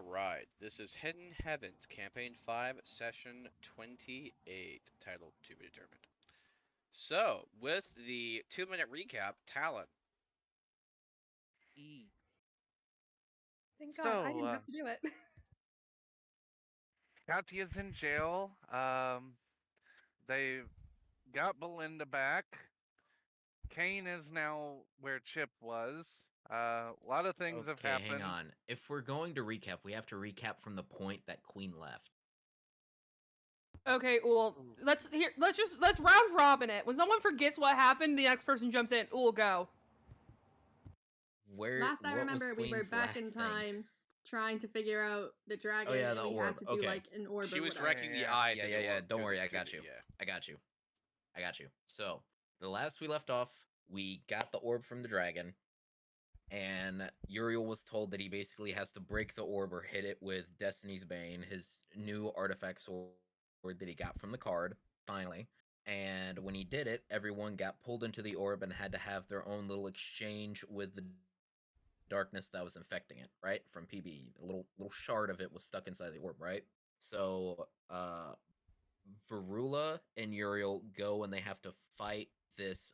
Alright, this is Hidden Heavens, Campaign 5, Session 28, titled To Be Determined. So, with the 2-minute recap, Talon. E. Thank God, I didn't have to do it. Katya's in jail. They got Belinda back. Kane is now where Chip was. A lot of things have Okay, happened. hang on. If we're going to recap, we have to recap from the point that Queen left. Okay, well, let's round robin it. When someone forgets what happened, the next person jumps in. We'll go. Last I remember, we were back in time trying to figure out the dragon, yeah, and the we orb. had to do Okay. like an orb. She or was whatever. directing the eye Yeah, to yeah, the yeah. orb. Don't worry, I to got the- you. Yeah. I got you. I got you. So, the last we left off, we got the orb from the dragon, and Uriel was told that he basically has to break the orb or hit it with Destiny's Bane, his new artifact sword that he got from the card, finally. And when he did it, everyone got pulled into the orb and had to have their own little exchange with the darkness that was infecting it, right? From PB. A little shard of it was stuck inside the orb, right? So, Varula and Uriel go and they have to fight this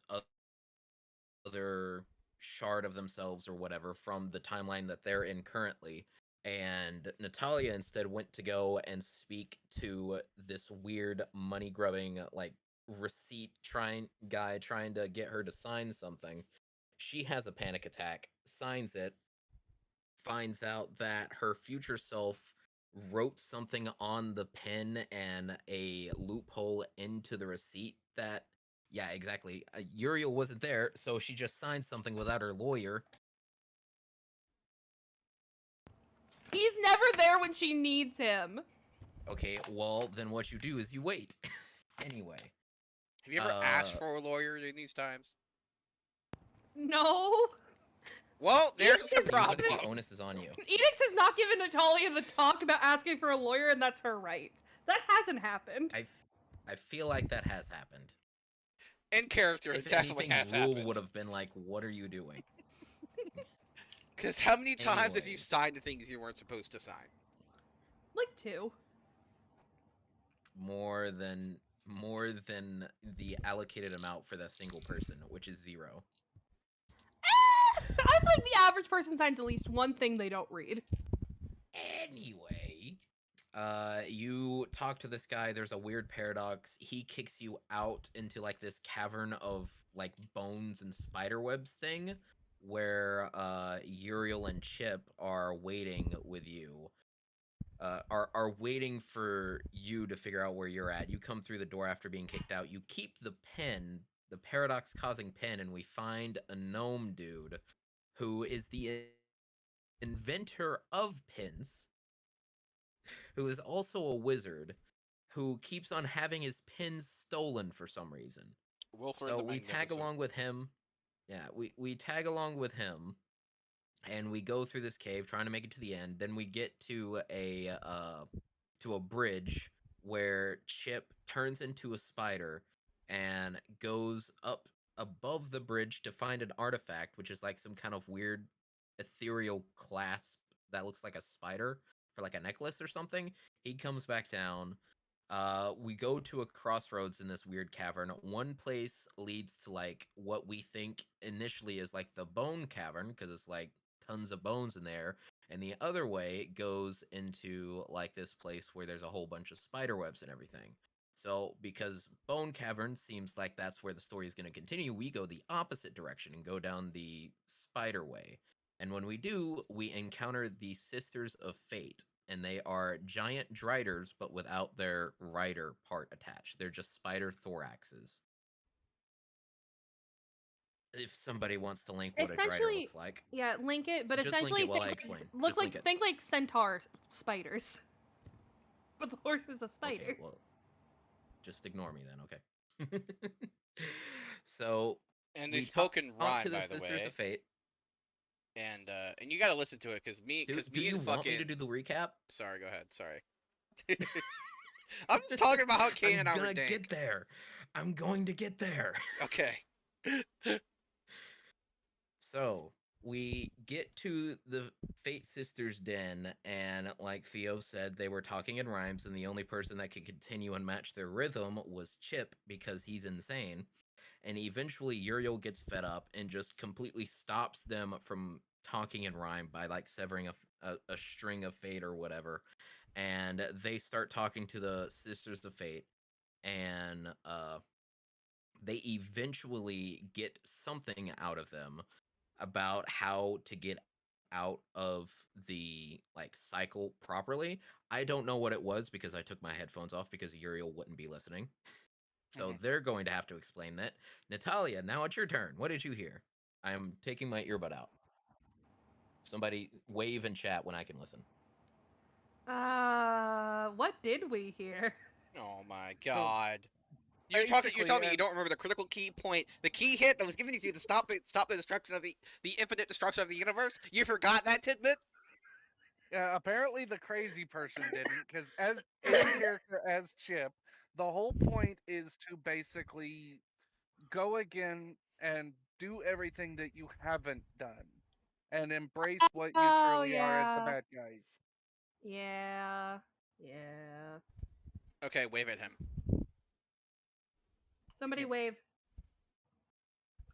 other shard of themselves or whatever from the timeline that they're in currently. And Natalia instead went to go and speak to this weird money grubbing like receipt guy trying to get her to sign something. She has a panic attack, signs it, finds out that her future self wrote something on the pen and a loophole into the receipt that, yeah, exactly. Uriel wasn't there, so she just signed something without her lawyer. He's never there when she needs him. Okay, well, then what you do is you wait. Anyway. Have you ever asked for a lawyer in these times? No. Well, there's the The problem. onus is on you. Edix has not given Natalia the talk about asking for a lawyer, and that's her right. That hasn't happened. I feel like that has happened. In character, it If definitely anything, has Rule happened. would have been like, "What are you doing?" Because how many times have you Anyways. signed things you weren't supposed to sign? Like 2. More than the allocated amount for the single person, which is 0. I feel like the average person signs at least one thing they don't read. Anyway, you talk to this guy. There's a weird paradox. He kicks you out into like this cavern of like bones and spider webs thing, where Uriel and Chip are waiting with you. Are waiting for you to figure out where you're at. You come through the door after being kicked out. You keep the pen, the paradox causing pen, and we find a gnome dude who is the inventor of pins, who is also a wizard, who keeps on having his pins stolen for some reason. Wilford So the we tag Magnificent. along with him. Yeah, we tag along with him, and we go through this cave trying to make it to the end. Then we get to a bridge where Chip turns into a spider and goes up above the bridge to find an artifact, which is like some kind of weird ethereal clasp that looks like a spider for like a necklace or something. He comes back down. We go to a crossroads in this weird cavern. One place leads to like what we think initially is like the bone cavern because it's like tons of bones in there, and the other way goes into like this place where there's a whole bunch of spider webs and everything. So because Bone Cavern seems like that's where the story is going to continue, we go the opposite direction and go down the spider way. And when we do, we encounter the Sisters of Fate, and they are giant driders, but without their rider part attached. They're just spider thoraxes. If somebody wants to link what a drider looks like. Yeah, link it, but So just link essentially it while I think, explain. look Just like link it. think like centaur spiders. But the horse is a spider. Okay, well, just ignore me then, okay? So And we they spoke in talk rhyme, to the by the Sisters way. of Fate. And you gotta listen to it because me, Do you and want fucking. me to do the recap? Sorry, go ahead. Sorry. I'm just talking about how Kane and I were I'm gonna dank. get there. I'm going to get there. Okay. So we get to the Fate Sisters' den, and like Theo said, they were talking in rhymes, and the only person that could continue and match their rhythm was Chip because he's insane. And eventually, Uriel gets fed up and just completely stops them from talking in rhyme by like severing a string of fate or whatever. And they start talking to the Sisters of Fate, and they eventually get something out of them about how to get out of the like cycle properly. I don't know what it was because I took my headphones off because Uriel wouldn't be listening. So they're going to have to explain that. Natalia, now it's your turn. What did you hear? I am taking my earbud out. Somebody wave in chat when I can listen. What did we hear? Oh my So, god. You're telling me basically, you don't remember the critical key point, the key hit that was given to you to stop the destruction of the infinite destruction of the universe? You forgot that tidbit? apparently the crazy person didn't, because as in character as Chip, the whole point is to basically go again and do everything that you haven't done, and embrace what you Oh, truly are as the yeah. bad guys. Yeah. Okay, wave at him. Somebody wave.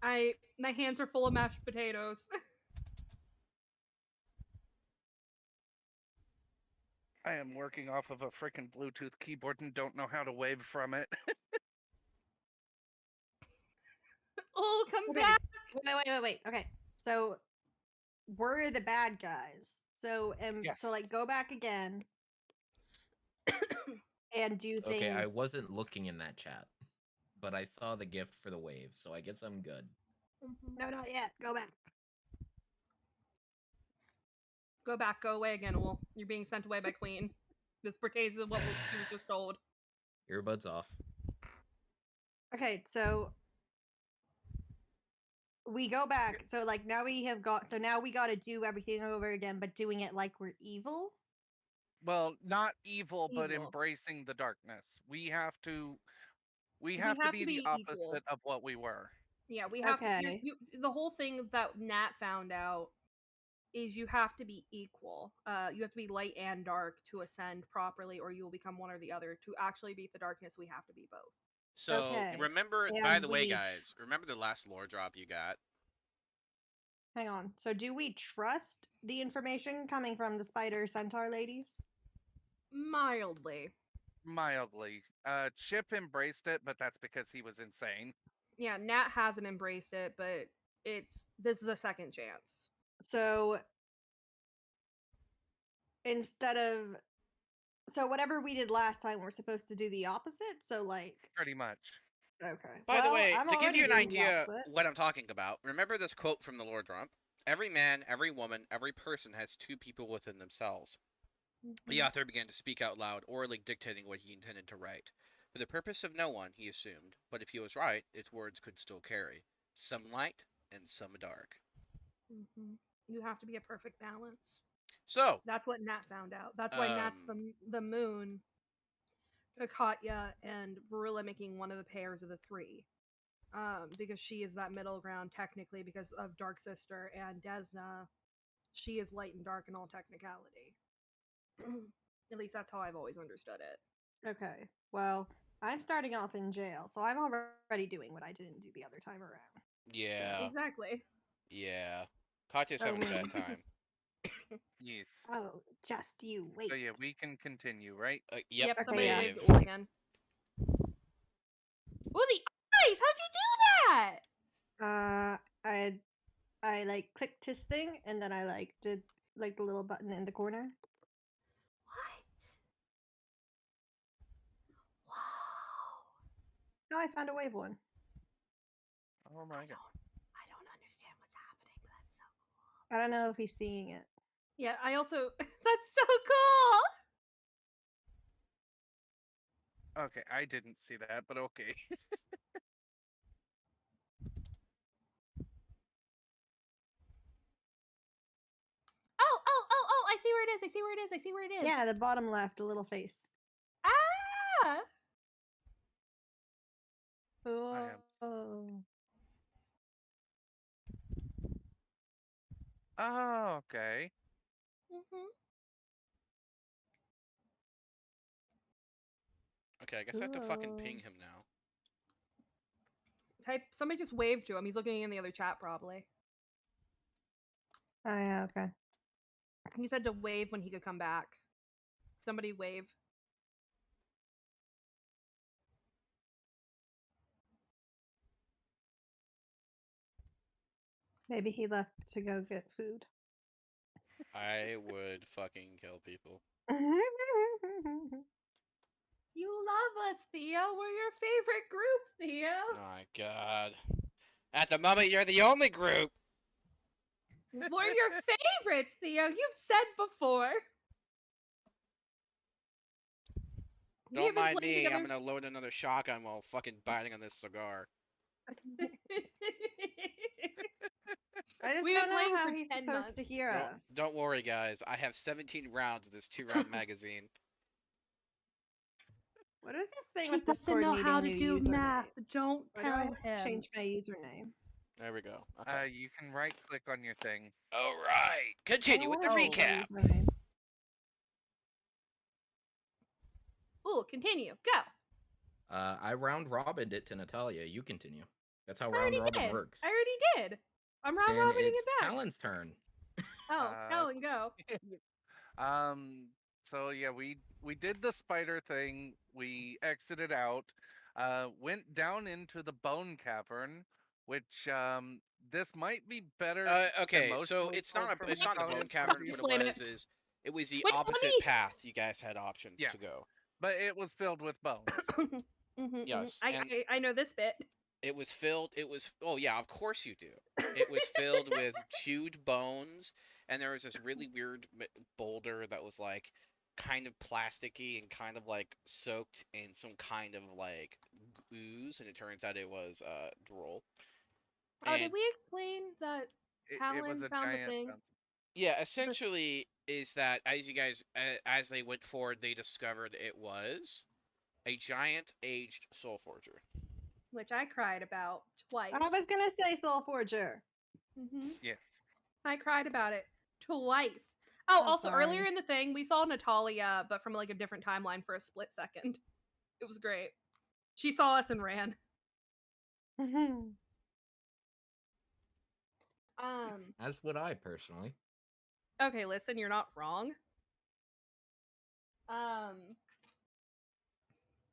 My hands are full of mashed potatoes. I am working off of a freaking Bluetooth keyboard and don't know how to wave from it. Oh, come Okay. back! Wait. Okay, so we're the bad guys. So Yes. so like go back again and do things. Okay, I wasn't looking in that chat, but I saw the gift for the wave, so I guess I'm good. No, not yet. Go back. Go back, go away again. Well, you're being sent away by Queen. This pertains to what she was just told. Earbuds off. Okay, so we go back. So like now we got to do everything over again, but doing it like we're evil. Well, not evil, but Evil. embracing the darkness. We have to be the opposite equal. of what we were. Yeah, we have to. Okay. The whole thing that Nat found out is you have to be equal. You have to be light and dark to ascend properly, or you will become one or the other. To actually beat the darkness, we have to be both. So Okay, remember, and by the way, we- guys, remember the last lore drop you got? Hang on. So do we trust the information coming from the spider centaur ladies? Mildly. Mildly. Chip embraced it, but that's because he was insane. Yeah, Nat hasn't embraced it, but this is a second chance. So instead of whatever we did last time, we're supposed to do the opposite. So like, Pretty much. okay. By the Well, way, I'm to give already you an doing the idea opposite. what I'm talking about, remember this quote from the lore drop? Every man, every woman, every person has two people within themselves. The author began to speak out loud, orally dictating what he intended to write. For the purpose of no one, he assumed, but if he was right, its words could still carry some light and some dark. You have to be a perfect balance. So That's what Nat found out. That's why Nat's from the moon, Katya and Varula making one of the pairs of the three. Because she is that middle ground technically because of Dark Sister, and Desna, she is light and dark in all technicality. At least that's how I've always understood it. Okay. Well, I'm starting off in jail, so I'm already doing what I didn't do the other time around. yeah, Exactly. yeah. Katya's having a bad time. Yes. Oh, just you wait. So yeah, we can continue, right? Yep. Okay, Somebody yeah. waved at Will again. Oh, the eyes! How'd you do that? I like clicked his thing, and then I like did like the little button in the corner. What? Wow. No, I found a wave one. Oh my god. I don't understand what's happening, but that's so cool. I don't know if he's seeing it. Yeah, I also that's so cool. Okay, I didn't see that, but okay. Oh, I see where it is. Yeah, the bottom left, a little face. Ah! Oh. am- Oh, okay. Hmm. Okay, I guess I have to fucking Cool. ping him now. Somebody just waved to him. He's looking in the other chat probably. Oh yeah, okay. He said to wave when he could come back. Somebody wave. Maybe he left to go get food. I would fucking kill people. You love us, Theo. We're your favorite group, Theo. My god. At the moment, you're the only group. We're your favorites, Theo. You've said before. We Don't have been mind playing me. I'm together. gonna load another shotgun while fucking biting on this cigar. I just We've been don't know playing how for he's 10 supposed months. to hear us. Don't worry, guys. I have 17 rounds of this 2-round magazine. What is this thing He with this doesn't know how to coordinating do new username? math. Don't Why do I tell have to him. change my username? There we go. Okay. You can right click on your thing. All right. I Continue don't with wanna the change my recap. username. Ooh, continue. Go. I round robined it to Natalia. You continue. That's how I round already robin did. works. I already did. I'm round Then robining it's it back. Talon's turn. Oh, Uh, Talon, go. So yeah, we did the spider thing. We exited out, went down into the bone cavern, which this might be better Okay, so emotionally it's told not from it's not the bone Natalia's cavern. point of What view. it Explain was it. is it was the Wait, let opposite me- path you guys had options Yes. to go. But it was filled with bones. Yes, and I know this bit. it was filled. It was. Oh yeah, of course you do. It was filled with chewed bones, and there was this really weird boulder that was like kind of plasticky and kind of like soaked in some kind of like ooze, and it turns out it was drool. Oh, And did we explain that It was Talon a found the giant thing? bounce. yeah, essentially is that as you guys as they went forward, they discovered it was a giant aged soul forger. Which I cried about twice. I was gonna say Soul Forger. Yes. I cried about it twice. Oh, I'm also sorry. earlier in the thing, we saw Natalia, but from like a different timeline for a split second. It was great. She saw us and ran. As would I personally. Okay, listen, you're not wrong.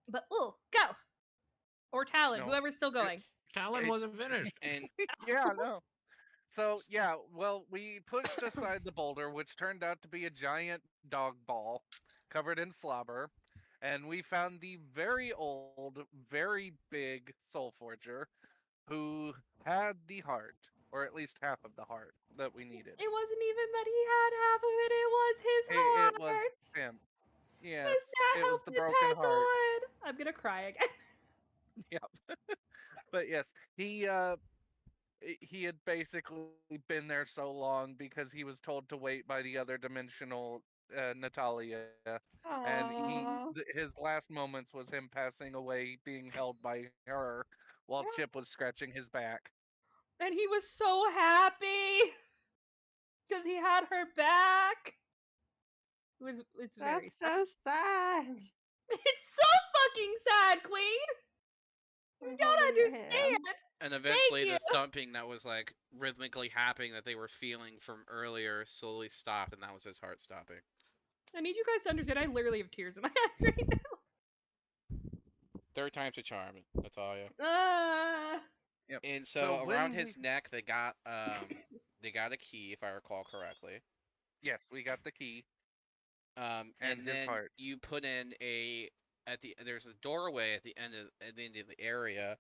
But go. Or Talon, No. whoever's still going. Talon It- wasn't finished. And Yeah, no. So yeah, well, we pushed aside the boulder, which turned out to be a giant dog ball covered in slobber, and we found the very old, very big soul forger who had the heart, or at least half of the heart that we needed. It wasn't even that he had half of it, it was his heart. It was him. Yes, His dad it was helped the him broken pass heart. on. I'm gonna cry again. But yes, he had basically been there so long because he was told to wait by the other dimensional Natalia, and Aww. his last moments was him passing away, being held by her, while Chip was scratching his back. And he was so happy because he had her back. It's very That's so sad. It's so fucking sad, Queen. You don't holding your hand. understand. And eventually you. the thumping that was like rhythmically happening that they were feeling from earlier slowly stopped, and that was his heart stopping. I need you guys to understand. I literally have tears in my eyes right now. Third time's a charm, Natalia. Yep. And So so when around his neck they got a key, if I recall correctly. Yes, we got the key. And his then heart. you put in there's a doorway at the end of the area,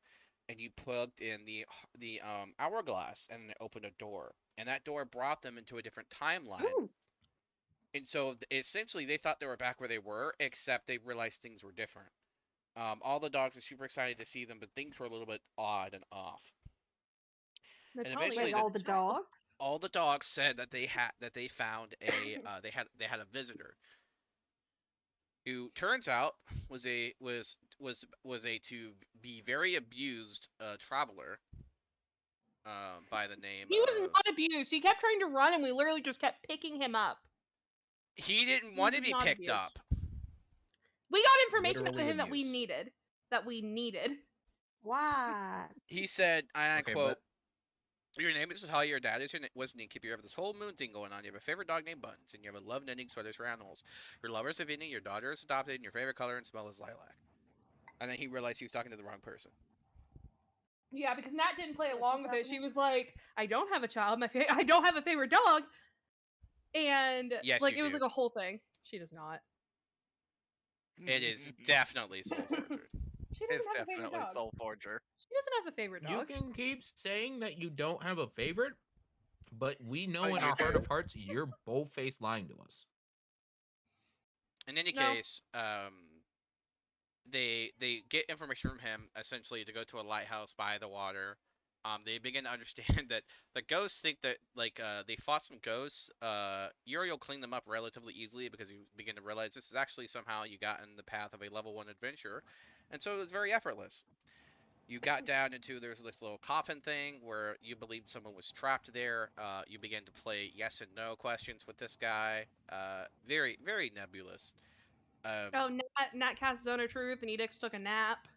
and you plugged in the hourglass, and it opened a door, and that door brought them into a different timeline. Ooh. And so essentially they thought they were back where they were, except they realized things were different. All the dogs are super excited to see them, but things were a little bit odd and off. Natalia, eventually Wait, the- all the dogs? All the dogs said that they found a they had a visitor who turns out was a to be very abused traveler by the name He was of... not abused. He kept trying to run, and we literally just kept picking him up. He didn't want to was be not picked abused. up. We got information Literally about him that we abused. needed. Why? He said, and I Okay, quote, but "Your name is how your dad is, was an innkeeper. You have this whole moon thing going on. You have a favorite dog named Buns, and you have a love knitting sweaters for animals. Your lover is Savini, your daughter is adopted, and your favorite color and smell is lilac." And then he realized he was talking to the wrong person. Yeah, because Nat didn't play What along just with it. She happened? was like, "I don't have a child. I don't have a favorite dog." And Yes, like you it was do. like a whole thing. She does not. It is definitely Soul Forger. She doesn't It's have a favorite definitely dog. Soul Forger. She doesn't have a favorite you dog. can keep saying that you don't have a favorite, but we know But in you our heart do. of hearts you're bold-faced lying to us. In any No. case, they get information from him essentially to go to a lighthouse by the water. They begin to understand that the ghosts think that they fought some ghosts. Uriel cleaned them up relatively easily because you begin to realize this is actually somehow you got in the path of a level 1 adventurer, and so it was very effortless. You got down into there's this little coffin thing where you believed someone was trapped there. You began to play yes and no questions with this guy. Very very nebulous. Oh, Nat cast Zone of Truth, and Edix took a nap.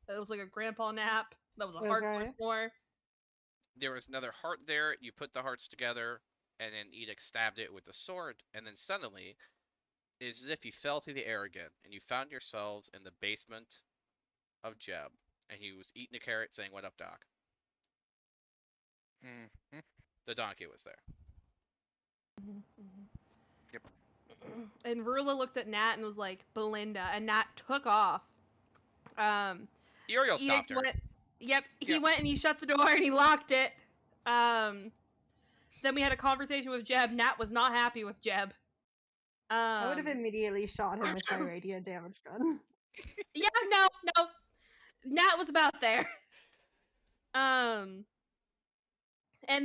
It was like a grandpa nap. That was a hardcore Okay. snore. There was another heart there. You put the hearts together, and then Edix stabbed it with the sword, and then suddenly, it's as if you fell through the air again, and you found yourselves in the basement of Jeb, and he was eating a carrot, saying, "What up, Doc?" Mhm. The donkey was there. Yep. And Verula looked at Nat and was like, "Belinda," and Nat took off. Uriel stopped her. Yep, he Yep. went and he shut the door and he locked it. Then we had a conversation with Jeb. Nat was not happy with Jeb. I would have immediately shot him with my radio damage gun. Yeah, no. Nat was about there. And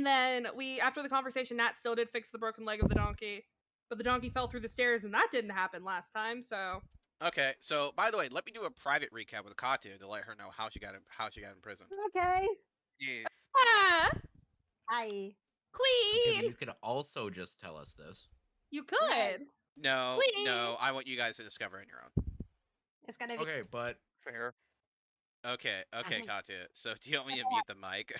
then after the conversation, Nat still did fix the broken leg of the donkey, but the donkey fell through the stairs, and that didn't happen last time. So Okay, so by the way, let me do a private recap with Katya to let her know how she got imprisoned. Okay. Yes. Hi. Okay, Queen, but you could also just tell us this. you could. No, Queen. no, I want you guys to discover on your own. It's gonna be Okay, but Fair. Okay, think- Katya. So do you want me to mute the mic?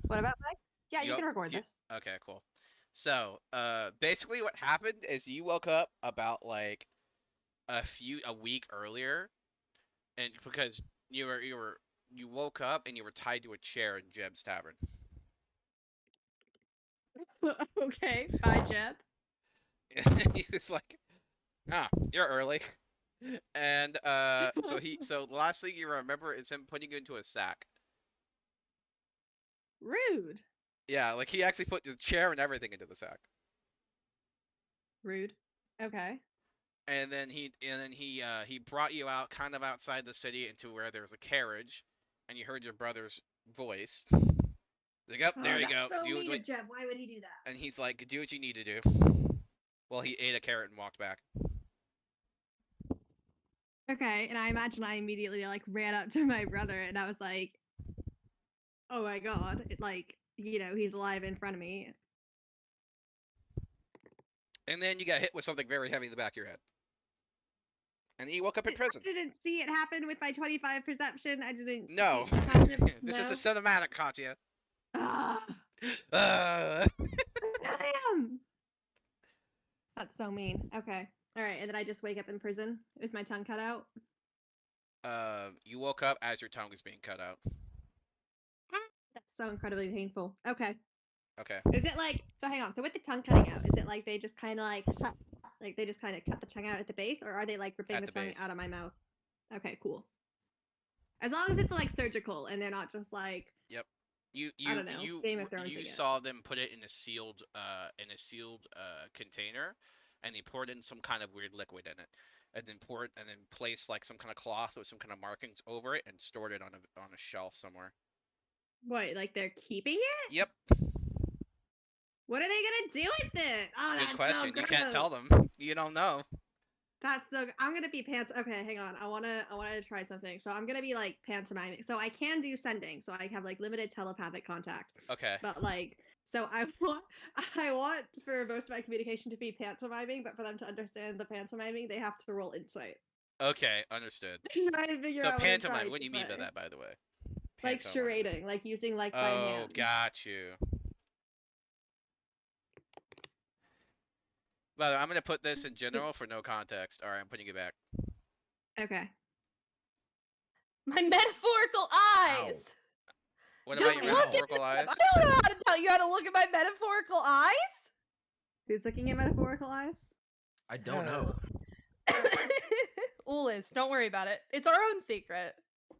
What about Mike? Yeah, you Yo- can record do you- this. Okay, cool. So, basically what happened is you woke up about like a week earlier, and because you woke up and you were tied to a chair in Jeb's tavern. Okay, bye, Jeb. And he's like, you're early. And so the last thing you remember is him putting you into a sack. Rude. Yeah, like he actually put the chair and everything into the sack. Rude. Okay. And then he brought you out kind of outside the city into where there was a carriage, and you heard your brother's voice. Like, yep, there you go. So Do mean what, to Jeb. Why would he do that? and he's like, do what you need to do. Well, he ate a carrot and walked back. Okay, and I imagine I immediately like ran up to my brother and I was like, "Oh my god!" He's alive in front of me. And then you got hit with something very heavy in the back of your head. And he woke up in prison. I didn't see it happen with my 25 perception. I didn't. No. see it happen. This is No. a cinematic, Katya. Ah, damn. That's so mean. Okay. All right, and then I just wake up in prison. Is my tongue cut out? You woke up as your tongue was being cut out. That's so incredibly painful. Okay. Okay. Is it like so? Hang on. So with the tongue cutting out, is it like they just kind of like they just kind of cut the tongue out at the base, or are they like ripping At the the tongue base. out of my mouth? Okay, cool. As long as it's like surgical and they're not just like You don't know, Game of Thrones you again. saw them put it in a sealed container, and they poured in some kind of weird liquid in it, and then placed like some kind of cloth with some kind of markings over it and stored it on a shelf somewhere. what? Like they're keeping it? Yep. What are they gonna do with it? Oh, Good that's question. So You can't tell gross. them. You don't know. That's so. I'm gonna be Okay, hang on. I wanna try something. So I'm gonna be like pantomiming. So I can do sending. So I have like limited telepathic contact. Okay. But like, so I want for most of my communication to be pantomiming. But for them to understand the pantomiming, they have to roll insight. Okay, understood. Try to figure So out what I'm trying pantomime, what do to you mean by say. that, by the way? Like Pantomime. charading, like using like my Oh, hands. got you. By the way, I'm gonna put this in general for no context. Alright, I'm putting it back. Okay. My metaphorical eyes. What Just about your look at metaphorical them. eyes? I don't know how to tell you how to look at my metaphorical eyes. Who's looking at metaphorical eyes? I don't know. Ulis, don't worry about it. It's our own secret.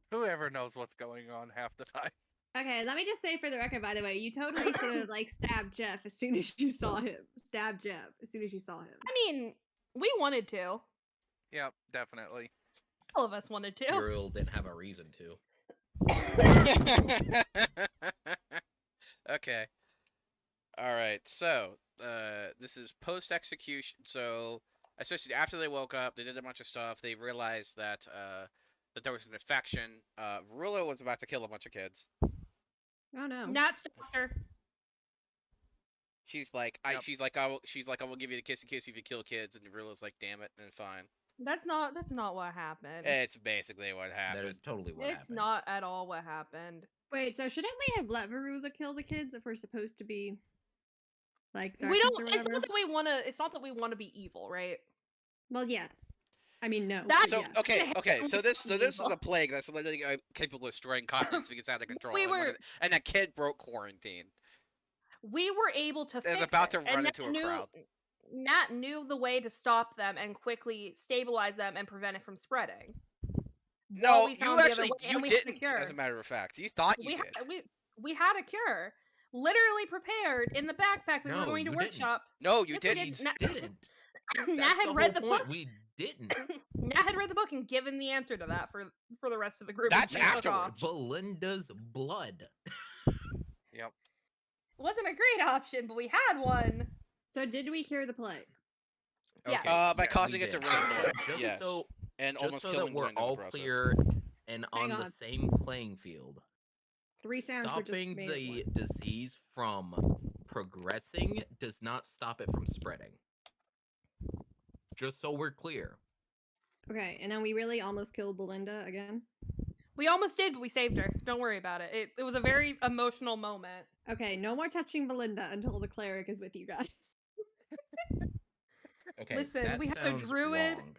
Whoever knows what's going on half the time. Okay, let me just say for the record, by the way, you totally should have like stabbed Jeff as soon as you saw him. Stab Jeff as soon as you saw him. I mean, we wanted to. Yep, definitely. All of us wanted to. Uriel didn't have a reason to. Okay. Alright, so, this is post-execution, so, essentially after they woke up, they did a bunch of stuff, they realized that, that there was an infection, Varula was about to kill a bunch of kids. Oh no. Nat's doctor. She's like, Yep. she's like, I will give you the kissy kiss if you kill kids, and Varula's like, damn it, and fine. That's not what happened. It's basically what happened. That is totally what It's happened. not at all what happened. Wait, so shouldn't we have let Varula kill the kids if we're supposed to be like We darkness don't. or It's whatever? not that we want to. It's not that we want to be evil, right? Well, yes. I mean, no. That's- So yes. okay, so this is Evil. a plague that's literally capable of destroying continents if it gets out of control. We and, were- and that kid broke quarantine. We were able to They're fix about it, to and run Nat into a crowd. Nat knew the way to stop them and quickly stabilize them and prevent it from spreading. While No, we you found the other actually way, and you we had a didn't. cure. As a matter of fact, you thought you we did. we had a cure, literally prepared in the backpack we were No, going to you didn't. workshop. No, you Yes, we didn't. did. Nat, Didn't. Nat That's had the read whole the point. book. We didn't. Nat had read the book and given the answer to that for the rest of the group. That's and she took off. afterwards. Belinda's blood. Yep. It wasn't a great option, but we had one. So did we cure the plague? Yeah. By yeah, causing we it to did. rain blood. Just Yes. so, and just almost so killing that we're Belinda in the all process. clear and Hang on the on. same playing field. 3 sounds were just Stopping made at the once. disease from progressing does not stop it from spreading. Just so we're clear. Okay, and then we really almost killed Belinda again. We almost did, but we saved her. Don't worry about it. It was a very emotional moment. Okay, no more touching Belinda until the cleric is with you guys. Okay. Listen, that we have a sounds druid. wrong.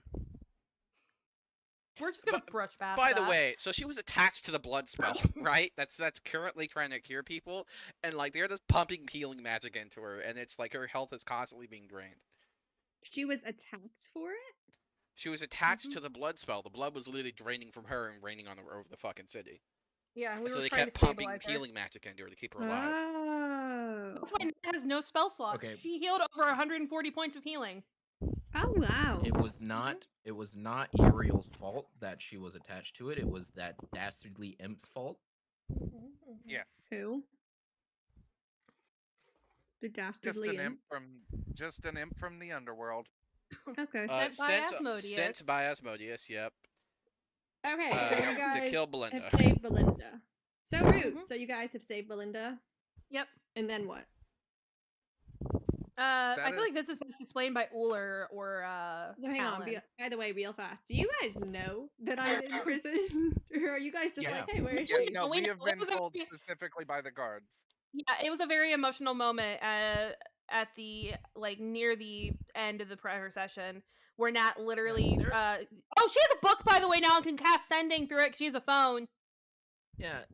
We're just gonna brush past By the that. way, so she was attached to the blood spell, right? That's currently trying to cure people, and like they're just pumping healing magic into her, and it's like her health is constantly being drained. She was attacked for it? She was attached Mhm. to the blood spell. The blood was literally draining from her and raining on over the fucking city. Yeah, we so were they trying kept to pumping stabilize her. healing magic into her to keep her alive. Oh. That's why Nat has no spell slots. Okay. She healed over 140 points of healing. Oh wow. It was not. It was not Uriel's fault that she was attached to it. It was that dastardly imp's fault. Yes. Who? The dastardly imp? Just an imp from the underworld. Okay. Sent by Asmodeus. Sent by Asmodeus, yep. Okay, so you to guys kill Belinda. have saved Belinda. So rude. Mhm. So you guys have saved Belinda, Yep. and then what? I That feel like this is best explained by Uller or So hang on. Talon. By the way, real fast. Do you guys know that I'm in prison, or are you guys just Yeah. like, hey, where is Yeah, she? no, we we know have it been was a told very- specifically by the guards. Yeah, it was a very emotional moment at the like near the end of the prayer session where Nat literally there- oh, she has a book, by the way, now and can cast sending through it 'cause she has a phone. Yeah,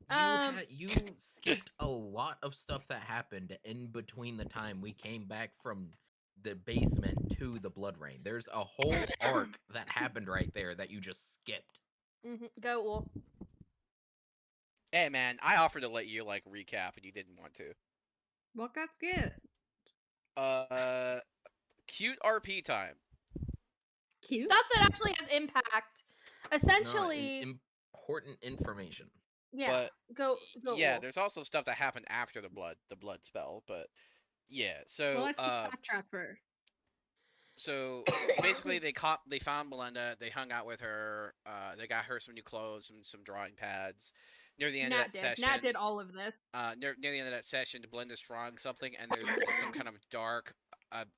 you skipped a lot of stuff that happened in between the time we came back from the basement to the blood rain. There's a whole arc that happened right there that you just skipped. Go Ul. Hey man, I offered to let you like recap and you didn't want to. What got skipped? Cute RP time. Cute. Stuff that actually has impact. Essentially, Important information. yeah. But Go yeah, Ul. there's also stuff that happened after the blood spell, but yeah. So Well, let's just backtrack first. So basically, they found Melinda. They hung out with her. They got her some new clothes and some drawing pads. Near the end of Nat that did. session, Nat did all of this. near the end of that session, Belinda's drawing something, and there's some kind of dark,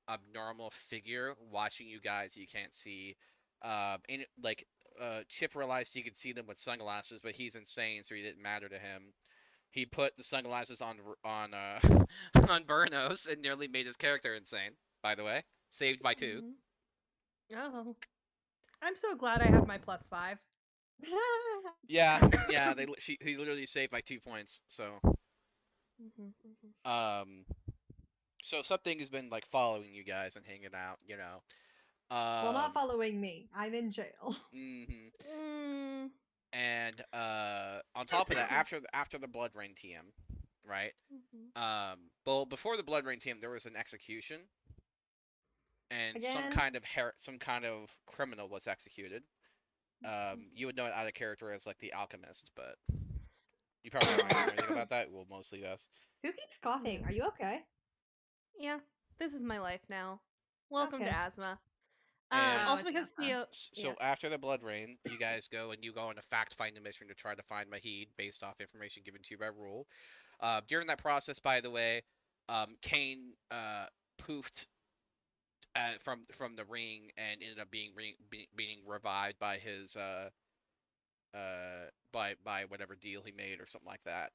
abnormal figure watching you guys. You can't see. And like Chip realized he could see them with sunglasses, but he's insane, so he didn't matter to him. He put the sunglasses on on Burnos and nearly made his character insane. By the way, saved by 2. Mhm. Oh, I'm so glad I have my +5. Yeah, yeah. He literally saved by 2 points. So Mhm, mhm. so something has been like following you guys and hanging out. Well, not following me. I'm in jail. Mhm. Mm, And on top of that, after the Blood Rain TM, right? mhm. Well, before the Blood Rain TM, there was an execution, and Again? some kind of criminal was executed. You would know it out of character as like the alchemist, but you probably don't remember anything about that. Well, mostly yes. Who keeps coughing? Yeah. Are you okay? Yeah, this is my life now. Welcome to Okay. asthma. And Also it's because asthma. Theo. so Yeah. after the Blood Rain, you guys go on a fact-finding mission to try to find Mahid based off information given to you by Rule. During that process, by the way, Kane poofed from the ring and ended up being revived by his by whatever deal he made or something like that.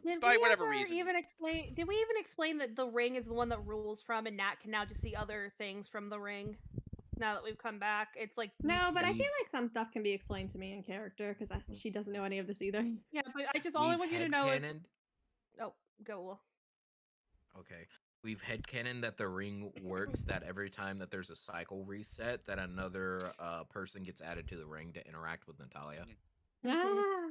Did By we whatever ever reason. even explain? Did we even explain that the ring is the one that rules from, and Nat can now just see other things from the ring? Now that we've come back, it's like No, but I feel We've- like some stuff can be explained to me in character because she doesn't know any of this either. yeah. But I just all I We've want you to know is headcanoned. oh go Will. Okay. We've headcanon that the ring works that every time that there's a cycle reset, that another person gets added to the ring to interact with Natalia. Ah.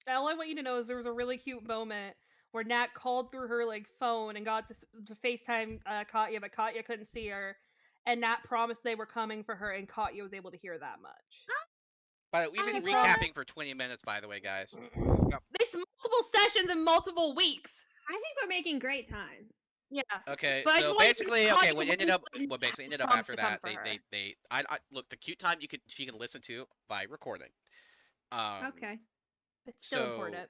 All I want you to know is there was a really cute moment where Nat called through her like phone and got to FaceTime Katya, but Katya couldn't see her, and Nat promised they were coming for her, and Katya was able to hear that much. But we've I been love- recapping for 20 minutes, by the way, guys. It's multiple sessions in multiple weeks. I think we're making great time. Yeah. Okay, But I so just wanted to basically, call okay, you what when ended you up, said what basically Nat's ended up promised after to come that, for her. I look, the cute time she can listen to by recording. Okay. It's still So important.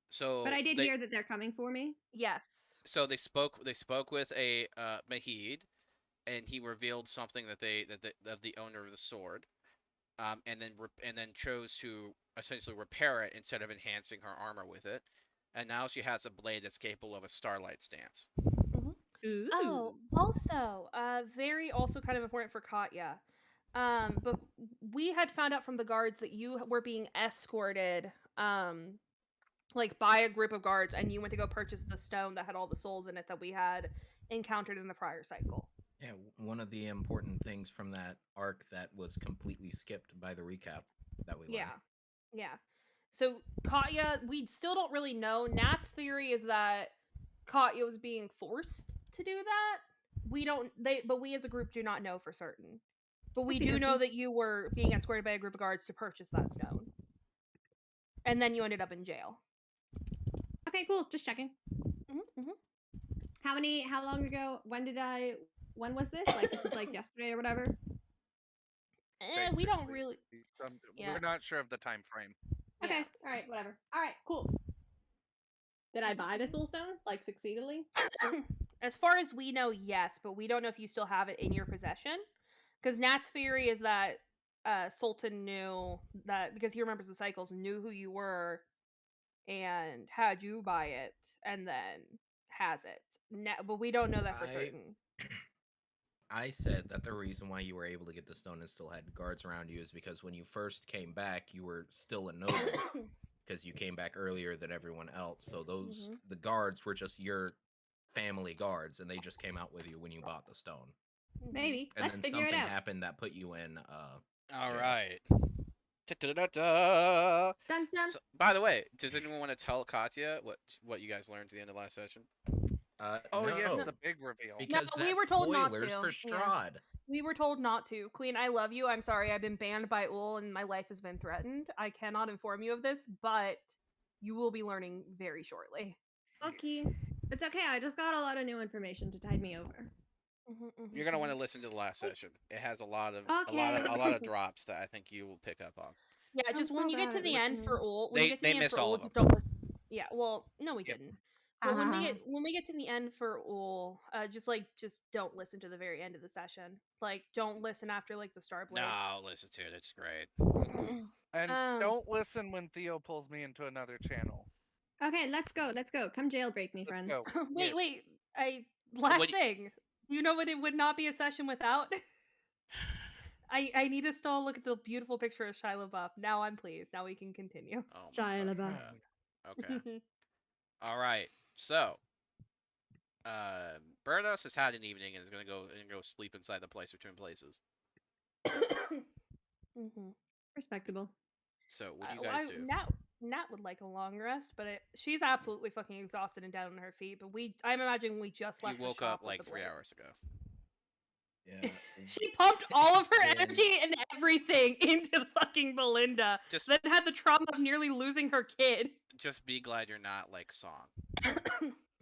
so But I did they hear that they're coming for me. Yes. so they spoke with a Mahid, and he revealed something that of the owner of the sword, and then chose to essentially repair it instead of enhancing her armor with it, and now she has a blade that's capable of a starlight stance. Ooh. Oh, also, very also kind of important for Katya. But we had found out from the guards that you were being escorted, like by a group of guards, and you went to go purchase the stone that had all the souls in it that we had encountered in the prior cycle. Yeah, one of the important things from that arc that was completely skipped by the recap that we learned. Yeah, yeah. So Katya, we still don't really know. Nat's theory is that Katya was being forced to do that. But we as a group do not know for certain. But we do know that you were being escorted by a group of guards to purchase that stone. And then you ended up in jail. Okay, cool. Just checking. Mm-hmm. How long ago? When was this? Like, this was like yesterday or whatever? We don't Basically, really. Yeah. We're not sure of the time frame. Okay. Yeah. All right. Whatever. All right. Cool. Did I buy the soul stone like succeedingly? As far as we know, yes, but we don't know if you still have it in your possession. Because Nat's theory is that Sultan knew that because he remembers the cycles, knew who you were, and had you buy it, and then has it. But we don't know that for certain. I said that the reason why you were able to get the stone and still had guards around you is because when you first came back, you were still a noble because you came back earlier than everyone else. So the guards were just your family guards, and they just came out with you when you bought the stone. Maybe. And Let's then figure it something out. happened that put you in. All jail. right. Da-da-da-da. Dun dun. So, by the way, does anyone want to tell Katya what you guys learned at the end of last session? Oh no, yes, the big reveal. because No, we that's were told not spoilers to. for Yeah. Strahd. We were told not to. Queen, I love you. I'm sorry. I've been banned by Ul and my life has been threatened. I cannot inform you of this, but you will be learning very shortly. Okay. It's okay. I just got a lot of new information to tide me over. You're gonna want to listen to the last session. It has a lot of Okay. drops that I think you will pick up on. Yeah, I'm just so when you get bad to at the end for listening. Ul, when you get to They the end missed for all Ul, of them. just don't listen. Yeah, well, no, we Yep. didn't. But when Uh-huh. we get to the end for Ul, just don't listen to the very end of the session. Like, don't listen after like the Starblade. No, listen to it. It's great. And Um, don't listen when Theo pulls me into another channel. Okay, let's go. Let's go. Come jailbreak me, Let's friends. go. wait, Yes. wait. Last What do thing. You know what? It would not be a session without. I need us to all look at the beautiful picture of Shia LaBeouf. Now I'm pleased. Now we can continue. Oh my Shia fucking LaBeouf. God. Okay. All right. So, Burnos has had an evening and is gonna go sleep inside the place between places. Respectable. So, what do you guys do? Nat would like a long rest, but she's absolutely fucking exhausted and down on her feet. But I'm imagining we just You left. woke the shop up with like the 3 blade. hours ago. Yeah. She pumped all of It's her been- energy and everything into fucking Belinda. Just Then had the trauma of nearly losing her kid. just be glad you're not like Song.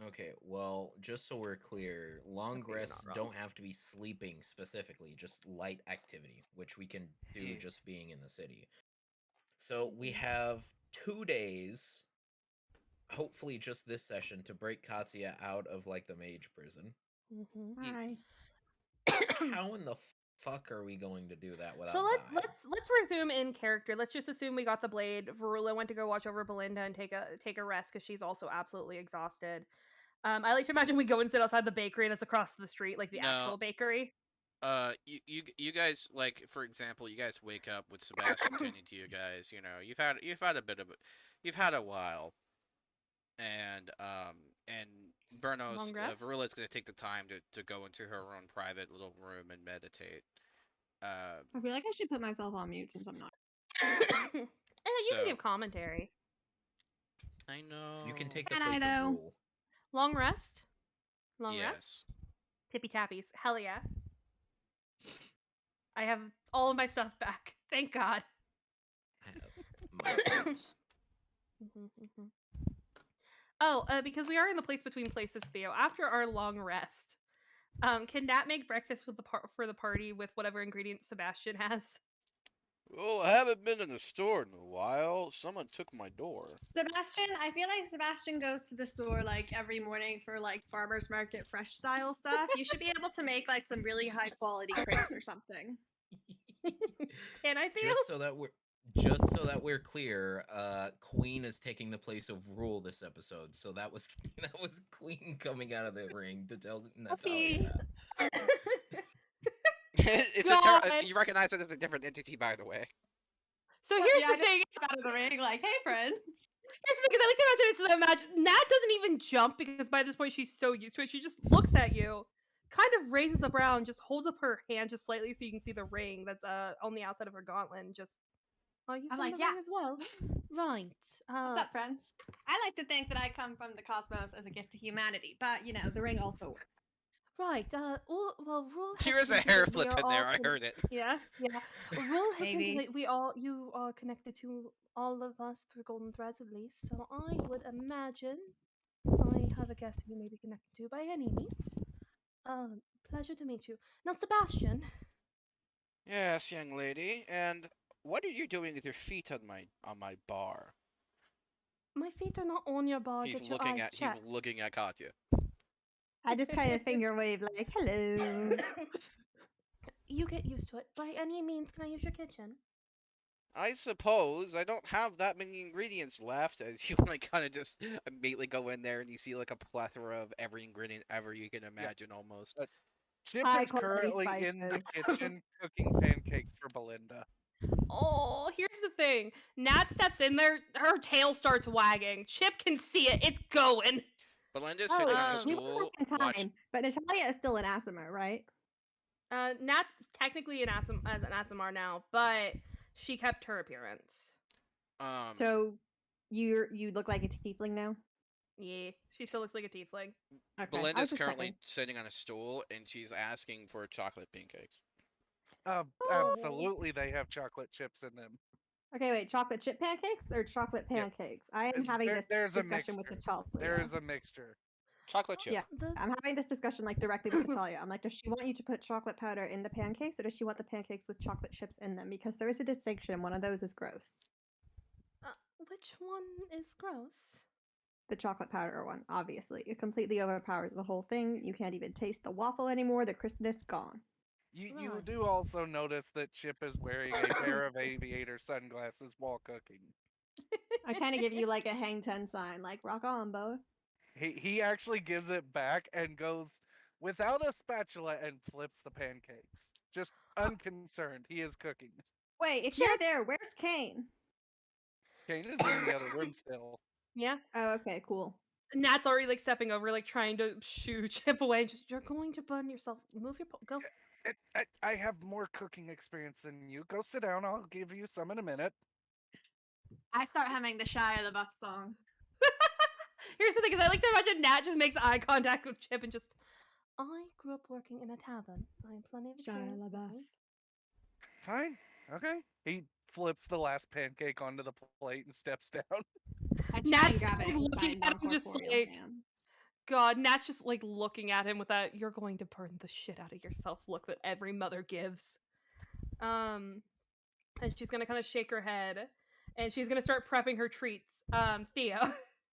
Okay, well, just so we're clear, long Okay, you're rests not wrong. don't have to be sleeping specifically, just light activity, which we can do Yeah. just being in the city. So we have 2 days, hopefully just this session, to break Katya out of like the mage prison. Hi. How in the fuck are we going to do that without So dying? let's resume in character. Let's just assume we got the blade. Varula went to go watch over Belinda and take a rest because she's also absolutely exhausted. I like to imagine we go and sit outside the bakery that's across the street, like the No. actual bakery. You guys, like, for example, you guys wake up with Sebastian tending to you guys. You know, you've had a bit of you've had a while, and Burnos, Long rest? Varula's gonna take the time to go into her own private little room and meditate. I feel like I should put myself on mute since I'm not. You can So- give commentary. I know. You can take the And I place know. of rule. Long rest. Long rest. Yes. Tippy tappies. Hell yeah. I have all of my stuff back. Thank God. I have my sins. Oh, because we are in the place between places, Theo. After our long rest, can Nat make breakfast with for the party with whatever ingredients Sebastian has? Well, I haven't been in the store in a while. Someone took my door. Sebastian, I feel like Sebastian goes to the store like every morning for like farmers market fresh style stuff. You should be able to make like some really high quality crepes or something. Can I, Theo? Just so that we're clear, Queen is taking the place of Rule this episode. So that was Queen coming out of the ring to tell Natalia that. It's God. you recognize it as a different entity, by the way. So here's Yeah, I the just thing. out of the ring, like, hey friends. Here's the thing, because I like to imagine Nat doesn't even jump because by this point she's so used to it. She just looks at you, kind of raises a brow, and just holds up her hand just slightly so you can see the ring that's on the outside of her gauntlet. And just, oh, you I'm found like, the yeah. ring as well, right? What's up, friends? I like to think that I come from the cosmos as a gift to humanity, but you know, the ring also works. Right. Rule. There has was a hinted hair that we flip are in all there. I heard it. Yeah. Rule has Maybe. hinted that you are connected to all of us through golden threads at least. So I would imagine I have a guest who you may be connected to by any means. Pleasure to meet you. Now, Sebastian. Yes, young lady. And what are you doing with your feet on my bar? My feet are not on your bar. He's Get your looking eyes at checked. Katya. I just kind of finger wave like, hello. You get used to it. By any means, can I use your kitchen? I suppose I don't have that many ingredients left, as you like kind of just immediately go in there and you see like a plethora of every ingredient ever you can imagine almost. Chip High is quality currently in the spices. kitchen cooking pancakes for Belinda. Oh, here's the thing. Nat steps in there, her tail starts wagging. Chip can see it. It's going. Belinda's Oh, sitting on a we went stool. back in time, but Natalia is still an Asima, right? Nat's technically an Asimar now, but she kept her appearance. So you look like a tiefling now. Yeah, she still looks like a tiefling. Okay. I was Belinda's just currently checking. sitting on a stool and she's asking for chocolate pancakes. Absolutely, they have chocolate chips in them. Okay, wait, chocolate chip pancakes or chocolate Yep. pancakes? I am having this There's a discussion with mixture. Natalia. There is a mixture. Chocolate chip. Yeah. The- I'm having this discussion like directly with Natalia. I'm like, does she want you to put chocolate powder in the pancakes, or does she want the pancakes with chocolate chips in them? Because there is a distinction. One of those is gross. Which one is gross? The chocolate powder one, obviously. It completely overpowers the whole thing. You can't even taste the waffle anymore. The crispness gone. You Right. do also notice that Chip is wearing a pair of aviator sunglasses while cooking. I kind of give you like a hang 10 sign, like rock on, bo. He actually gives it back and goes without a spatula and flips the pancakes. Just unconcerned. He is cooking. Wait, if you're there, where's Kane? Kane is in the other room still. Yeah. Oh, okay, cool. Nat's already like stepping over, like trying to shoo Chip away. Just you're going to burn yourself. Move your go. I have more cooking experience than you. Go sit down. I'll give you some in a minute. I start humming the Shia LaBeouf song. Here's the thing: is I like to imagine Nat just makes eye contact with Chip and just. I grew up working in a tavern. I am plenty of Shia experience LaBeouf. cooking." Fine. Okay. He flips the last pancake onto the plate and steps down. I try Nat's and grab it with looking my at him just non-corporeal like- hands. God, Nat's just like looking at him with that "you're going to burn the shit out of yourself" look that every mother gives. And she's gonna kind of shake her head, and she's gonna start prepping her treats. Theo,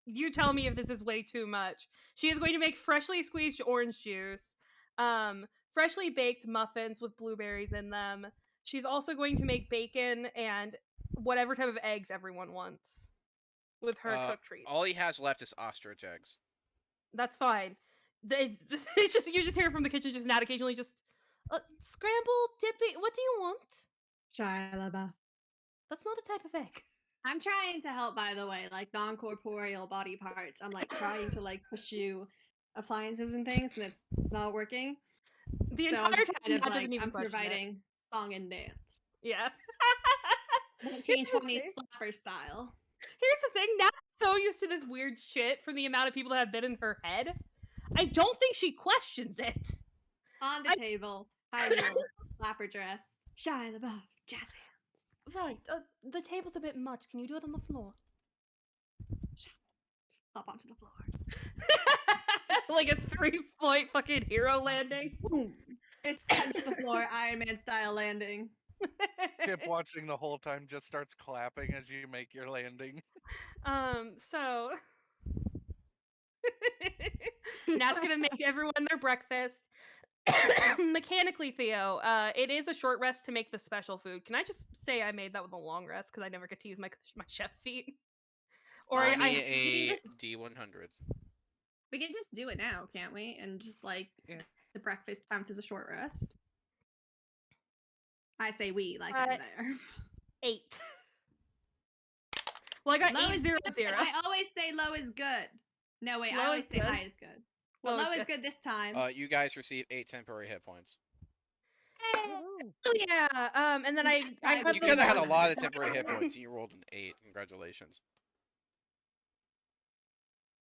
you tell me if this is way too much. She is going to make freshly squeezed orange juice, freshly baked muffins with blueberries in them. She's also going to make bacon and whatever type of eggs everyone wants with her cooked treats. All he has left is ostrich eggs. That's fine. It's just you just hear from the kitchen, just not occasionally just scrambled dipping. What do you want? Shia LaBeouf. That's not a type of egg. I'm trying to help, by the way, like non-corporeal body parts. I'm like trying to like push you appliances and things, and it's not working. The So I'm entire just time kind of Nat like doesn't even I'm question it. providing song and dance, Yeah. 1920s flapper style. Here's the thing, Nat's so used to this weird shit from the amount of people that have been in her head. I don't think she questions it. On the table, high heels, flapper dress, Shia LaBeouf, jazz hands. Right. The table's a bit much. Can you do it on the floor? Hop onto the floor. Like a 3-point fucking hero landing. Boom. Just touch the floor, Iron Man style landing. Chip watching the whole time just starts clapping as you make your landing. So Nat's gonna make everyone their breakfast. Mechanically, Theo, it is a short rest to make the special food. Can I just say I made that with a long rest because I never get to use my chef feat? Or Roll I me you a can just- D100. We can just do it now, can't we? And just like Yeah. the breakfast counts as a short rest. I say we, like Uh, I'm there. 8. Well, I got Low 8 is 0 good. 0. I always say low is good. No, wait, I Low always is say good. high is good. But low is good this time. You guys receive 8 temporary hit points. Oh, yeah. And then I Right, have You the could have had a one- lot of temporary hit points, and you rolled an 8. Congratulations.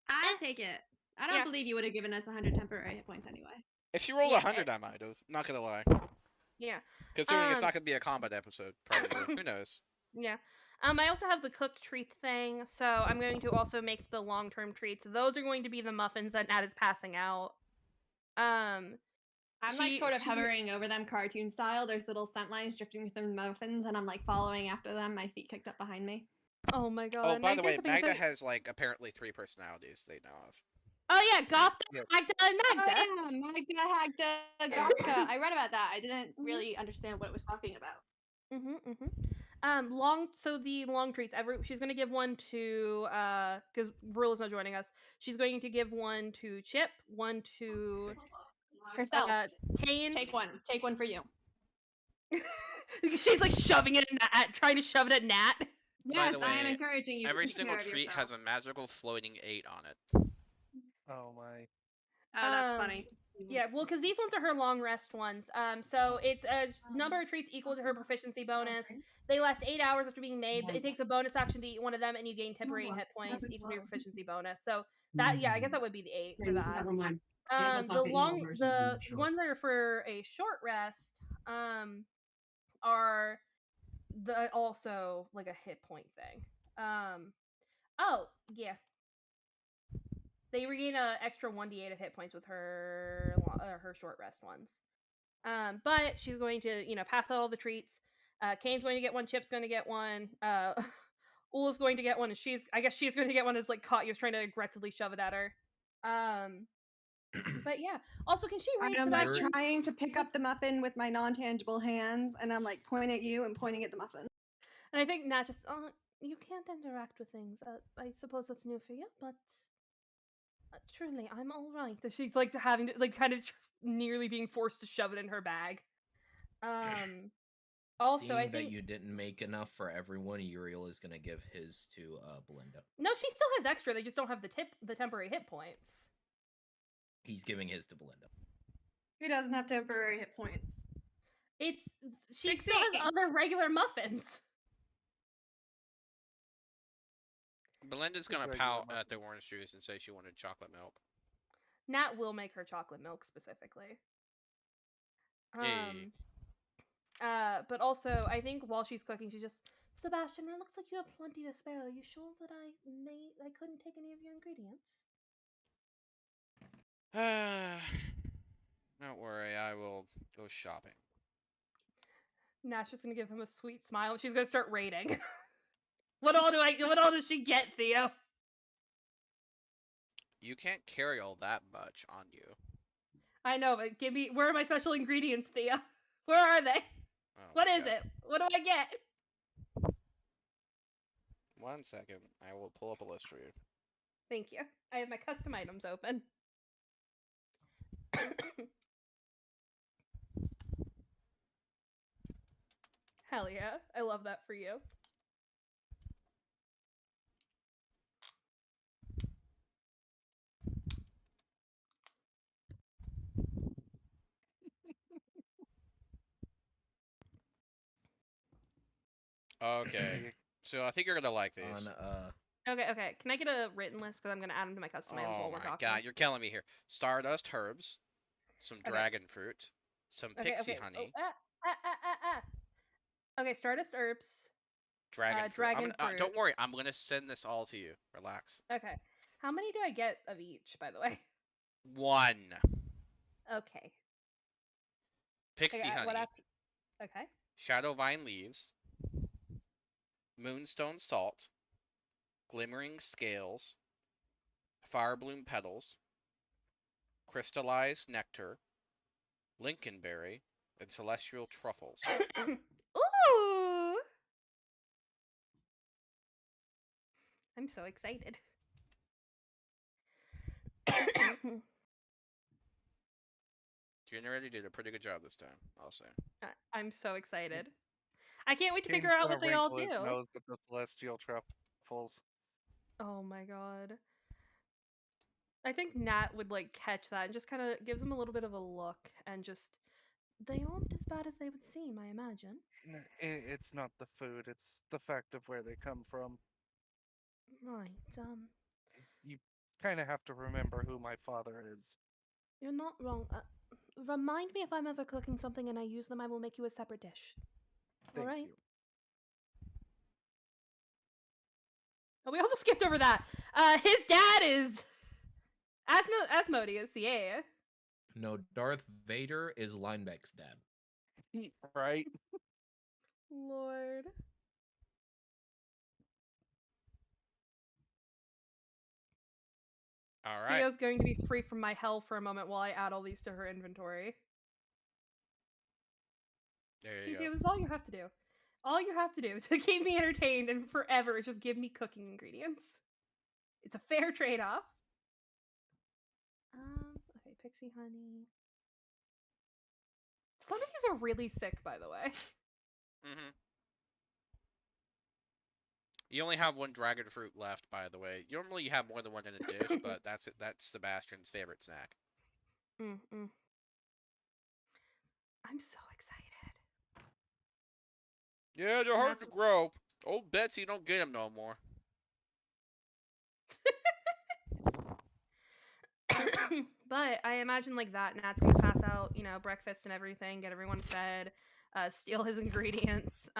I take it. I don't Yeah. believe you would have given us 100 temporary hit points anyway. If you rolled Yeah, 100, I might have. Not gonna lie. Yeah. Considering it's Um, not gonna be a combat episode, probably. Who knows? Yeah. I also have the cooked treats thing, so I'm going to also make the long-term treats. Those are going to be the muffins that Nat is passing out. I'm like She- sort of she- hovering over them cartoon style. There's little scent lines drifting through the muffins, and I'm like following after them, my feet kicked up behind me. Oh my god. Oh, by Now the here's way, thing, Magda so- has like apparently 3 personalities they know of. Oh yeah, Gotham, Yes. Magda, and Magda. Oh yeah, Magda, Hagda, Gotcha. I read about that. I didn't really understand what it was talking about. So the long treats. She's gonna give one to because Verilla's not joining us. She's going to give one to Chip, one to Herself. Kane. Take one. Take one for you. She's like shoving it at Nat, trying to shove it at Nat. Yes, the I am way, encouraging you. Every to take single care of treat has yourself. a magical floating 8 on it. Oh my. Oh, that's Um, funny. Yeah, well, because these ones are her long rest ones. So it's a number of treats equal to her proficiency bonus. They last 8 hours after being made. It takes a bonus action to eat one of them, and you gain temporary hit points equal to your proficiency bonus. So that, yeah, I guess that would be the 8 for that. The ones that are for a short rest, are also like a hit point thing. Oh yeah. They regain a extra 1d8 of hit points with her her short rest ones. But she's going to, pass out all the treats. Kane's going to get one. Chip's going to get one. Ula's going to get one, and I guess she's going to get one as like Katya's trying to aggressively shove it at her. But yeah. Also, can she read I'm like Sebastian? trying to pick up the muffin with my non-tangible hands, and I'm like pointing at you and pointing at the muffin. And I think Nat just, you can't interact with things. I suppose that's new for you, but truly, I'm all right. She's like having to, like, kind of nearly being forced to shove it in her bag. Also, Seeing I think that you didn't make enough for everyone, Uriel is gonna give his to Belinda. no, she still has extra. They just don't have the temporary hit points. He's giving his to Belinda. He doesn't have temporary hit points. She still has other regular muffins. Belinda's gonna regular pout at the muffins. orange juice and say she wanted chocolate milk. Nat will make her chocolate milk specifically. Yay. But also, I think while she's cooking, she just, Sebastian, it looks like you have plenty to spare. Are you sure that I couldn't take any of your ingredients? Don't worry, I will go shopping. Nat's just gonna give him a sweet smile. She's gonna start rating. What all does she get, Theo? You can't carry all that much on you. I know, but where are my special ingredients, Theo? Where are they? Oh, What my is God. it? What do I get? 1 second, I will pull up a list for you. Thank you. I have my custom items open. Hell yeah. I love that for you. Okay, so I think you're gonna like these. Okay. Can I get a written list? Because I'm going to add them to my custom items Oh while we're my talking. God, you're killing me here. Stardust herbs, some Okay. dragon fruit, some pixie Oh, honey, Okay, Stardust herbs. dragon fruit. dragon fruit. Don't worry, I'm gonna send this all to you. Relax. Okay. How many do I get of each, by the way? 1. Okay. Pixie honey, What after? Okay. shadow vine leaves, moonstone salt, glimmering scales, firebloom petals, crystallized nectar, lincolnberry, and celestial truffles. Ooh! I'm so excited. January did a pretty good job this time, I'll say. I'm so excited. I can't wait to Kane's figure out gonna what they all wrinkle his do. nose at the celestial truffles. Oh my god. I think Nat would like catch that and just kind of gives him a little bit of a look and just, they aren't as bad as they would seem, I imagine. It's not the food; it's the fact of where they come from. Right. You kind of have to remember who my father is. You're not wrong. Remind me if I'm ever cooking something and I use them, I will make you a separate dish. Thank Alright? you. Oh, we also skipped over that. His dad is Asmodeus, yeah. No, Darth Vader is Linebeck's dad. Right? Lord. All right. Theo's going to be free from my hell for a moment while I add all these to her inventory. There See, you Theo, go. this is all you have to do. All you have to do to keep me entertained and forever is just give me cooking ingredients. It's a fair trade-off. Okay, pixie honey. Some of these are really sick, by the way. Mm-hmm. You only have 1 dragon fruit left, by the way. Normally you have more than 1 in a dish, but that's it. That's Sebastian's favorite snack. I'm so excited. Yeah, they're hard to grow. Old Betsy don't get them no more. But I imagine like that, Nat's gonna pass out, breakfast and everything, get everyone fed, steal his ingredients.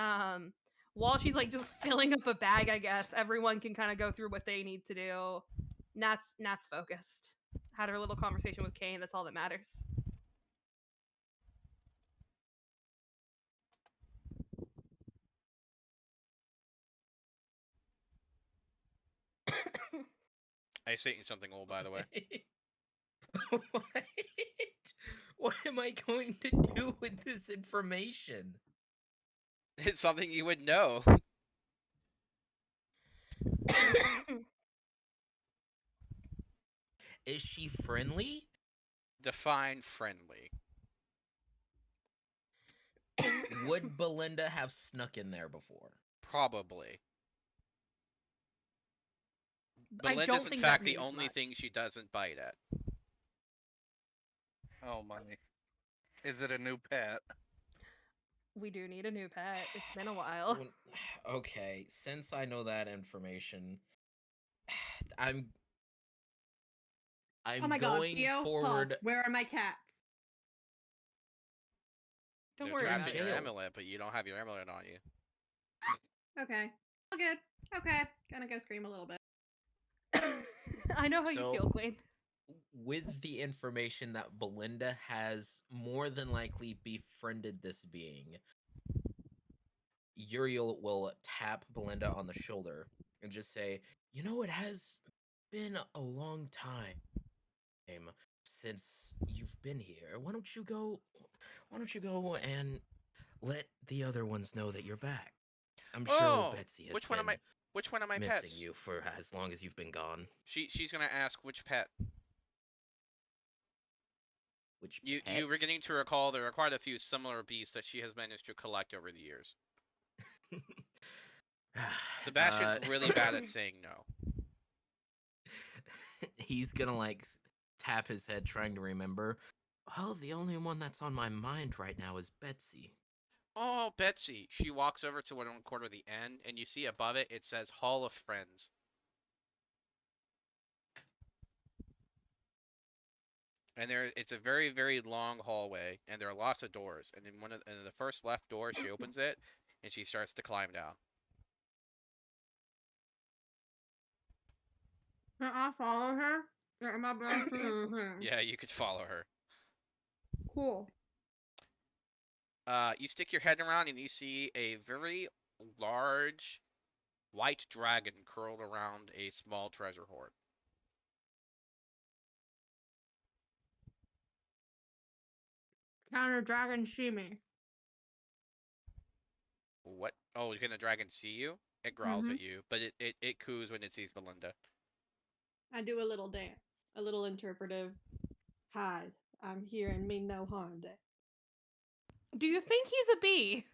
While she's like just filling up a bag, I guess everyone can kind of go through what they need to do. Nat's focused. Had her little conversation with Kane. That's all that matters. I sent you something old, by the way. What? What am I going to do with this information? It's something you would know. Is she friendly? Define friendly. Would Belinda have snuck in there before? Probably. I don't Belinda's in think fact that the means only much. thing she doesn't bite at. Oh my. Is it a new pet? We do need a new pet. It's been a while. Okay, since I know that information, I'm Oh my god, going Theo, forward. pause. Where are my cats? Don't They're worry trapped about in it. your jail. amulet, but you don't have your amulet on you. Okay. All good. Okay. Gonna go scream a little bit. I know how you So- feel, Queen. With the information that Belinda has more than likely befriended this being, Uriel will tap Belinda on the shoulder and just say, "You know, it has been a long time since you've been here. Why don't you go and let the other ones know that you're back? I'm sure Oh, Betsy has which one of been my missing pets? you for as long as you've been gone." She's gonna ask which pet. Which You pet? were beginning to recall there are quite a few similar beasts that she has managed to collect over the years. Sebastian's really bad at saying no. He's gonna tap his head trying to remember. Well, the only one that's on my mind right now is Betsy. Oh, Betsy. She walks over to one corner of the end, and you see above it, it says Hall of Friends. And it's a very, very long hallway, and there are lots of doors. And in in the first left door, she opens it, and she starts to climb down. Can I follow her? Or am I supposed to? Yeah, you could follow her. Cool. You stick your head around, and you see a very large white dragon curled around a small treasure hoard. Counter dragon see me. What? Oh, can the dragon see you? It growls at you, but it coos when it sees Belinda. I do a little dance, a little interpretive. Hide. I'm here and mean no harm day. Do you think he's a bee?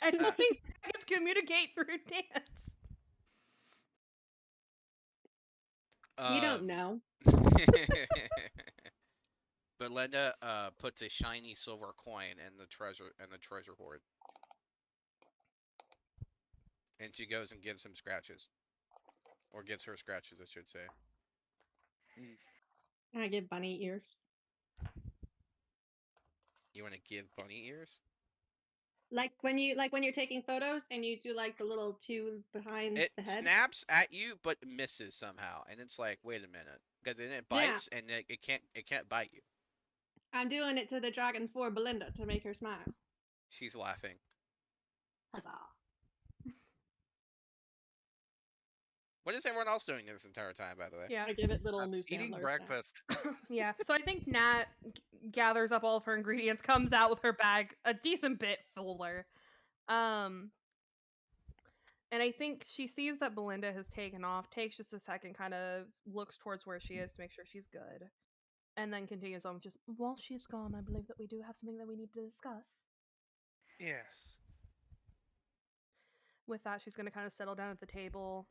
I don't think dragons communicate through dance. You don't know. Belinda puts a shiny silver coin in the treasure hoard. And she goes and gives him scratches. Or gives her scratches, I should say. I give bunny ears. You want to give bunny ears? Like when you're taking photos and you do like the little two behind It the head. snaps at you but misses somehow, and it's like, wait a minute, because then it bites and it can't bite you. I'm doing it to the dragon for Belinda to make her smile. She's laughing. Huzzah. What is everyone else doing this entire time, by the way? Yeah. I give it little new Eating sandler breakfast. Yeah. So I think Nat gathers up all of her ingredients, comes out with her bag a decent bit fuller. And I think she sees that Belinda has taken off, takes just a second, kind of looks towards where she is to make sure she's good, and then continues on with just, while she's gone, I believe that we do have something that we need to discuss. Yes. With that, she's going to kind of settle down at the table,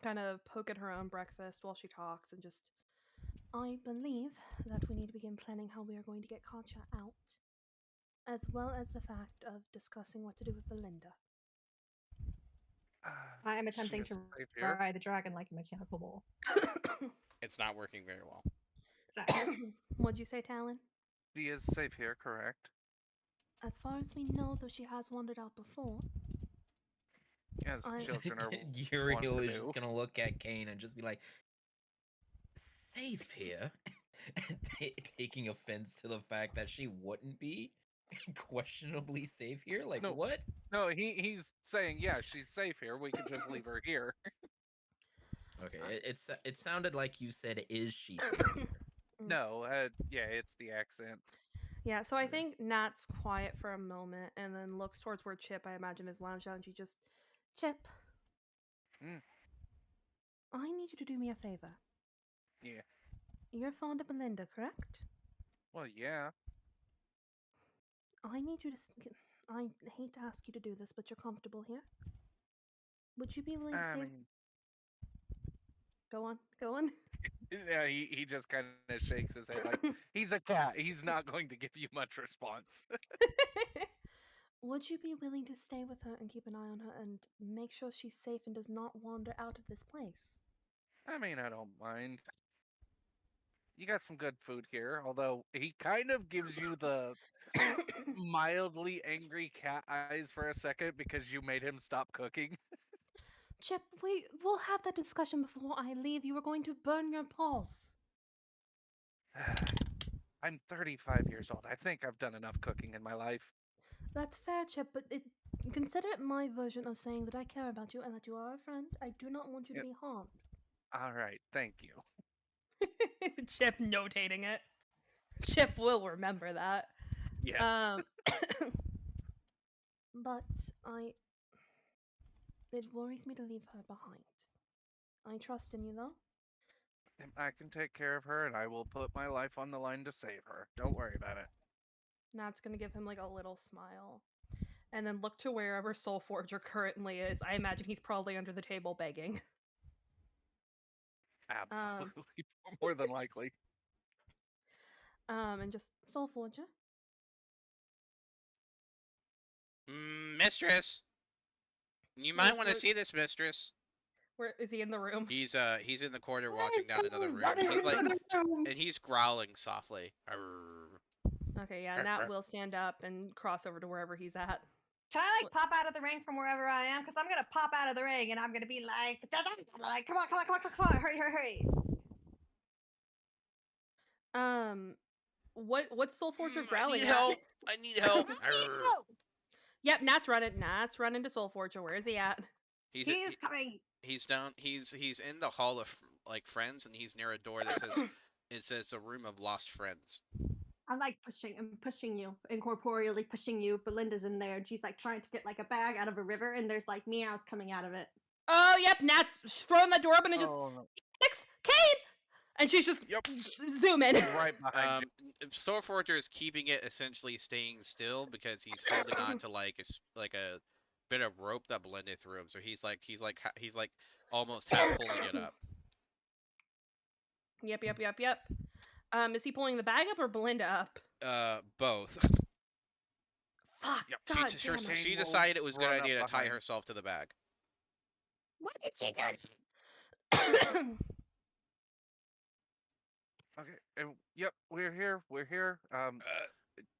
kind of poke at her own breakfast while she talks, and just, I believe that we need to begin planning how we are going to get Katja out, as well as the fact of discussing what to do with Belinda. I am She attempting is to safe here. ride the dragon like a mechanical bull. It's not working very well. What'd you say, Talon? She is safe here, correct? As far as we know, though she has wandered out before. As I- children are Uriel wont to is just do. gonna look at Kane and just be like, safe here, and taking offense to the fact that she wouldn't be questionably safe here. Like No. what? No, he's saying, yeah, she's safe here. We could just leave her here. Okay, it sounded like you said, "Is she safe here?" No, yeah, it's the accent. Yeah, so I Okay. think Nat's quiet for a moment and then looks towards where Chip, I imagine, is lounged down. She just, Chip, Mm. I need you to do me a favor. Yeah. You're fond of Belinda, correct? Well, yeah. I need you to. I hate to ask you to do this, but you're comfortable here. Would you be willing to I say? mean, Go on, go on. yeah, he just kind of shakes his head like he's a cat. He's not going to give you much response. Would you be willing to stay with her and keep an eye on her and make sure she's safe and does not wander out of this place? I mean, I don't mind. You got some good food here, although he kind of gives you the mildly angry cat eyes for a second because you made him stop cooking. Chip, we'll have that discussion before I leave. You are going to burn your paws. I'm 35 years old. I think I've done enough cooking in my life. That's fair, Chip, but consider it my version of saying that I care about you and that you are a friend. I do not want you to Yep. be harmed. All right, thank you. Chip notating it. Chip will remember that. Yes. But it worries me to leave her behind. I trust in you, though. I can take care of her, and I will put my life on the line to save her. Don't worry about it. Nat's gonna give him like a little smile, and then look to wherever Soul Forger currently is. I imagine he's probably under the table begging. Absolutely, more than likely. And just Soul Forger. Mistress, you might want to see this, mistress. Where is he in the room? He's in the corner watching down another room. He's like, and he's growling softly. Arr. Okay, yeah, Nat will stand up and cross over to wherever he's at. Can I like pop out of the ring from wherever I am? Because I'm gonna pop out of the ring and I'm gonna be like, come on, hurry. What's Soul Forger growling I need at? help. I need help. Yep, Nat's running to Soul Forger. Where is he at? He's coming. He's down. He's in the hall of like friends, and he's near a door that says it says the room of lost friends. I'm like pushing you, incorporeally pushing you. Belinda's in there, and she's like trying to get like a bag out of a river, and there's like meows coming out of it. Oh, yep, Nat's throwing that door open and just, Kane! And she's just zooming. Right behind you. Soul Forger is keeping it essentially staying still because he's holding on to like a bit of rope that Belinda threw him. So he's like almost half pulling it up. Yep. Is he pulling the bag up or Belinda up? Both. Fuck. Yep. God She decided it was a good idea to tie herself to the bag. What did she do? Okay. Yep. We're here. Kane's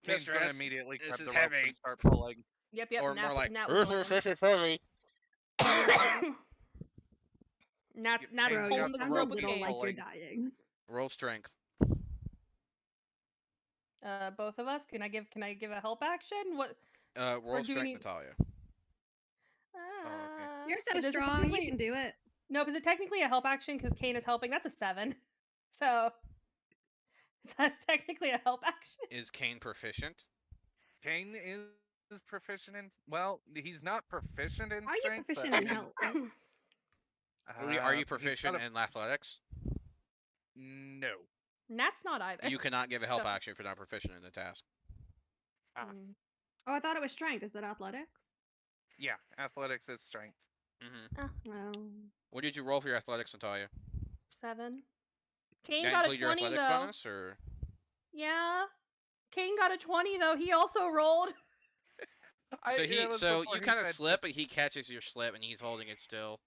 Mistress, gonna immediately grab this the is rope heavy. and start pulling. Yep. Or Nat, more like, Nat will pull him. this is heavy. Nat's Bro, pulling the rope with Kane. like you're dying. Roll strength. Both of us. Can I give a help action? What? Roll do we strength, need- Natalia. You're so Is it strong. You technically- can do it. No, but is it technically a help action because Kane is helping? That's a 7. So is that technically a help action? Is Kane proficient? Kane is proficient in. Well, he's not proficient in Are you strength. proficient but in help? Are you he's proficient got a- in athletics? No. Nat's not either. You cannot give a help So- action if you're not proficient in the task. Mm. Oh, I thought it was strength. Is that athletics? Yeah, athletics is strength. Oh. What did you roll for your athletics, Natalia? 7. Kane That got a include your 20 athletics though. bonus, or Yeah. Kane got a 20 though. He also rolled. so before you kind of said slip, just- but he catches your slip and he's holding it still.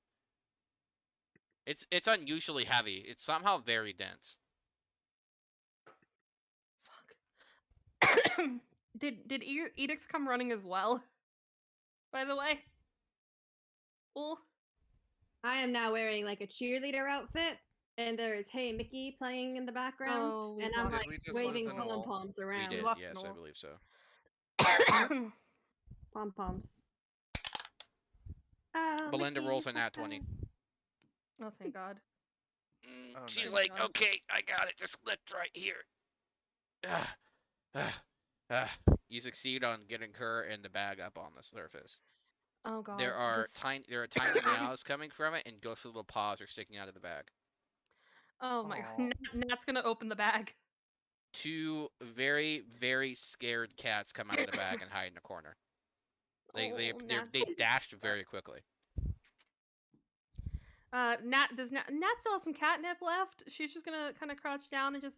It's unusually heavy. It's somehow very dense. Fuck. Did Edicts come running as well? By the way. Well, I am now wearing like a cheerleader outfit, And there's Hey Mickey playing in the background, Oh, we and I'm lost- like Did we just waving lose pom Noel? poms We around. did, lost yes, I Noel. believe so. Pom poms. Belinda rolls a nat 20. Oh, thank God. Oh, She's nice. like, okay, I got it. Just lift right here. You succeed on getting her and the bag up on the surface. Oh God. There are this- tiny meows coming from it, and ghostly little paws are sticking out of the bag. Oh my Aw. God. Nat's gonna open the bag. Two very, very scared cats come out of the bag and hide in a corner. They Nat. dashed very quickly. Nat still have some catnip left? She's just gonna kind of crouch down and just.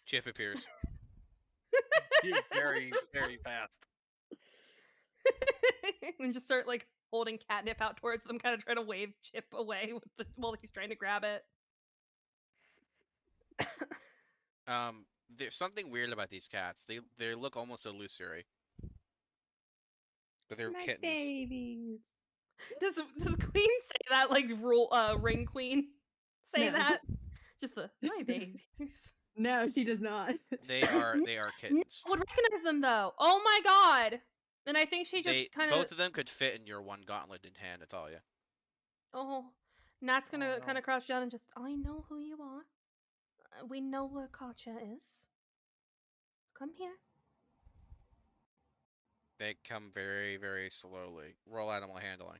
Chip appears. She's very, very fast. and just start like holding catnip out towards them, kind of trying to wave Chip away while he's trying to grab it. There's something weird about these cats. They look almost illusory. But they're My kittens. babies. Does Queen say that like Ring Queen? Say No. that? Just my babies. No, she does not. They are kittens. Would recognize them though. Oh my God! And I think she just kind Both of them could fit in your one gauntleted hand, I tell you. Oh, Nat's gonna Oh, no. kind of crouch down and just. I know who you are. We know where Katya is. Come here. They come very, very slowly. Roll animal handling.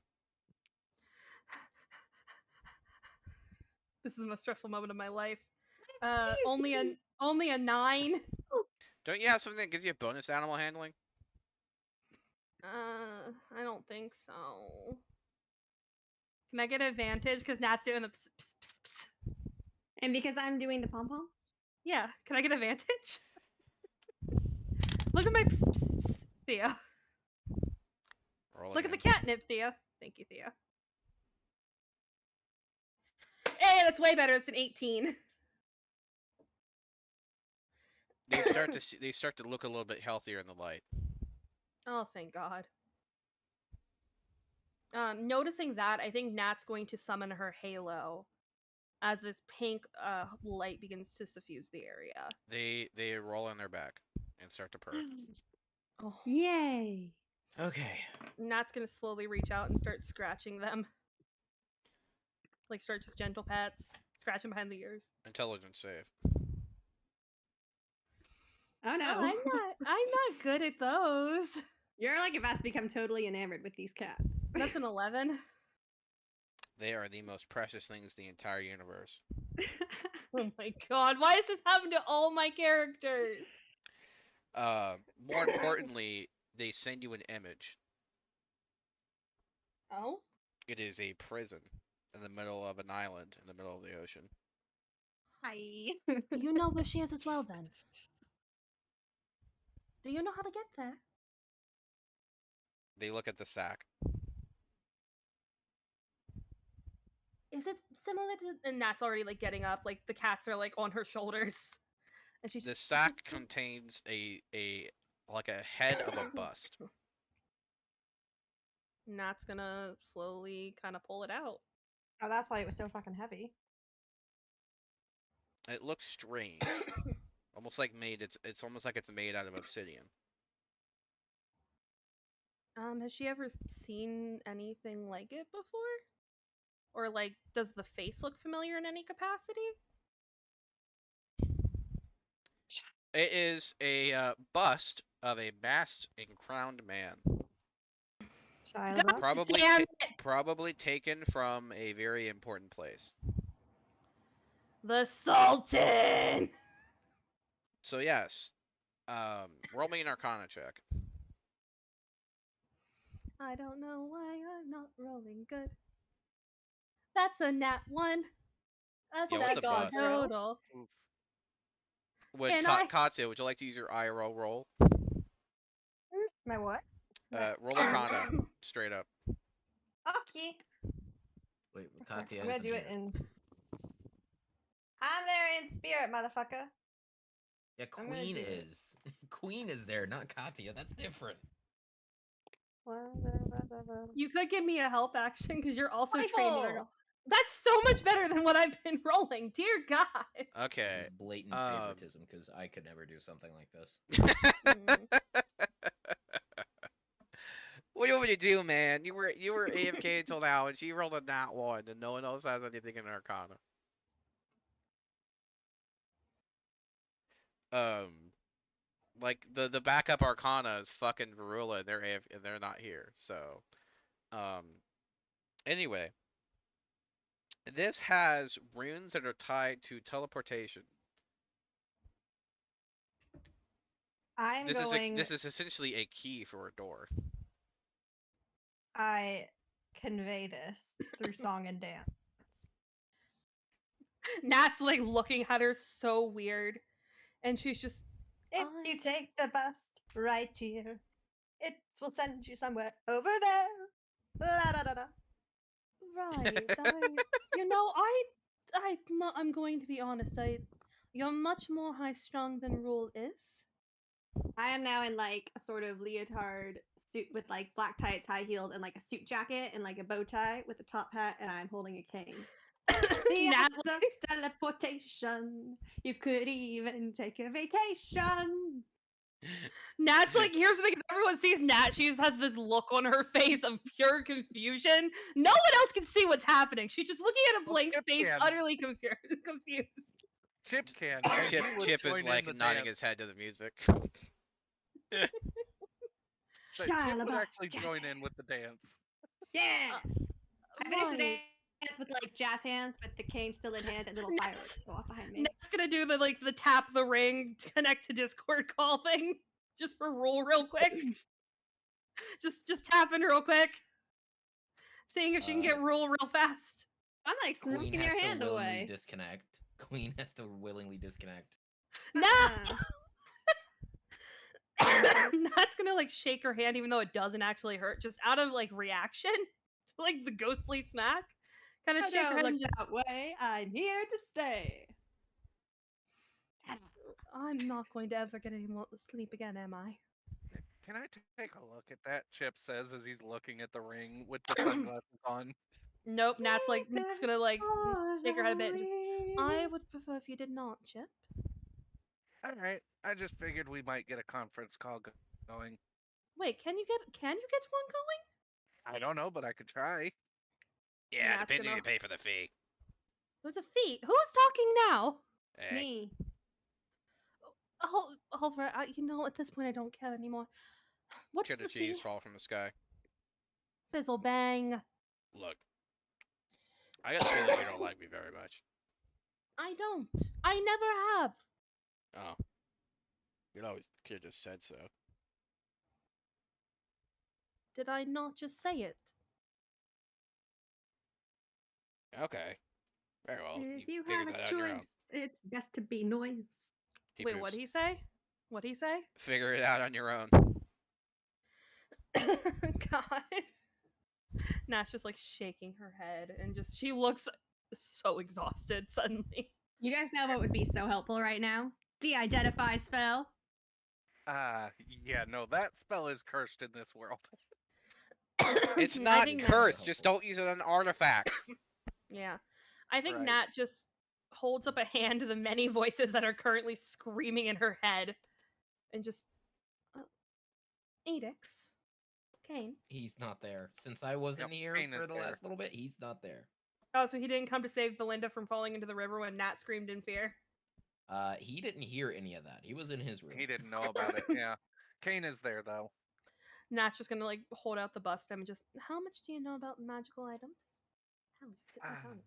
This is the most stressful moment of my life. Only a 9. Don't you have something that gives you a bonus animal handling? I don't think so. Can I get advantage because Nat's doing the pss, pss, pss, pss. And because I'm doing the pom poms? Yeah, can I get advantage? Look at my pss, pss, pss, Thea. Roll Look at the again. catnip, Thea. Thank you, Thea. Hey, that's way better. It's an 18. They start to look a little bit healthier in the light. Oh, thank God. Noticing that, I think Nat's going to summon her halo as this pink light begins to suffuse the area. They roll on their back and start to purr. Oh. Yay. Okay. Nat's gonna slowly reach out and start scratching them. Like start just gentle pats, scratching behind the ears. Intelligence save. Oh no. Oh, I'm not good at those. You're like about to become totally enamored with these cats. That's an 11. They are the most precious things in the entire universe. Oh my God, why does this happen to all my characters? More importantly, they send you an image. Oh? It is a prison in the middle of an island in the middle of the ocean. Hi. You know where she is as well then. Do you know how to get there? They look at the sack. Is it similar to, and Nat's already like getting up, like the cats are like on her shoulders. And she's The just, sack "Is this contains like a head of a bust. Nat's gonna slowly kind of pull it out. Oh, that's why it was so fucking heavy. It looks strange. Almost like it's almost like it's made out of obsidian. Has she ever seen anything like it before? Or like, does the face look familiar in any capacity? It is a bust of a masked and crowned man. Shia LaBeouf? Probably Damn it! probably taken from a very important place. The Sultan! So yes, roll me an Arcana check. I don't know why I'm not rolling good. That's a nat 1. Yeah, what's a God, bust? girl. Total. Oof. Can I- Katya, would you like to use your IRL roll? My what? Roll Arcana, straight up. Okay. Wait, That's fine. Katya I'm gonna isn't do it here. in. I'm there in spirit, motherfucker. Yeah, I'm gonna Queen do it. is. Queen is there, not Katya. That's different. You could give me a help action because you're also trained in. That's so much better than what I've been rolling. Dear God. This Okay. is blatant favoritism because I could never do something like this. What do you want me to do, man? You were AFK until now, and she rolled a nat 1, and no one else has anything in Arcana. Like the backup Arcana is fucking Varula, and they're not here. So, anyway, this has runes that are tied to teleportation. I'm This going. this is essentially a key for a door. I convey this through song and dance. Nat's like looking at her so weird. And she's just If you take the bus right here, it will send you somewhere over there. La da da da. right. I'm going to be honest. You're much more high strung than Rule is. I am now in like a sort of leotard suit with like black tie heeled and like a suit jacket and like a bow tie with a top hat, and I'm holding a cane. The Nat, act of teleportation. You could even take a vacation. Nat's like, here's the thing: everyone sees Nat. She just has this look on her face of pure confusion. No one else can see what's happening. She's just looking at a blank Chip space, can. utterly confused. Chip can. and he would Chip is join in like the nodding dance. his head to the music. So Chip would Shia actually LaBeouf, join jazz in with the dance. Yeah. I finished the Right. dance with like jazz hands with the cane still in hand and little fireworks go off behind me. Nat's gonna do the tap the ring, connect to Discord call thing, just for Rule real quick. just tapping real quick, seeing if she can get Rule real fast. I'm like Queen sneaking has your to hand willingly away. disconnect. Queen has to willingly disconnect. Nah. Uh-uh. Nat's gonna like shake her hand even though it doesn't actually hurt, just out of like reaction to like the ghostly smack. Kind of I shake her don't head look and just, that way. I'm here to stay. I'm not going to ever get any more sleep again, am I? Can I take a look at that? Chip says as he's looking at the ring with the sunglasses on. Nope. Nat's gonna like shake her head a bit and just, I I would prefer if you did not, Chip. All right. I just figured we might get a conference call going. Wait, can you get one going? I don't know, but I could try. Yeah, Nat's depends if gonna- you pay for the fee. There's a fee. Who's talking now? Hey. Me. Hold for at this point I don't care anymore. What's Cheddar the cheese fee? fall from the sky. Fizzle bang. Look, I got the feeling you don't like me very much. I don't. I never have. Oh, could have just said so. Did I not just say it? Okay, very well. If you figured have a that out on your own. choice, it's best to be noise. He Wait, poops. what'd he say? What'd he say? Figure it out on your own. God. Nat's just like shaking her head and just she looks so exhausted suddenly. You guys know what would be so helpful right now? The identify spell. Yeah, no, that spell is cursed in this world. It's I not think cursed. Just don't use it on artifacts. Yeah. I think Right. Nat just holds up a hand to the many voices that are currently screaming in her head and just Edix. Kane. He's not there. Since I wasn't Yep, here Kane for is the there. last little bit, he's not there. Oh, so he didn't come to save Belinda from falling into the river when Nat screamed in fear? He didn't hear any of that. He was in his room. He didn't know about it. Yeah, Kane is there though. Nat's just gonna like hold out the bust and just, how much do you know about magical items? How much? Get my tongue.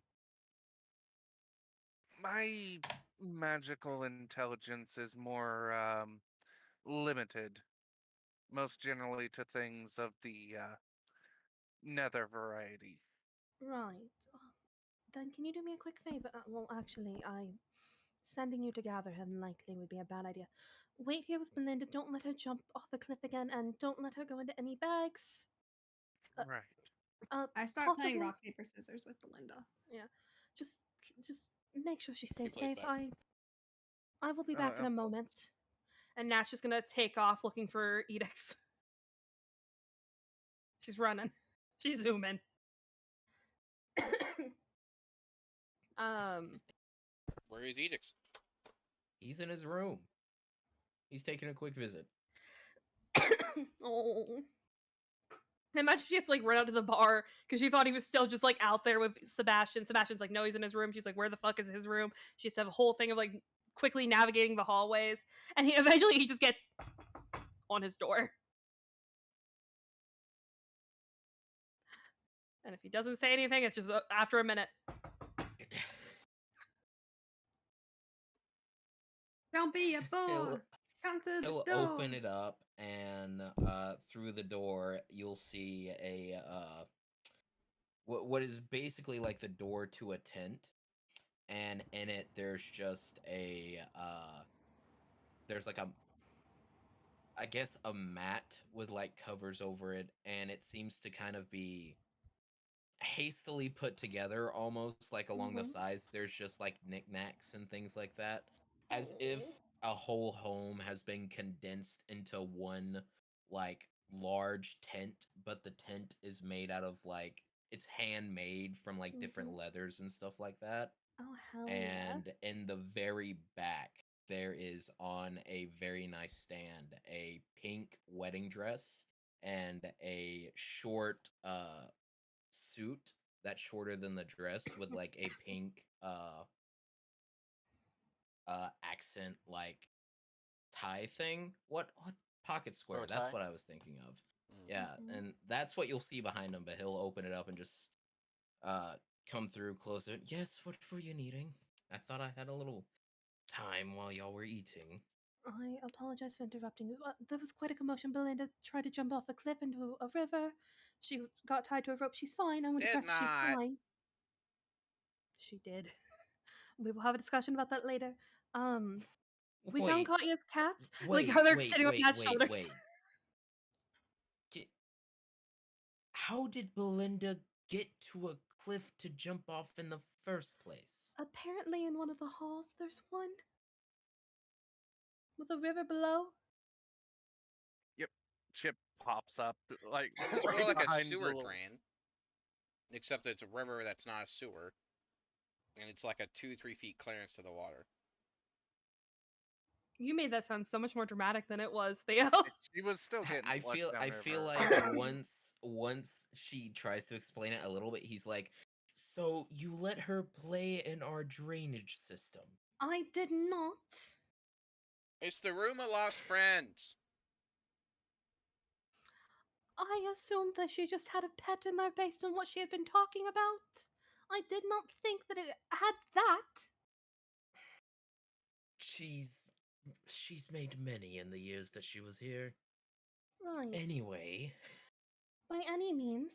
My magical intelligence is more limited, most generally to things of the nether variety. Right. Then can you do me a quick favor? Well, actually, sending you to gather him likely would be a bad idea. Wait here with Belinda. Don't let her jump off the cliff again, and don't let her go into any bags. Right. I start playing possibly- rock, paper, scissors with Belinda. Just make sure she stays plays safe. back. I will be back in a moment. And Nat's just gonna take off looking for Edix. She's running. She's zooming. Where is Edix? He's in his room. He's taking a quick visit. Oh. I imagine she has to like run out to the bar because she thought he was still just like out there with Sebastian. Sebastian's like, no, he's in his room. She's like, where the fuck is his room? She has to have a whole thing of like quickly navigating the hallways, and eventually he just gets on his door. And if he doesn't say anything, it's just after a minute. Don't be a boy. Come to the He'll door. open it up, and through the door, you'll see a what is basically like the door to a tent, and in it there's just a there's like a, I guess, a mat with like covers over it, and it seems to kind of be hastily put together, almost like along the sides. There's just like knickknacks and things like that, as if a whole home has been condensed into one like large tent, but the tent is made out of like, it's handmade from like different leathers and stuff like that. Oh hell And in the very back, there is on a very nice stand a pink wedding dress and a short suit that's shorter than the dress with like a pink accent like tie thing. What pocket square? Bow That's tie? what I was thinking of. Mm. Yeah, and that's what you'll see behind him, but he'll open it up and just come through, close it. Yes, what were you needing? I thought I had a little time while y'all were eating. I apologize for interrupting you. There was quite a commotion. Belinda tried to jump off a cliff into a river. She got tied to a rope. She's fine. I went to Did crash. She's not. fine. She did. We will have a discussion about that later. We found Katya's cats. Like how they're sitting on Nat's shoulders. How did Belinda get to a cliff to jump off in the first place? Apparently, in one of the halls, there's one with a river below. Yep. Chip pops up like It's more right like a behind the sewer little- drain, except it's a river that's not a sewer, and it's like a 2-3 feet clearance to the water. You made that sound so much more dramatic than it was, Theo. She was still getting. I flushed feel downriver. like once she tries to explain it a little bit, he's like, "So you let her play in our drainage system?" I did not. It's the room of lost friends. I assumed that she just had a pet in there based on what she had been talking about. I did not think that it had that. She's made many in the years that she was here. Right. Anyway, By any means,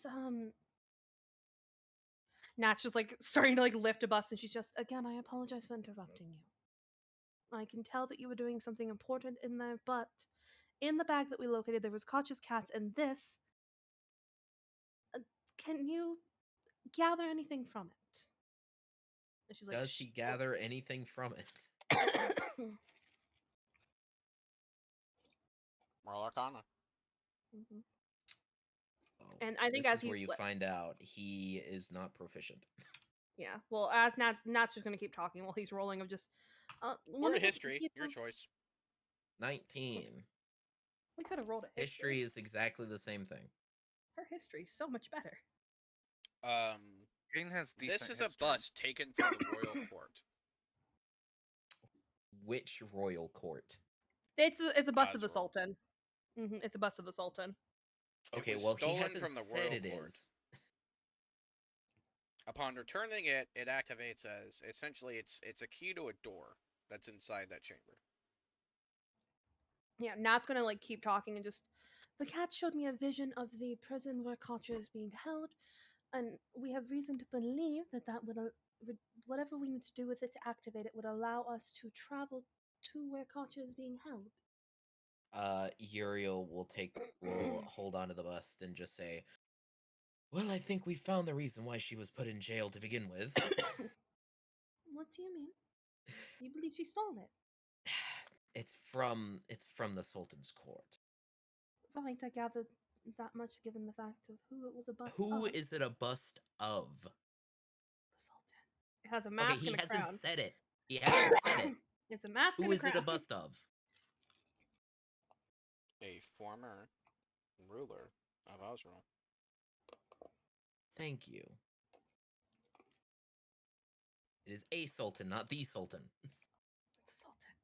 Nat's just like starting to like lift a bus, and she's just, again, I apologize for interrupting you. I can tell that you were doing something important in there, but in the bag that we located, there was Koch's cats and this. Can you gather anything from it? And she's like, does she gather anything from it? Moral Arcana. Mhm. Oh, And I think this as is where he's you find out he is not proficient. Yeah, well, as Nat's just gonna keep talking while he's rolling of just. Or history, your choice. 19. We could have rolled a History is exactly the same thing. Her history's so much better. Jane has This decent is a history. bust taken from the royal court. Which royal court? It's a bust of the Oswald. Sultan. It's a bust of the Sultan. Okay, was well, he stolen hasn't from the said royal it court. is. Upon returning it, it activates as essentially it's a key to a door that's inside that chamber. Yeah, Nat's gonna like keep talking and just. The cat showed me a vision of the prison where Kocha is being held, and we have reason to believe that that would whatever we need to do with it to activate it would allow us to travel to where Kocha is being held. Uriel will hold on to the bust and just say, "Well, I think we found the reason why she was put in jail to begin with." What do you mean? You believe she stole it? It's from the Sultan's court. Right, I gathered that much given the fact of who it was a bust Who of. is it a bust of? The Sultan. It has a Okay, mask he and a hasn't crown. said it. He hasn't said it. It's a mask Who and a is it a crown. bust of? A former ruler of Osro. Thank you. It is a sultan, not the sultan. It's a sultan.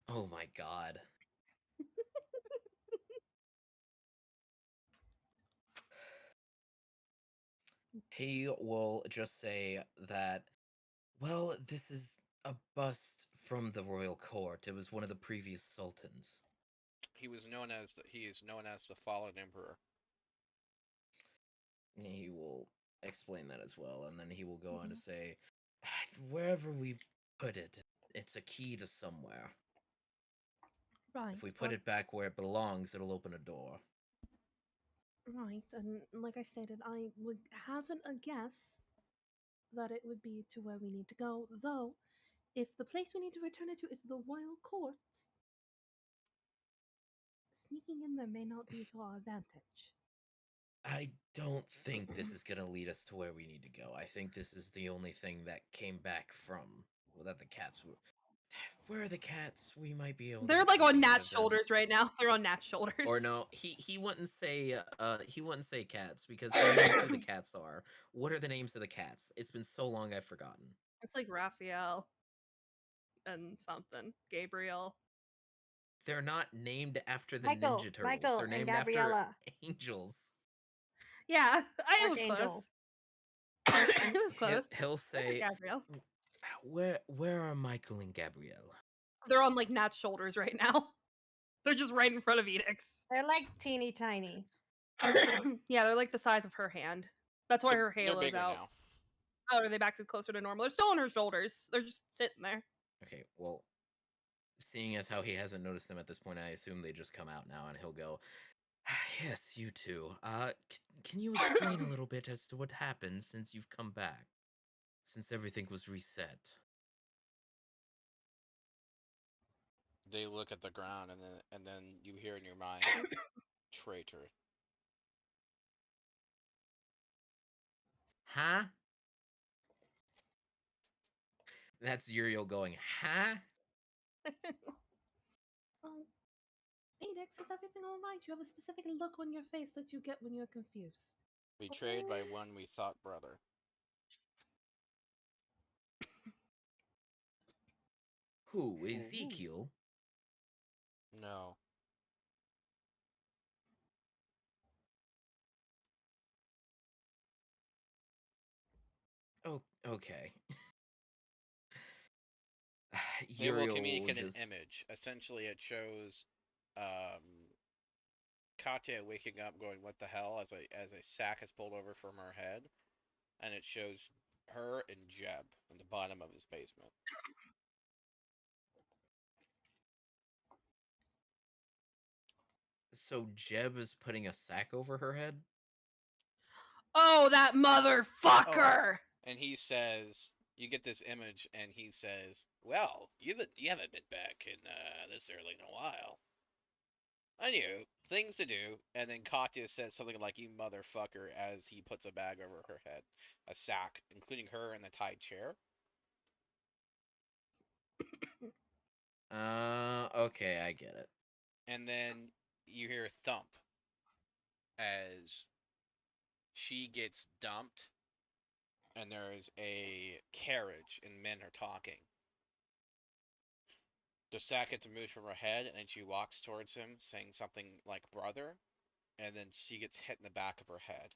Oh my god. He will just say that, well, this is a bust from the royal court. It was one of the previous sultans. He is known as the fallen emperor. He will explain that as well, and then he will go on to say, wherever we put it, it's a key to somewhere. Right. If we put it back where it belongs, it'll open a door. Right, and like I stated, I would hazard a guess that it would be to where we need to go. Though, if the place we need to return it to is the royal court, sneaking in there may not be to our advantage. I don't think this is gonna lead us to where we need to go. I think this is the only thing that came back from that the cats were. Where are the cats? We might be able. They're to like on something out Nat's of them. shoulders right now. They're on Nat's shoulders. Or no, he wouldn't say cats because he knows who the cats are. What are the names of the cats? It's been so long I've forgotten. It's like Raphael and something. Gabriel. They're not named after the Michael, Ninja Turtles. Michael, They're and named after Gabriella. angels. Yeah, it was close. Archangels. It was close. He'll say, Gabriel. where are Michael and Gabrielle? They're on like Nat's shoulders right now. They're just right in front of Edix. They're like teeny tiny. Yeah, they're like the size of her hand. That's why her They're halo's bigger out. now. Oh, are they back to closer to normal? They're still on her shoulders. They're just sitting there. Okay, well, seeing as how he hasn't noticed them at this point, I assume they just come out now, and he'll go, yes, you two. Can you explain a little bit as to what happened since you've come back? Since everything was reset? They look at the ground, and then you hear in your mind, traitor. Huh? That's Uriel going, huh? Edix, is everything all right? You have a specific look on your face that you get when you're confused. Betrayed by one we thought brother. Who, Ezekiel? No. Oh, okay. They will Uriel communicate just... an image. Essentially, it shows Katya waking up going, what the hell, as a sack is pulled over from her head. And it shows her and Jeb in the bottom of his basement. So Jeb is putting a sack over her head? Oh, that motherfucker! And he says, you get this image, and he says, well, you haven't been back in this early in a while. I knew, things to do. And then Katya says something like, you motherfucker, as he puts a bag over her head. A sack, including her in the tied chair. Okay, I get it. And then you hear thump as she gets dumped, and there's a carriage, and men are talking. The sack gets removed from her head, and then she walks towards him, saying something like brother, and then she gets hit in the back of her head.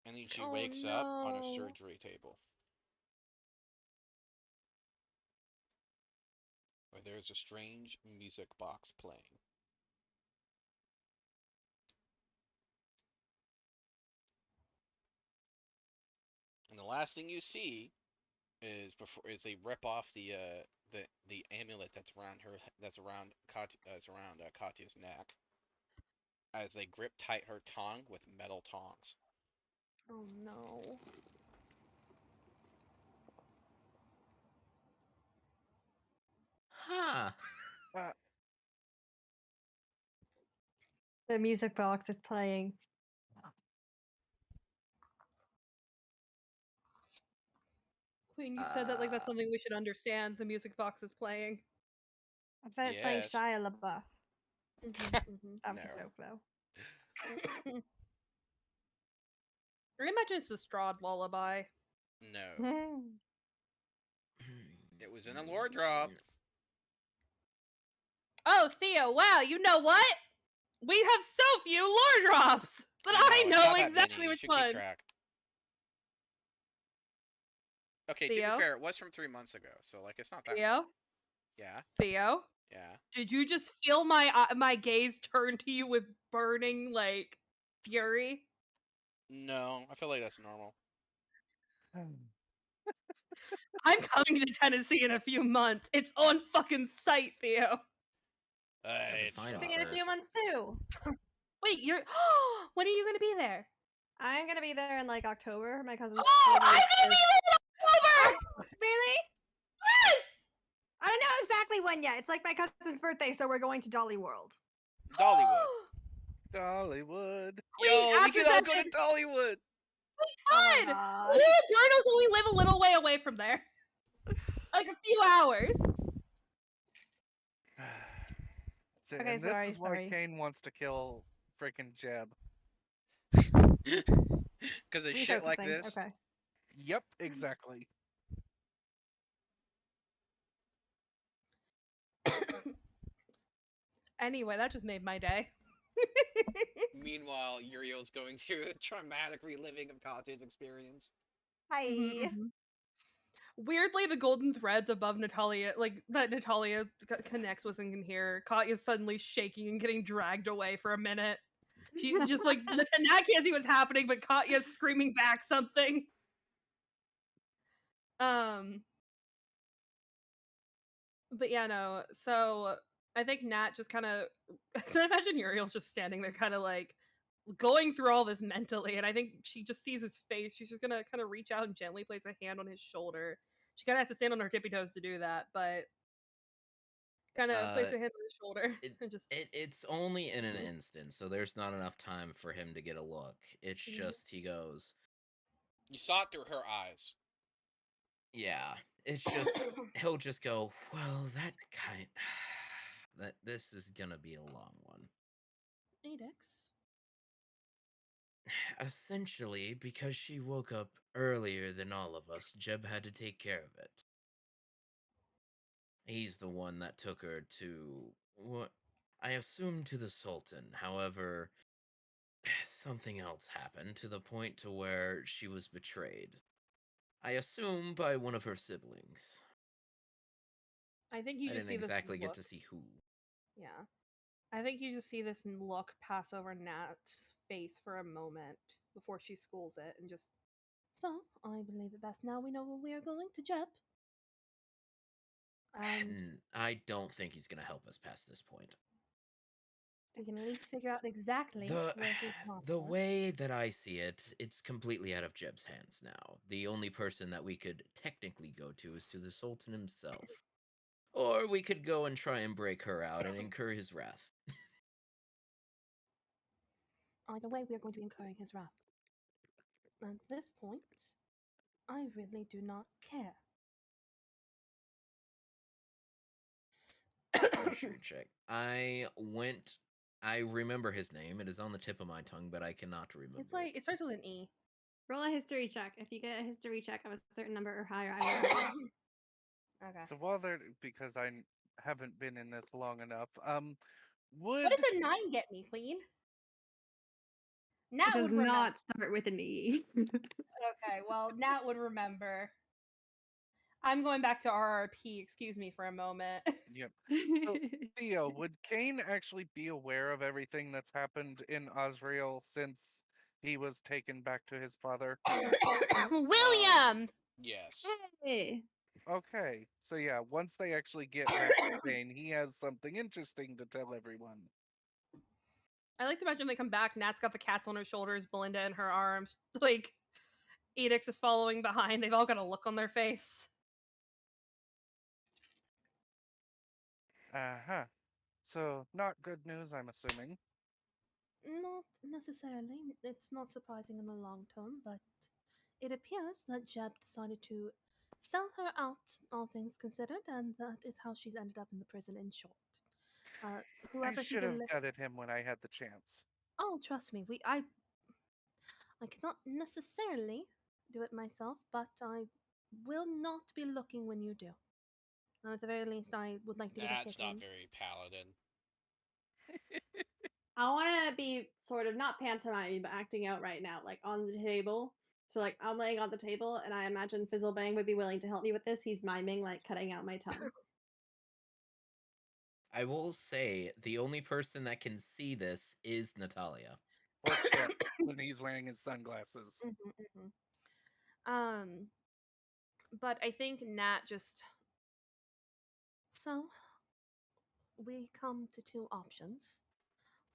And then she wakes up on a surgery table. Where there's a strange music box playing. And the last thing you see is they rip off the amulet that's around Katya's neck, as they grip tight her tongue with metal tongs. Oh no. Huh. The music box is playing. Queen, you said that like that's something we should understand. The music box is playing. I said it's playing Yes. Shia LaBeouf. That was No. a joke, though. Or imagine it's a Strahd lullaby. No. It was in a lore drop. Oh, Theo! Wow, you know what? We have so few lore drops, but I it's know not that exactly many. You which should keep one. track. Okay, to Theo? be fair, it was from 3 months ago, so like it's not that. Theo, Yeah, Theo, yeah. did you just feel my gaze turn to you with burning like fury? No, I feel like that's normal. I'm coming to Tennessee in a few months. It's on fucking site, Theo. It's find Sing me in a few first. months too. Wait, you're. When are you gonna be there? I'm gonna be there in like October. My cousin's. Oh, I'm 40th gonna be there in October. Really? Yes. I don't know exactly when yet. It's like my cousin's birthday, so we're going to Dolly World. Dollywood. Dollywood. Queen, Yo, we after can all go that, to Dollywood. Oh God! my Oh, god. Bruno's only live a little way away from there. Like a few hours. So- Okay, and this sorry, is why sorry. Kane wants to kill freaking Jeb. Because of Me shit like focusing. this. Okay. Yep, exactly. Anyway, that just made my day. Meanwhile, Uriel's going through a traumatic reliving of Katya's experience. Hi. Weirdly, the golden threads above Natalia, like that Natalia connects with and can hear, Katya's suddenly shaking and getting dragged away for a minute. She's just like, Nat can't see what's happening, but Katya's screaming back something. But yeah, no. So I think Nat just kind of. I imagine Uriel's just standing there, kind of like going through all this mentally, and I think she just sees his face. She's just gonna kind of reach out and gently place a hand on his shoulder. She kind of has to stand on her tippy toes to do that, but kind of place a hand on his shoulder and just. It's only in an instant, so there's not enough time for him to get a look. It's just he goes, You saw it through her eyes. yeah. It's just he'll just go, well, that this is gonna be a long one. Adix. Essentially, because she woke up earlier than all of us, Jeb had to take care of it. He's the one that took her to what I assume to the Sultan. However, something else happened to the point to where she was betrayed. I assume by one of her siblings. I think you I just didn't see exactly this get look. to see who. Yeah, I think you just see this look pass over Nat's face for a moment before she schools it and just. So I believe it best now we know where we are going to Jeb. And I don't think he's gonna help us past this point. we can at least figure out exactly where he's The way that I see it, it's completely out of Jeb's hands now. The only person that we could technically go to is to the Sultan himself. Or we could go and try and break her out and incur his wrath. Either way, we are going to be incurring his wrath. At this point, I really do not care. Sure, check. I remember his name. It is on the tip of my tongue, but I cannot remember. It's like it starts with an E. Roll a history check. If you get a history check of a certain number or higher, I will. Okay. So while they're because I haven't been in this long enough, would What does a 9 get me, Queen? Nat It does would remember. not start with an E. Okay, well, Nat would remember. I'm going back to RRP. Excuse me for a moment. Yep. So, Theo, would Kane actually be aware of everything that's happened in Osriel since he was taken back to his father? William! Yes. Hey. Okay, so yeah, once they actually get back to Kane, he has something interesting to tell everyone. I like to imagine they come back. Nat's got the cats on her shoulders, Belinda in her arms. Like, Edix is following behind. They've all got a look on their face. Uh-huh. So, not good news, I'm assuming. Not necessarily. It's not surprising in the long term, but it appears that Jeb decided to sell her out, all things considered, and that is how she's ended up in the prison. In short, I whoever he should have delivered. gutted him when I had the chance. Oh, trust me, I cannot necessarily do it myself, but I will not be looking when you do. And at the very least, I would like to get a That's kick not in. very paladin. I want to be sort of not pantomiming, but acting out right now, like on the table. So like I'm laying on the table, and I imagine Fizzlebang would be willing to help me with this. He's miming like cutting out my tongue. I will say the only person that can see this is Natalia. Or Chip when he's wearing his sunglasses. But I think Nat just. So, we come to two options.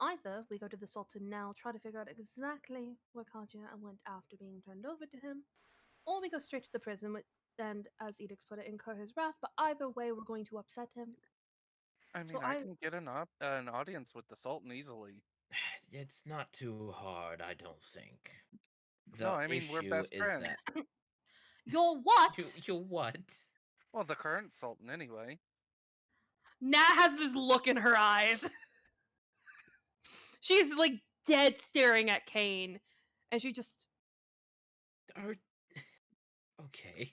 Either we go to the Sultan now, try to figure out exactly where Kaja went after being turned over to him, or we go straight to the prison and, as Edix put it, incur his wrath. But either way, we're going to upset him. I mean, So I can get an audience with the Sultan easily. It's not too hard, I don't think. The No, I mean, we're issue best is friends. that You're what? you what? Well, the current Sultan, anyway. Nat has this look in her eyes. She's like dead staring at Kane, and she just. Are okay.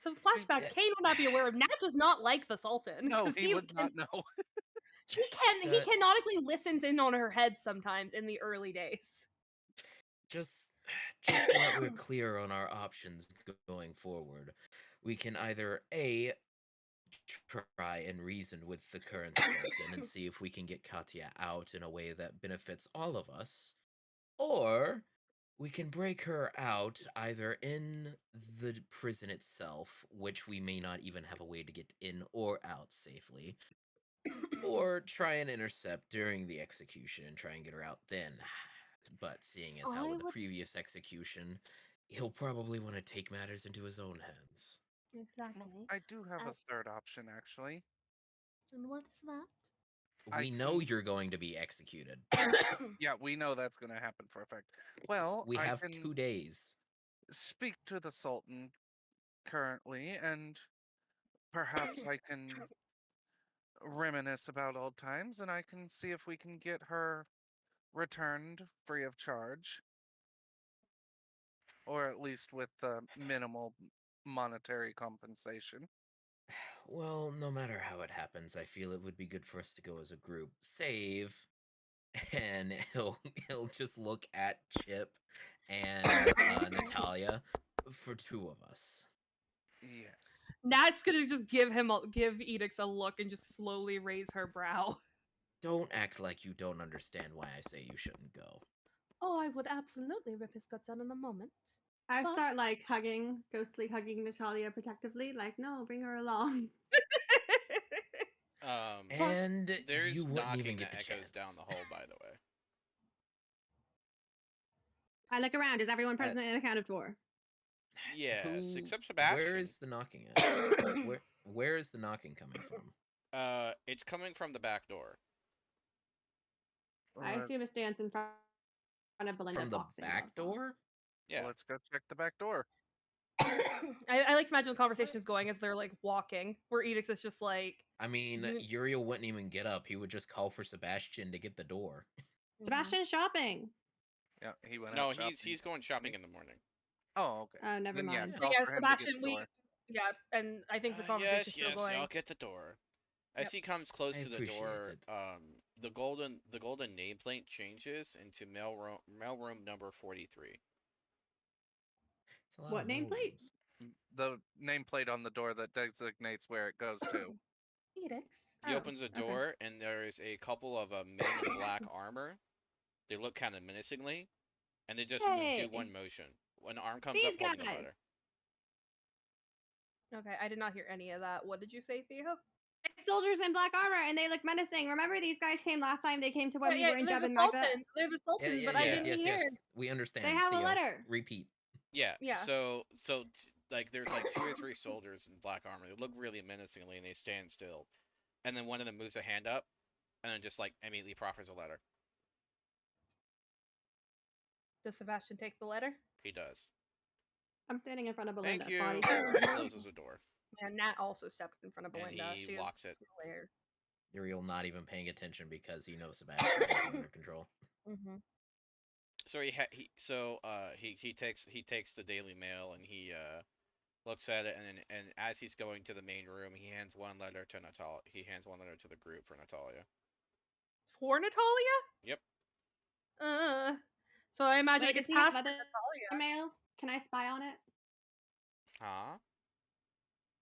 Some flashback. Kane will not be aware of. Nat does not like the Sultan. No, 'cause he would not know. He canonically listens in on her head sometimes in the early days. Just so that we're clear on our options going forward, we can either A, try and reason with the current Sultan and see if we can get Katya out in a way that benefits all of us, or we can break her out either in the prison itself, which we may not even have a way to get in or out safely, or try and intercept during the execution and try and get her out then. But seeing as how with the previous execution, he'll probably want to take matters into his own hands. Exactly. I do have a third option, actually. And what is that? We know you're going to be executed. Yeah, we know that's going to happen for a fact. Well, We I have can 2 days. speak to the Sultan currently, and perhaps I can reminisce about old times, and I can see if we can get her returned free of charge, or at least with minimal monetary compensation. Well, no matter how it happens, I feel it would be good for us to go as a group. Save, and he'll just look at Chip and Natalia for 2 of us. Yes. Nat's gonna just give Edix a look and just slowly raise her brow. Don't act like you don't understand why I say you shouldn't go. Oh, I would absolutely rip his guts out in a moment. I But- start like ghostly hugging Natalia protectively, like, no, bring her along. And there's you wouldn't even knocking get that the echoes chance. down the hall, by the way. I look around. Is everyone present and accounted for? Yes, except Sebastian. Where is the knocking at? where is the knocking coming from? It's coming from the back door. I assume it stands in front of Belinda. From the boxing back gloves on. door? Yeah. Well, let's go check the back door. I like to imagine the conversation is going as they're like walking, where Edix is just like. I mean, Uriel wouldn't even get up. He would just call for Sebastian to get the door. Sebastian's shopping. Yeah, he went No, out shopping. he's going shopping in the morning. Oh, okay. Oh, never Then, yeah, mind. call Yeah, for him to get Sebastian, the door. and I think the conversation's Yes, still yes, going. I'll get the door. As Yep. he comes close I to the appreciate door, it. the golden nameplate changes into mailroom number 43. It's a lot What of nameplate? mailrooms. The nameplate on the door that designates where it goes to. Edix. He Oh, opens the okay. door, and there's a couple of men in black armor. They look kind of menacingly, and they just do Hey. one motion. An arm comes These up holding a guys. letter. Okay, I did not hear any of that. What did you say, Theo? It's soldiers in black armor, and they look menacing. Remember, these guys came last time. They came to when we were in they're Jeb the and Magda. Sultans. They're the Sultans, but I didn't hear. Yes. We understand. They have a Theo, letter. Repeat. Yeah. Yeah. So like there's like 2 or 3 soldiers in black armor. They look really menacingly, and they stand still. And then one of them moves a hand up, and then just like immediately proffers a letter. Does Sebastian take the letter? He does. I'm standing in front of Belinda. Thank you. Body He closes the door. And Nat also stepped in front of And Belinda. he She locks is it. layers. Uriel not even paying attention because he knows Sebastian is under control. Mm-hmm. So he takes the Daily Mail and he looks at it, and as he's going to the main room, he hands one letter to Natalia. He hands one letter to the group for Natalia. For Natalia? Yep. So I imagine Wait, it does gets he have passed to other Natalia. mail? Can I spy on it? Huh?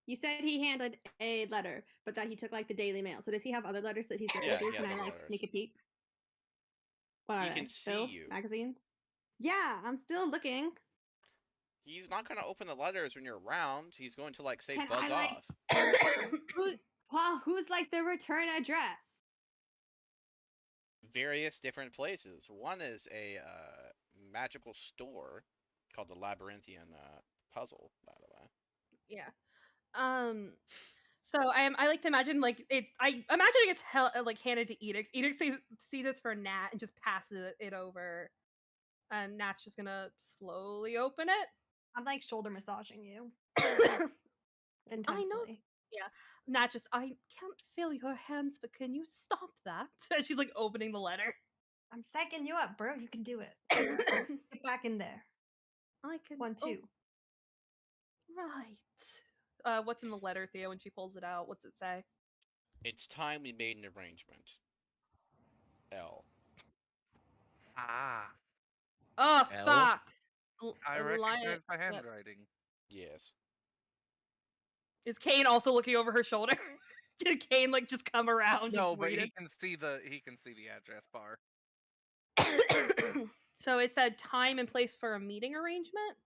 You said he handed a letter, but that he took like the Daily Mail. So does he have other letters that he's looking Yeah, through? he Can has I other like letters. sneak a peek? What are He they? can see Bills? you. Magazines? Yeah, I'm still looking. He's not gonna open the letters when you're around. He's going to say Can buzz I, like- off. Who's like the return address? Various different places. One is a magical store called the Labyrinthian Puzzle, by the way. Yeah. So I like to imagine like it. I imagine it gets handed to Edix. Edix sees it's for Nat and just passes it over, and Nat's just gonna slowly open it. I'm like shoulder massaging you I intensely. know. Yeah. Nat just, I can't feel your hands, but can you stop that? And she's like opening the letter. I'm psyching you up, bro. You can do it. Get back in there. I can. 1, 2. Right. What's in the letter, Theo? When she pulls it out, what's it say? It's time we made an arrangement. L. Ah, Oh L? fuck! I recognize the handwriting. Yes. Is Kane also looking over her shoulder? Did Kane like just come around? No, just but read he can see the address bar. it? So it said time and place for a meeting arrangement.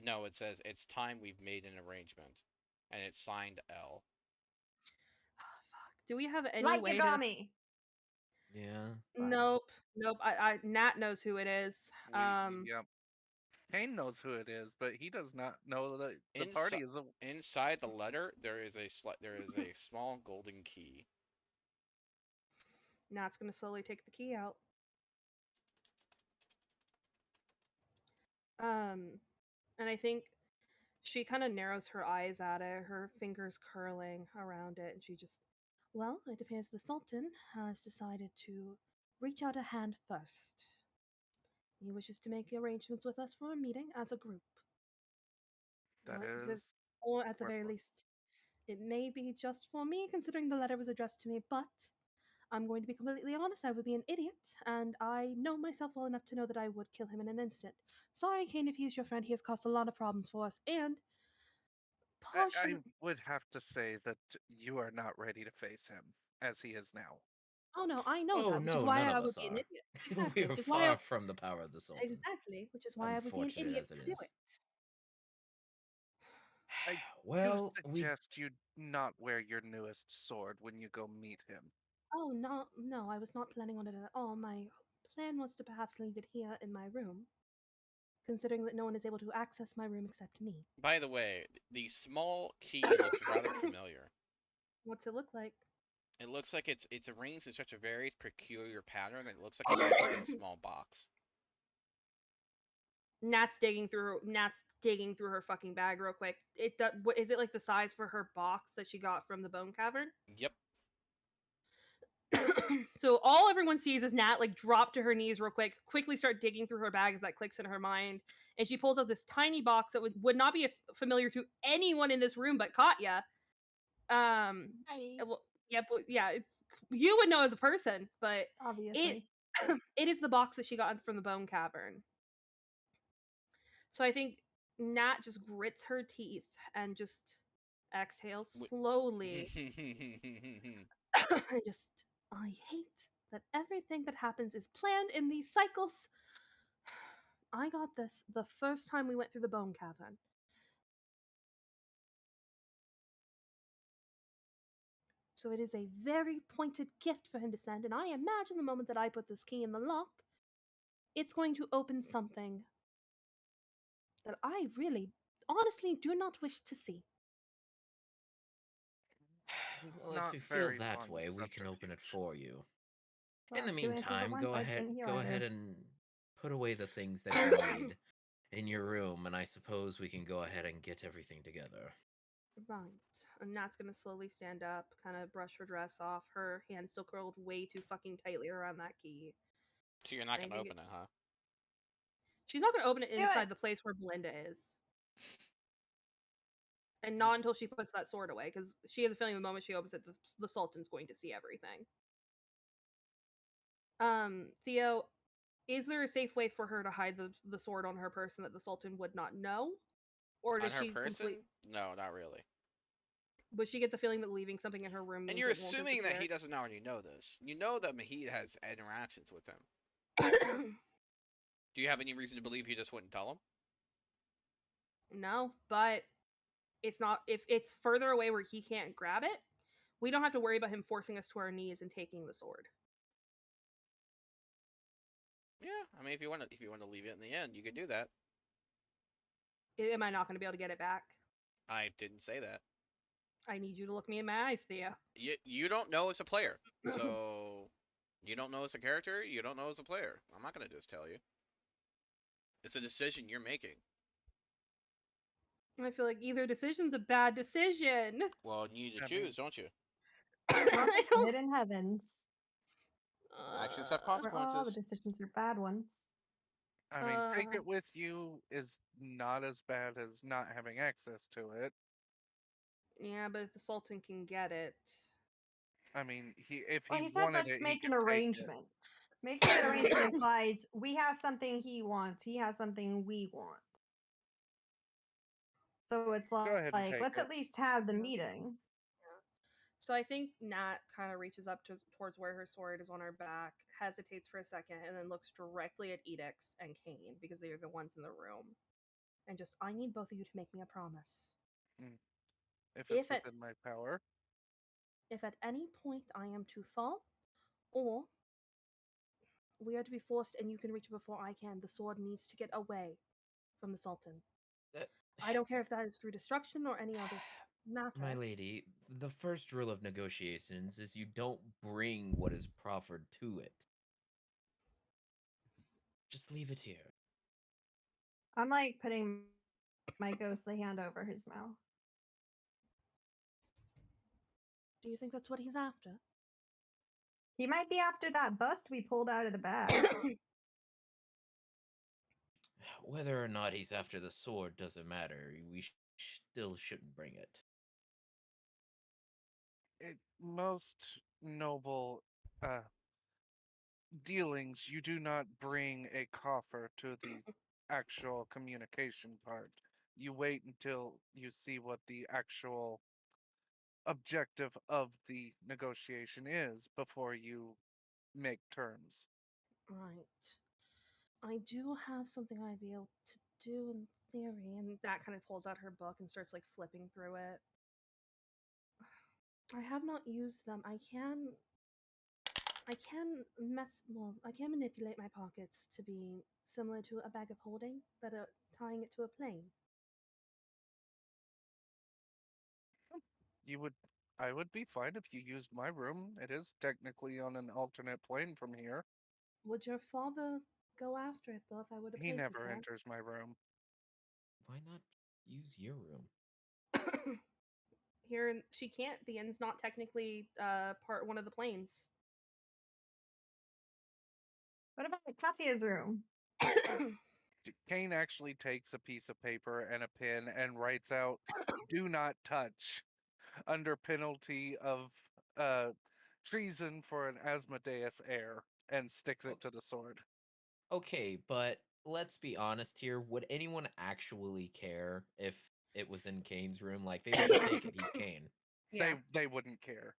No, it says it's time we've made an arrangement, and it's signed L. Oh, fuck. Do we have any Like way? Yagami. Yeah. Nope. Nat knows who it is. Yep. Kane knows who it is, but he does not know that the party is a. Inside the letter, there is a small golden key. Nat's gonna slowly take the key out. And I think she kind of narrows her eyes at it, her fingers curling around it, and she just, well, it appears the Sultan has decided to reach out a hand first. He wishes to make arrangements with us for a meeting as a group. That Well, is. or at the very workable. least, it may be just for me, considering the letter was addressed to me, but I'm going to be completely honest, I would be an idiot, and I know myself well enough to know that I would kill him in an instant. Sorry, Kane, if he's your friend, he has caused a lot of problems for us, and I would have to say that you are not ready to face him, as he is now. Oh no, I know Oh that, which is no, why none I of would us be an are. idiot. Exactly, We are which is why far from the power of the Sultan. exactly, which is why I would be an Unfortunate idiot as it to do is. it. I Well, do suggest you not wear your newest sword when you go meet him. Oh no, I was not planning on it at all. My plan was to perhaps leave it here in my room, considering that no one is able to access my room except me. By the way, the small key looks rather familiar. What's it look like? It looks like it's arranged in such a very peculiar pattern. It looks like it's in a small box. Nat's digging through her fucking bag real quick. What is it like the size for her box that she got from the bone cavern? Yep. So all everyone sees is Nat like drop to her knees real quick, quickly start digging through her bag as that clicks in her mind, and she pulls out this tiny box that would not be familiar to anyone in this room but Katya. Hi. It's you would know as a person, but Obviously. it is the box that she got from the bone cavern. So I think Nat just grits her teeth and just exhales slowly. I hate that everything that happens is planned in these cycles. I got this the first time we went through the bone cavern. So it is a very pointed gift for him to send, and I imagine the moment that I put this key in the lock, it's going to open something that I really, honestly do not wish to see. Well, Not if you feel very that long way, we can open it subterfuge. for you. Well, In the it's two answers at meantime, once, go I ahead, didn't hear go either. ahead and put away the things that you need, in your room, and I suppose we can go ahead and get everything together. Right. And Nat's gonna slowly stand up, kind of brush her dress off, her hand still curled way too fucking tightly around that key. So you're not And gonna you can open it, huh? She's not gonna open it Do inside it. the place where Belinda is. And not until she puts that sword away, because she has a feeling the moment she opens it, the Sultan's going to see everything. Theo, is there a safe way for her to hide the sword on her person that the Sultan would not know? Or On does her she person? No, not really. would she get the feeling that leaving something in her room And means you're it won't assuming that disappear? he doesn't already know this. You know that Mahid has interactions with him. Do you have any reason to believe he just wouldn't tell him? No, but it's not, if it's further away where he can't grab it, we don't have to worry about him forcing us to our knees and taking the sword. Yeah, I mean, if you want to leave it in the end, you could do that. Am I not going to be able to get it back? I didn't say that. I need you to look me in my eyes, Theo. You don't know as a player, so you don't know as a character. You don't know as a player. I'm not gonna just tell you. It's a decision you're making. I feel like either decision's a bad decision. Well, you need to I choose, mean- don't you? I don't. Hidden heavens, Actions have where all the consequences. decisions are bad ones. I mean, take Uh, it with you is not as bad as not having access to it. Yeah, but if the Sultan can get it, I mean, if Well, he he said wanted let's it, he make an could take it. arrangement. Making an arrangement implies we have something he wants, he has something we want. So it's Go ahead and like take let's it. at least have the meeting. so I think Nat kind of reaches up towards where her sword is on her back, hesitates for a second, and then looks directly at Edix and Kane because they are the ones in the room, and just, I need both of you to make me a promise. If it's If at within my power. if at any point I am to fall, or we are to be forced and you can reach it before I can, the sword needs to get away from the Sultan. I don't care if that is through destruction or any other matter. My lady, the first rule of negotiations is you don't bring what is proffered to it. Just leave it here. I'm like putting my ghostly hand over his mouth. Do you think that's what he's after? He might be after that bust we pulled out of the bag. Whether or not he's after the sword doesn't matter. We still shouldn't bring it. Most noble dealings, you do not bring a coffer to the actual communication part. You wait until you see what the actual objective of the negotiation is before you make terms. Right. I do have something I'd be able to do in theory, and that kind of pulls out her book and starts like flipping through it. I have not used them. I can I can manipulate my pockets to be similar to a bag of holding, but tying it to a plane. I would be fine if you used my room. It is technically on an alternate plane from here. Would your father go after it though if I were to He place never it there? enters my room. Why not use your room? Here, she can't. The end's not technically part one of the planes. What about Katya's room? Kane actually takes a piece of paper and a pen and writes out "Do not touch" under penalty of treason for an Asmodeus heir and sticks it to the sword. Okay, but let's be honest here. Would anyone actually care if it was in Kane's room? Like, they would just take it. He's Kane. Yeah. They wouldn't care.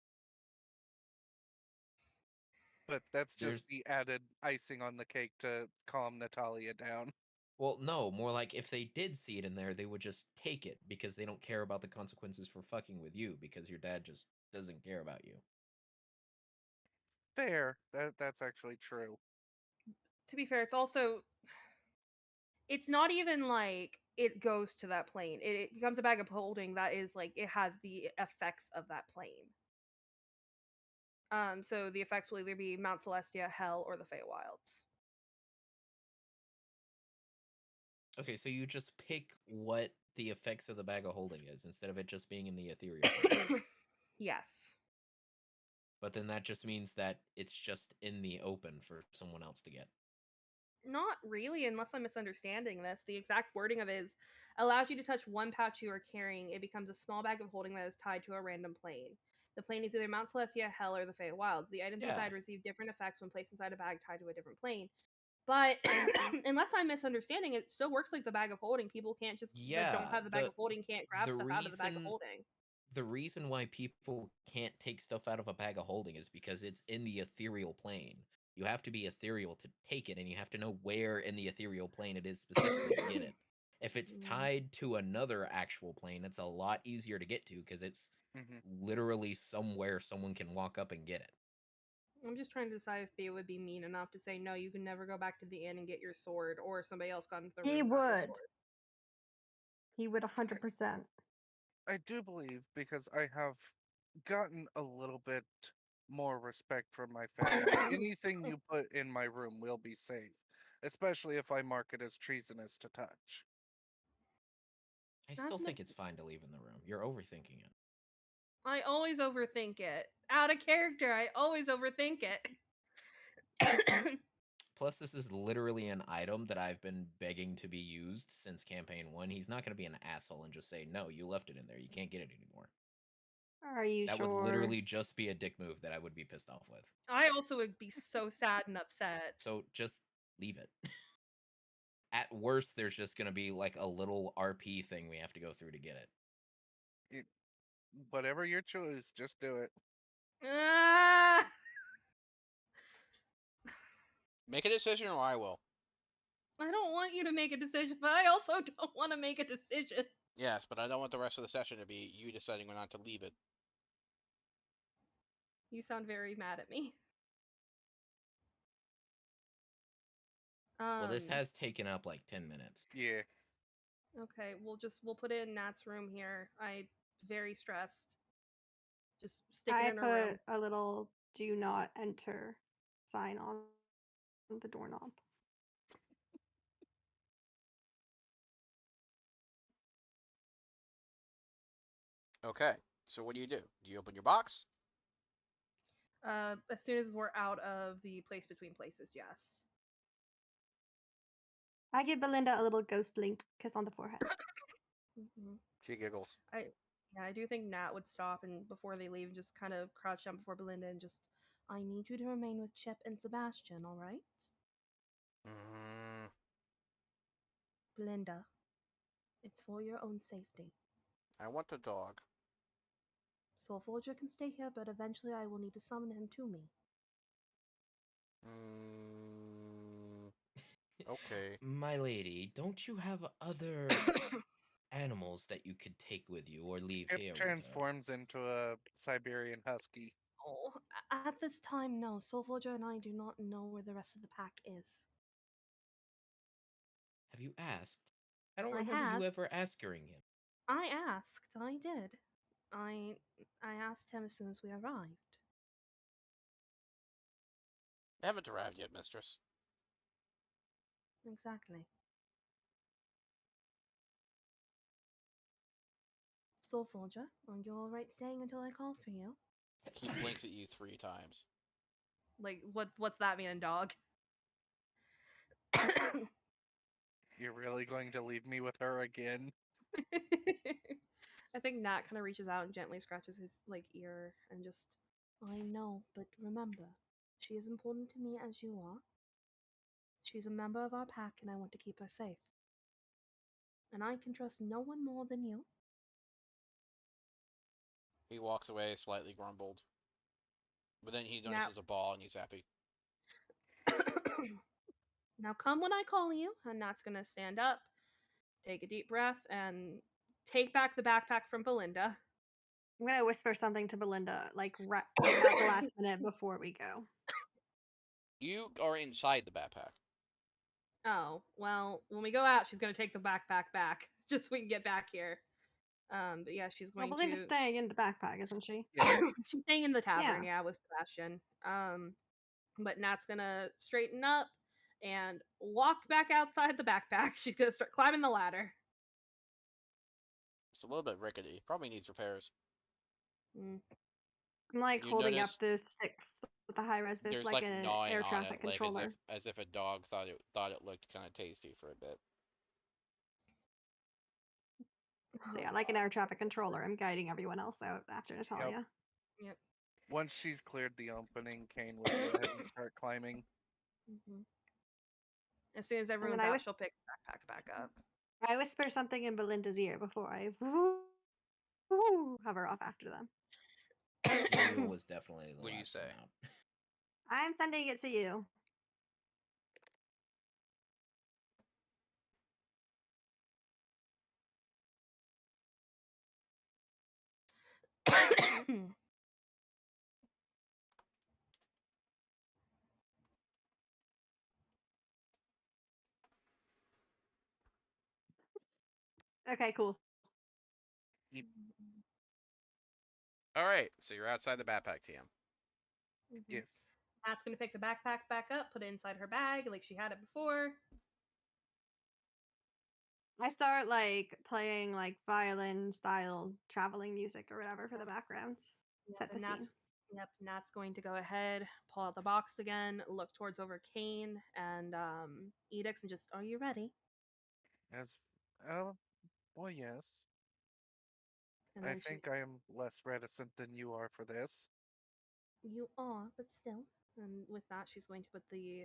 But that's There's just the added icing on the cake to calm Natalia down. Well, no, more like if they did see it in there, they would just take it because they don't care about the consequences for fucking with you because your dad just doesn't care about you. Fair. That's actually true. To be fair, it's not even like it goes to that plane. It becomes a bag of holding that is like it has the effects of that plane. So the effects will either be Mount Celestia, Hell, or the Feywilds. Okay, so you just pick what the effects of the bag of holding is instead of it just being in the ethereal plane. Yes. But then that just means that it's just in the open for someone else to get. Not really, unless I'm misunderstanding this. The exact wording of it is allows you to touch one pouch you are carrying. It becomes a small bag of holding that is tied to a random plane. The plane is either Mount Celestia, Hell, or the Fey Wilds. The items Yeah. inside receive different effects when placed inside a bag tied to a different plane. But unless I'm misunderstanding, it still works like the bag of holding. People can't just that don't have the bag of holding can't grab stuff out of the bag of holding. The reason why people can't take stuff out of a bag of holding is because it's in the ethereal plane. You have to be ethereal to take it, and you have to know where in the ethereal plane it is specifically to get it. If it's tied to another actual plane, it's a lot easier to get to because it's literally somewhere someone can walk up and get it. I'm just trying to decide if they would be mean enough to say, no, you can never go back to the inn and get your sword, or if somebody else got into the room. He and got their would. sword. He would 100%. I do believe because I have gotten a little bit more respect from my family. Anything you put in my room will be safe, especially if I mark it as treasonous to touch. I still think it's fine to leave in the room. You're overthinking it. I always overthink it. Out of character, I always overthink it. Plus, this is literally an item that I've been begging to be used since campaign 1. He's not going to be an asshole and just say, no, you left it in there. You can't get it anymore. Are you that sure? That would literally just be a dick move that I would be pissed off with. I also would be so sad and upset. So just leave it. At worst, there's just going to be like a little RP thing we have to go through to get it. Whatever your choice, just do it. Make a decision or I will. I don't want you to make a decision, but I also don't want to make a decision. Yes, but I don't want the rest of the session to be you deciding whether or not to leave it. You sound very mad at me. Well, this has taken up like 10 minutes. Yeah. Okay, we'll put it in Nat's room here. I'm very stressed. Just stick it in her room. I put a little "Do not enter" sign on the doorknob. Okay, so what do? Do you open your box? As soon as we're out of the place between places, yes. I give Belinda a little ghost link kiss on the forehead. She giggles. I do think Nat would stop and before they leave, just kind of crouch down before Belinda and just, I need you to remain with Chip and Sebastian, all right? Belinda, it's for your own safety. I want the dog. Soul Forger can stay here, but eventually I will need to summon him to me. Okay. My lady, don't you have other animals that you could take with you or leave It here? transforms into a Siberian husky. Oh, at this time, no. Soul Forger and I do not know where the rest of the pack is. Have you asked? I don't remember you ever asking him. I asked. I did. I asked him as soon as we arrived. I haven't arrived yet, mistress. Exactly. Soul Forger, are you alright staying until I call for you? He blinks at you 3 times. Like, what's that mean, dog? You're really going to leave me with her again? I think Nat kind of reaches out and gently scratches his ear and just, I know, but remember, she is important to me as you are. She's a member of our pack and I want to keep her safe. And I can trust no one more than you. He walks away, slightly grumbled. But then he notices a ball and he's happy. Now come when I call you, and Nat's gonna stand up, take a deep breath, and take back the backpack from Belinda. I'm gonna whisper something to Belinda, like right at the last minute before we go. You are inside the backpack. Oh, well, when we go out, she's gonna take the backpack back, just so we can get back here. But yeah, she's going Belinda's staying in the backpack, isn't she? Yeah. She's staying in the tavern, yeah, with Sebastian. But Nat's gonna straighten up and walk back outside the backpack. She's gonna start climbing the ladder. It's a little bit rickety. Probably needs repairs. Mm. I'm like You holding notice up the sticks with the high res vis There's like like an gnawing air on traffic it, like controller. as if a dog thought it looked kind of tasty for a bit. So yeah, like an air traffic controller. I'm guiding everyone else out after Natalia. Yep. Once she's cleared the opening, Kane will go ahead and start climbing. Mhm. As soon as then everyone's I out, wish- she'll pick the backpack back up. I whisper something in Belinda's ear before I hover off after them. Uriel was definitely the What do you last say? one out. I'm sending it to you. Okay, cool. All right, so you're outside the backpack, TM. Mhm. Yes. Nat's gonna pick the backpack back up, put it inside her bag like she had it before. I start like playing like violin style traveling music or whatever for the background. Set the and scene. Nat's going to go ahead, pull out the box again, look towards over Kane and Edix, and just, are you ready? As well, yes. And I then think I am less reticent than you are for this. you are, but still. And with that, she's going to put the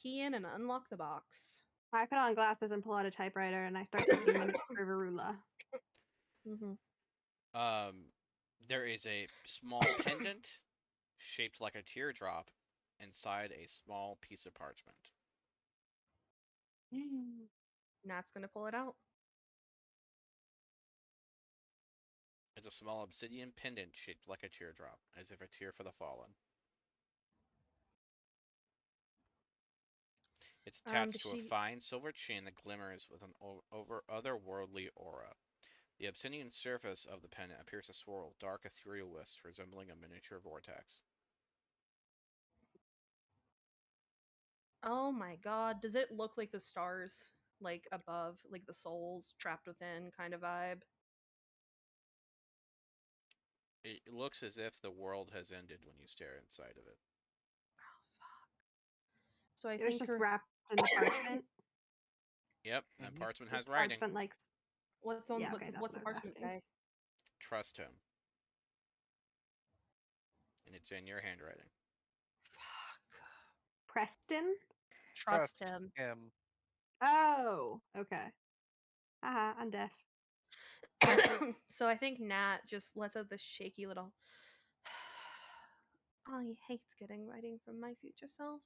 key in and unlock the box. I put on glasses and pull out a typewriter and I start taking minutes for Varula. Mm-hmm. There is a small pendant shaped like a teardrop inside a small piece of parchment. Nat's going to pull it out. It's a small obsidian pendant shaped like a teardrop, as if a tear for the fallen. It's attached to a fine silver chain that glimmers with an otherworldly aura. The obsidian surface of the pendant appears to swirl dark ethereal wisps resembling a miniature vortex. Oh my god, does it look like the stars, like above, like the souls trapped within kind of vibe? It looks as if the world has ended when you stare inside of it. Oh fuck. So I It was think just wrapped in the parchment. Yep, and Mhm. parchment Just has writing. parchment like what's on Yeah, okay, that's what's what the I was parchment asking. say? Trust him. And it's in your handwriting. Fuck. Preston? Trust him. Oh, okay. Haha, I'm deaf. So I think Nat just lets out this shaky little I hate getting writing from my future self.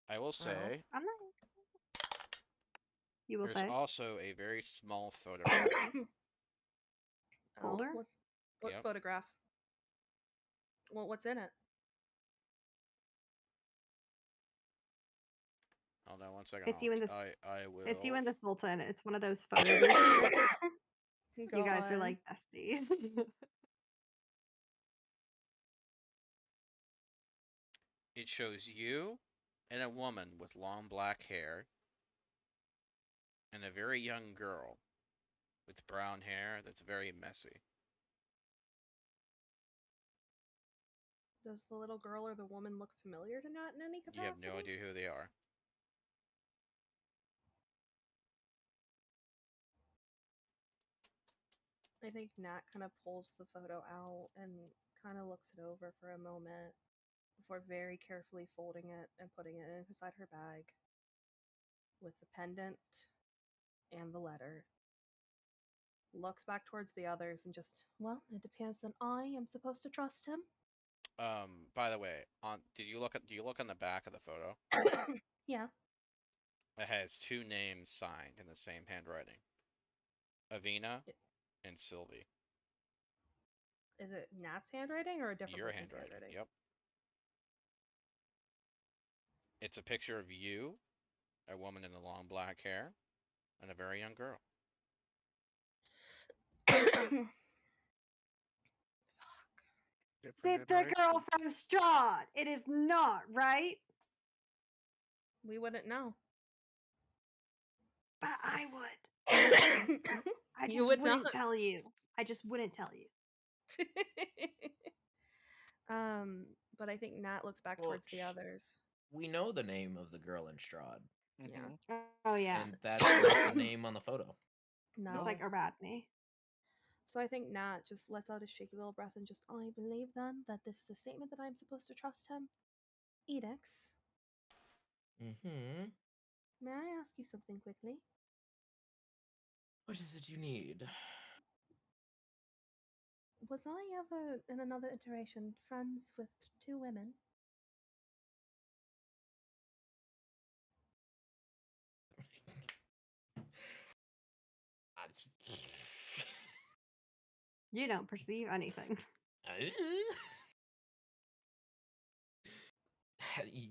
I will say, I'm not. You will there's say. also a very small photograph. Folder? What Yep. photograph? Well, what's in it? Hold on one second. It's you and the I will. It's you and the Sultan. It's one of those photo booths. You guys are like besties. It shows you and a woman with long black hair and a very young girl with brown hair that's very messy. Does the little girl or the woman look familiar to Nat in any capacity? You have no idea who they are. I think Nat kind of pulls the photo out and kind of looks it over for a moment before very carefully folding it and putting it inside her bag with the pendant and the letter. Looks back towards the others and just, well, it depends on I am supposed to trust him. By the way, do you look on the back of the photo? Yeah. It has two names signed in the same handwriting. Avina and Sylvie. Is it Nat's handwriting or a different Your person's handwriting. Yep. It's a picture of you, a woman in the long black hair, and a very young girl. Fuck. Is it the girl from Strahd? It is not, right? We wouldn't know. But I would. I You just would wouldn't not. tell you. I just wouldn't tell you. But I think Nat looks back Well, towards the others. We know the name of the girl in Strahd, Mhm. Oh yeah, and that's not the name on the photo. No. it's like Aradne. So I think Nat just lets out a shaky little breath and just, I believe then that this is a statement that I'm supposed to trust him. Edix, Mm-hmm. may I ask you something quickly? What is it you need? Was I ever, in another iteration, friends with two women? You don't perceive anything.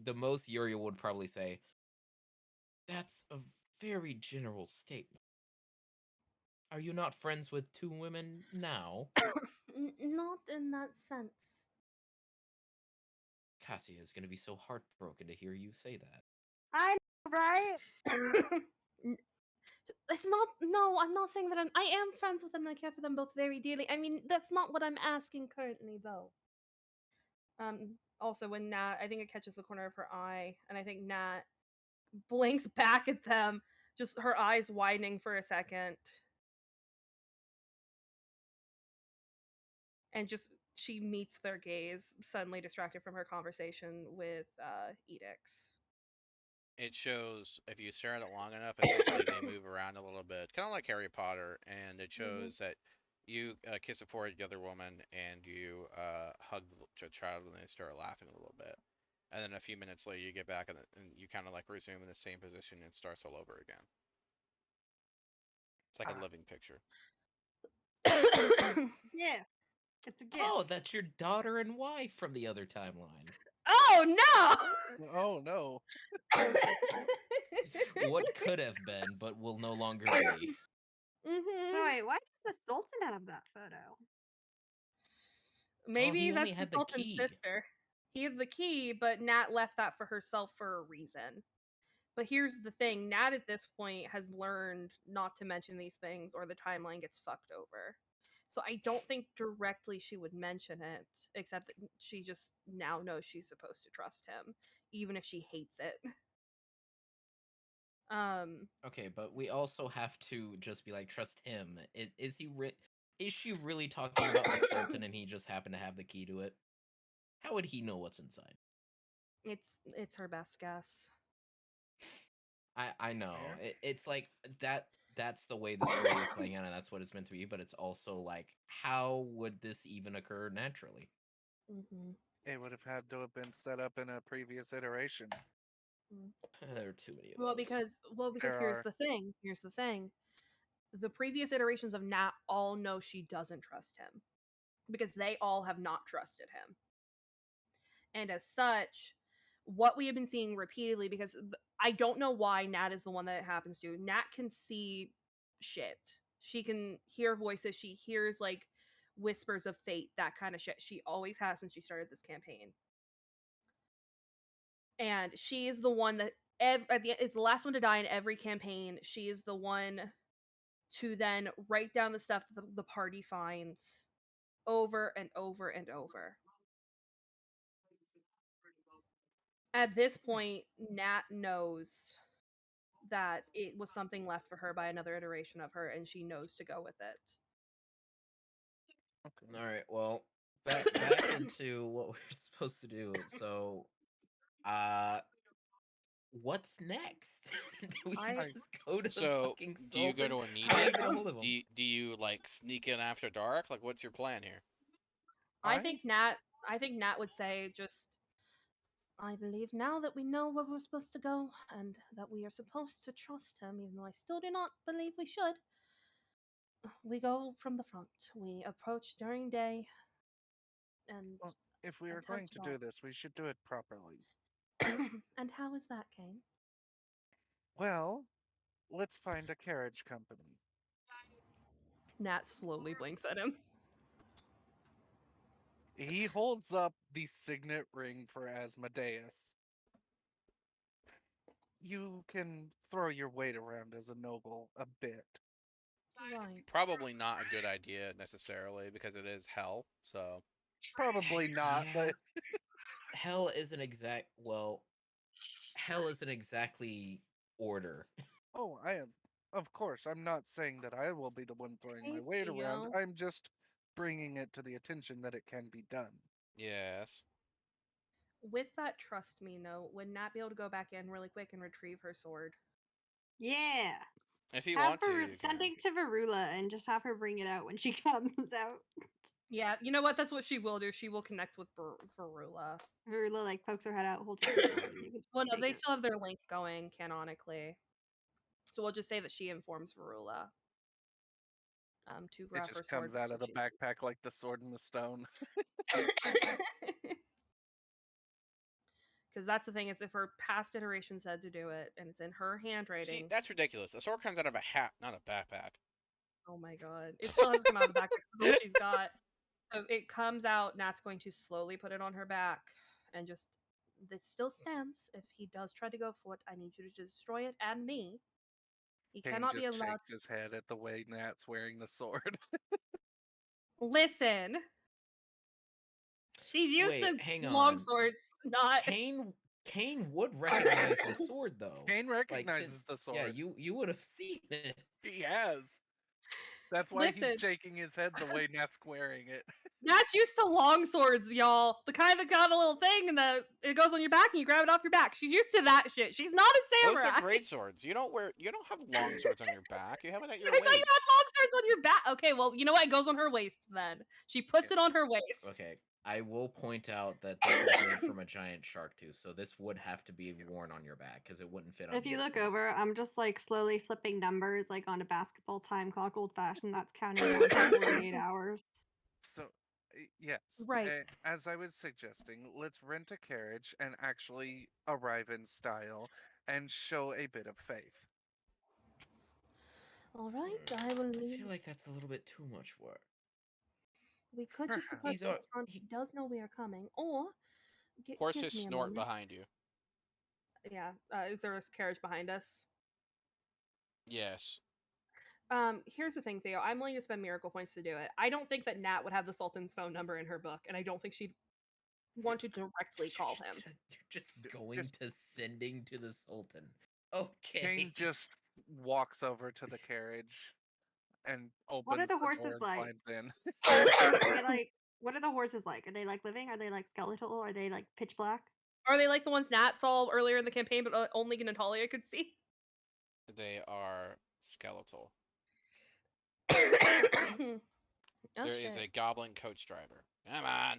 The most Uriel would probably say, that's a very general statement. Are you not friends with two women now? Not in that sense. Cassia is going to be so heartbroken to hear you say that. I know, right? It's not. No, I'm not saying that I am friends with them and I care for them both very dearly. I mean, that's not what I'm asking currently, though. Also, when Nat, I think it catches the corner of her eye, and I think Nat blinks back at them, just her eyes widening for a second. And just she meets their gaze, suddenly distracted from her conversation with Edix. It shows if you stare at it long enough, essentially they move around a little bit, kind of like Harry Potter, and it shows that you kiss a forehead the other woman, and you hug the child when they start laughing a little bit, and then a few minutes later you get back and you kind of like resume in the same position and it starts all over again. It's like a living picture. Yeah, it's a gift. Oh, that's your daughter and wife from the other timeline. Oh no! Oh no. What could have been, but will no longer be. So wait, why does the Sultan have that photo? Maybe he only that's the had the Sultan's key. sister. He had the key, but Nat left that for herself for a reason. But here's the thing, Nat at this point has learned not to mention these things or the timeline gets fucked over. So I don't think directly she would mention it, except that she just now knows she's supposed to trust him, even if she hates it. Okay, but we also have to just be like, trust him. Is she really talking about the Sultan and he just happened to have the key to it? How would he know what's inside? It's her best guess. I know. Fair. It's like that's the way the story is playing out and that's what it's meant to be, but it's also like, how would this even occur naturally? It would have had to have been set up in a previous iteration. There are too many of Well, those. because There here's are. the thing. Here's the thing. The previous iterations of Nat all know she doesn't trust him because they all have not trusted him. And as such, what we have been seeing repeatedly, because I don't know why Nat is the one that it happens to. Nat can see shit. She can hear voices. She hears like whispers of fate, that kind of shit. She always has since she started this campaign. And she is the one that is the last one to die in every campaign. She is the one to then write down the stuff that the party finds over and over and over. At this point, Nat knows that it was something left for her by another iteration of her, and she knows to go with it. Okay. All right, well, back into what we're supposed to do. So, what's next? Do we just go to the So, fucking do you go Sultan? to How do we Anita? get a hold of him? Do you like sneak in after dark? Like, what's your plan here? I think Nat would say just, I believe now that we know where we're supposed to go and that we are supposed to trust him, even though I still do not believe we should. We go from the front. We approach during day, and Well, if we are attempt going to do dark. this, we should do it properly. And how is that, Kane? Well, let's find a carriage company. Nat slowly blinks at him. He holds up the signet ring for Asmodeus. you can throw your weight around as a noble a bit. Right. Probably not a good idea necessarily because it is hell. So Probably not, Yeah. but Hell isn't hell isn't exactly order. oh, I am. Of course, I'm not saying that I will be the one throwing my Hey, weight around. Theo. I'm just bringing it to the attention that it can be done. yes. With that trust me note, would Nat be able to go back in really quick and retrieve her sword? Yeah. If you Have want to, her you send can. it to Varula and just have her bring it out when she comes out. Yeah, you know what? That's what she will do. She will connect with Varula. Varula like pokes her head out, holds up the sword, and you can Well, no, take they it. still have their link going canonically. So we'll just say that she informs Varula to It grab her just sword. comes out of the before backpack like the sword in the stone. Because that's the thing is, if her past iteration said to do it, and it's in her See, handwriting. that's ridiculous. A sword comes out of a hat, not a backpack. Oh my god, it still has to come out of the backpack. That's all she's got. So it comes out. Nat's going to slowly put it on her back, and just this still stands. If he does try to go for it, I need you to destroy it and me. He Kane cannot be just allowed. shakes his head at the way Nat's wearing the sword. Listen, she's used Wait, to hang long on. swords, not. Kane would recognize the sword though. Kane Like recognizes since the yeah, sword. you would have seen it. He has. That's why Listen. he's shaking his head the way Nat's wearing it. Nat's used to long swords, y'all. The kind that got a little thing and it goes on your back and you grab it off your back. She's used to that shit. She's not a Those samurai. are great swords. You don't have long swords on your back. You have it at I your thought you waist. had long swords on your back. Okay, well, you know what? It goes on her waist then. She puts it on her waist. Okay, I will point out that this was made from a giant shark tooth, so this would have to be worn on your back because it wouldn't fit on. If you your look waist. over, I'm just like slowly flipping numbers like on a basketball time clock, old fashioned. That's counting down to 48 hours. So, yes. Right. As I was suggesting, let's rent a carriage and actually arrive in style and show a bit of faith. All right, I will I leave. feel like that's a little bit too much work. We could just Perhaps. deposit up front. He does know we are coming. Or, Horses give me a snort moment. behind you. Yeah, is there a carriage behind us? Yes. Here's the thing, Theo. I'm willing to spend miracle points to do it. I don't think that Nat would have the Sultan's phone number in her book, and I don't think she'd want to directly call him. You're just going to sending to the Sultan. Okay. Kane just walks over to the carriage and opens What are the horses door and like? climbs in. What are the horses like? Are they like living? Are they like skeletal? Are they like pitch black? Are they like the ones Nat saw earlier in the campaign, but only Natalia could see? They are skeletal. Oh, There is a goblin coach driver. Come on.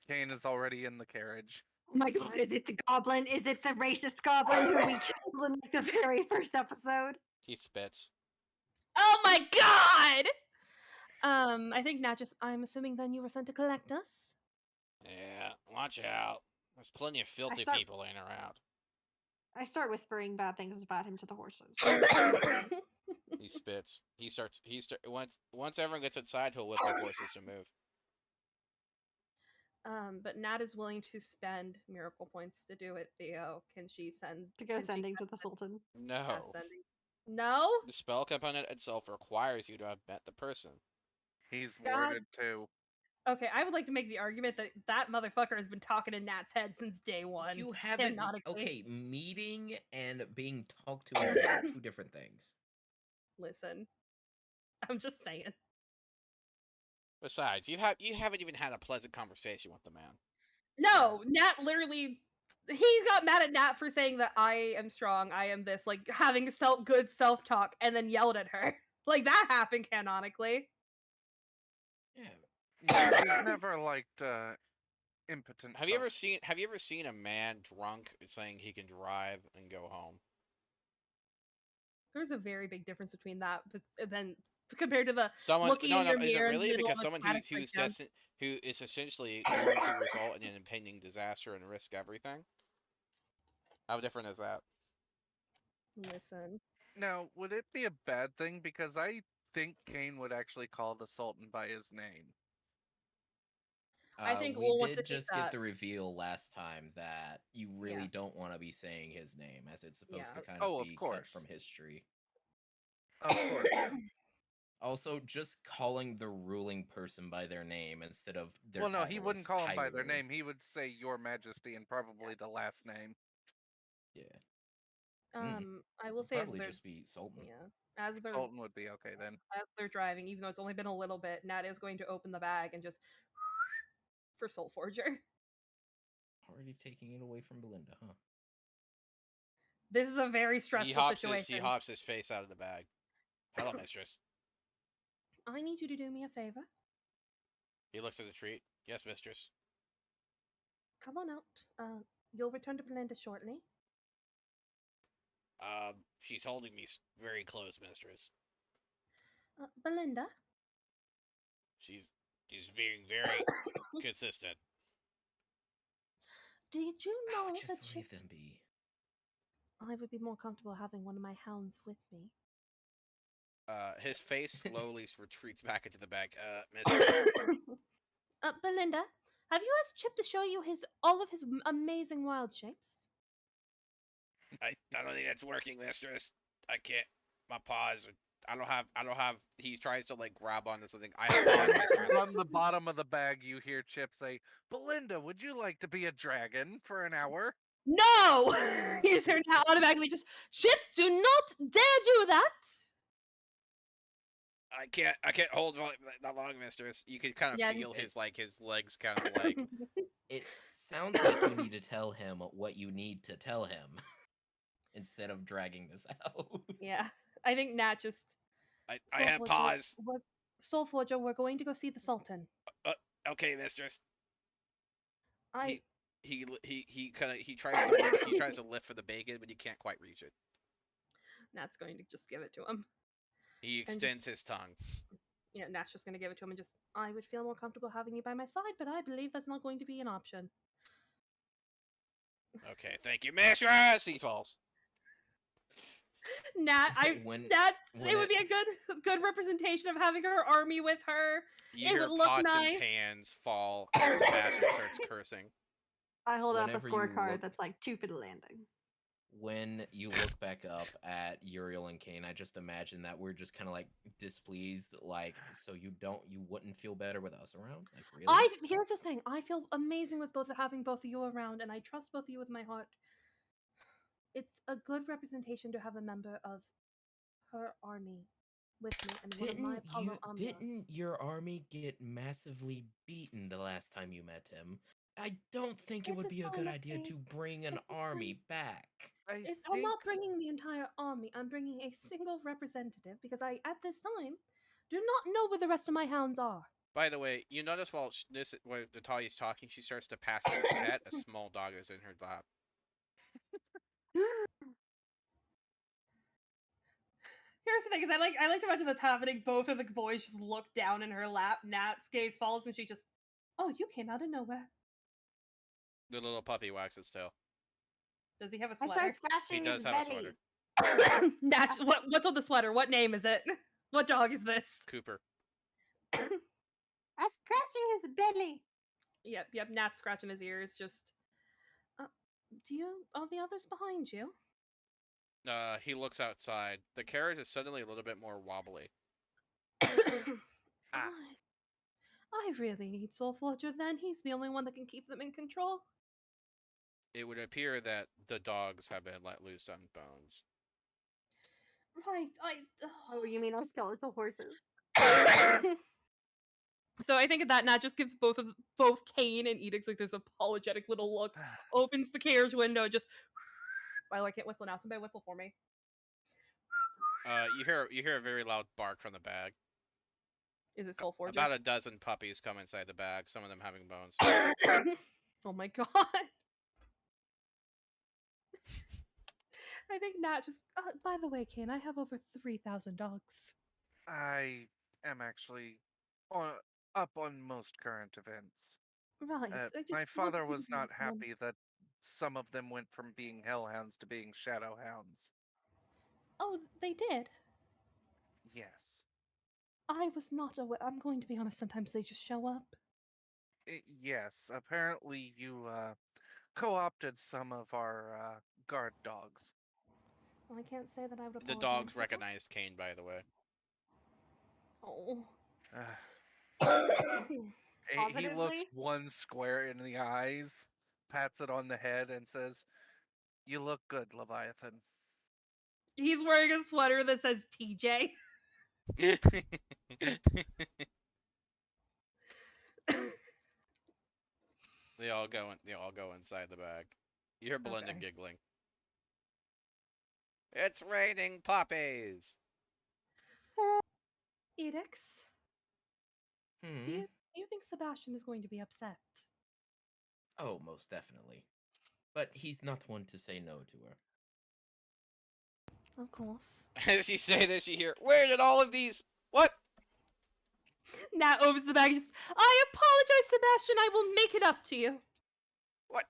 Kane is already in the carriage. Oh my god, is it the goblin? Is it the racist goblin who we killed in like the very first episode? He spits. Oh my god! I think Nat I'm assuming then you were sent to collect us? Yeah, watch out. There's plenty of filthy start- people laying around. I start whispering bad things about him to the horses. He spits. Once everyone gets inside, he'll whip the horses to move. But Nat is willing to spend miracle points to do it, Theo. Can she send To go sending to the Sultan. No. No? The spell component itself requires you to have met the person. He's God. warded too. Okay, I would like to make the argument that that motherfucker has been talking in Nat's head since day one. You haven't. canonically. Okay, meeting and being talked to are two different things. Listen, I'm just saying. Besides, you haven't even had a pleasant conversation with the man. No, Nat literally. He got mad at Nat for saying that I am strong, I am this, like having good self talk, and then yelled at her. Like that happened canonically. Yeah, he's never liked impotent. Have you ever folks. seen a man drunk saying he can drive and go home? There's a very big difference between that, but then compared to the Someone looking no in no your is it mirror in the really middle because of a someone traumatic who's breakdown. who is essentially going to result in an impending disaster and risk everything? How different is that? Listen. Now, would it be a bad thing? Because I think Kane would actually call the Sultan by his name. I think we Wool wants to did keep just get that. the reveal last time that you really Yeah. don't want to be saying his name, as it's supposed Yeah. to kind of Oh, of be cut course. from history. Of course. Also, just calling the ruling person by their name instead of their Well, no, he title wouldn't is call them by highly their rude. name. He would say Your Majesty and probably the last name. Yeah, I will it'd say as probably they're just be Sultan. yeah, as they're Sultan would be okay then. as they're driving, even though it's only been a little bit, Nat is going to open the bag and just for Soul Forger. Already taking it away from Belinda, huh? This is a very He stressful hops situation. his face out of the bag. Hello, mistress. I need you to do me a favor. He looks at the treat. Yes, mistress. Come on out. You'll return to Belinda shortly. She's holding me very close, mistress. Belinda, She's being very consistent. did you I know would that just leave them be. I would be more comfortable having one of my hounds with me? His face slowly retreats back into the bag. Mistress. Belinda, have you asked Chip to show you all of his amazing wild shapes? I don't think that's working, mistress. I can't. My paws. I don't have. He tries to like grab onto something. I have paws, mistress. From the bottom of the bag, you hear Chip say, Belinda, would you like to be a dragon for an hour? No! You hear now automatically just, Chip, do not dare do that! I can't hold that long, mistress. You can kind of Yeah, feel he's- his legs kind of like. It sounds like you need to tell him what you need to tell him instead of dragging this out. Yeah, I think Nat just. I have Soulforger, paws. Soulforger, we're going to go see the Sultan. Okay, mistress. I. He kind of he tries to lift for the bacon, but he can't quite reach it. Nat's going to just give it to him. He extends his tongue. Yeah, Nat's just going to give it to him and just. I would feel more comfortable having you by my side, but I believe that's not going to be an option. Okay, thank you, mistress. He falls. Nat, it when would be a good representation of having her army with her. You It hear would look pots nice. and pans fall, and Sebastian starts cursing. I hold up a Whenever you scorecard look- that's like 2 for the landing. When you look back up at Uriel and Kane, I just imagine that we're just kind of like displeased, like, so you wouldn't feel better with us around, like, really? Here's the thing. I feel amazing with having both of you around, and I trust both of you with my heart. It's a good representation to have a member of her army with me and one of my Apollo Umbra. Didn't your army get massively beaten the last time you met him? I don't think it It's would a be a good sign, idea okay? to bring an It's a army back. I'm not bringing the entire army. I'm bringing a single representative because at this time, do not know where the rest of my hounds are. By the way, you notice while Natalia's talking, she starts to pass through the pet. A small dog is in her lap. Here's the thing: is I like to imagine that's happening. Both of the boys just look down in her lap. Nat's gaze falls, and she just, "Oh, you came out of nowhere." The little puppy wags its tail. Does he have a I sweater? start scratching He does his have a belly. sweater. Nat's what's on the sweater? What name is it? What dog is this? Cooper. I'm scratching his belly. Yep. Nat's scratching his ears. Just, are the others behind you? He looks outside. The carriage is suddenly a little bit more wobbly. I really need Soulforger then. He's the only one that can keep them in control. It would appear that the dogs have been let loose on Bones. Right, Oh, you mean our skeletal horses? So I think at that Nat just gives both Kane and Edix like this apologetic little look, opens the carriage window, just by the way, I can't whistle now, somebody whistle for me. You hear a very loud bark from the bag. Is it Soulforger? About a dozen puppies come inside the bag, some of them having bones. Oh my god. I think Nat just by the way, Kane, I have over 3,000 dogs. I am actually up on most current events. Right. My father was not happy that some of them went from being hellhounds to being shadowhounds. Oh, they did? Yes. I was not aware. I'm going to be honest, sometimes they just show up. Yes, apparently you co-opted some of our guard dogs. Well, I can't say that I would The apologize. dogs for that. recognized Kane, by the way. Oh. He looks Positively? one square in the eyes, pats it on the head, and says, "You look good, Leviathan." He's wearing a sweater that says TJ. They all go inside the bag. You hear Belinda Okay. giggling. It's raining puppies. Edix, Hmm. do you think Sebastian is going to be upset? Oh, most definitely. But he's not one to say no to her. Of course. As you say this, you hear, where did all of these... What? Nat opens the bag. Just, I apologize, Sebastian. I will make it up to you. What?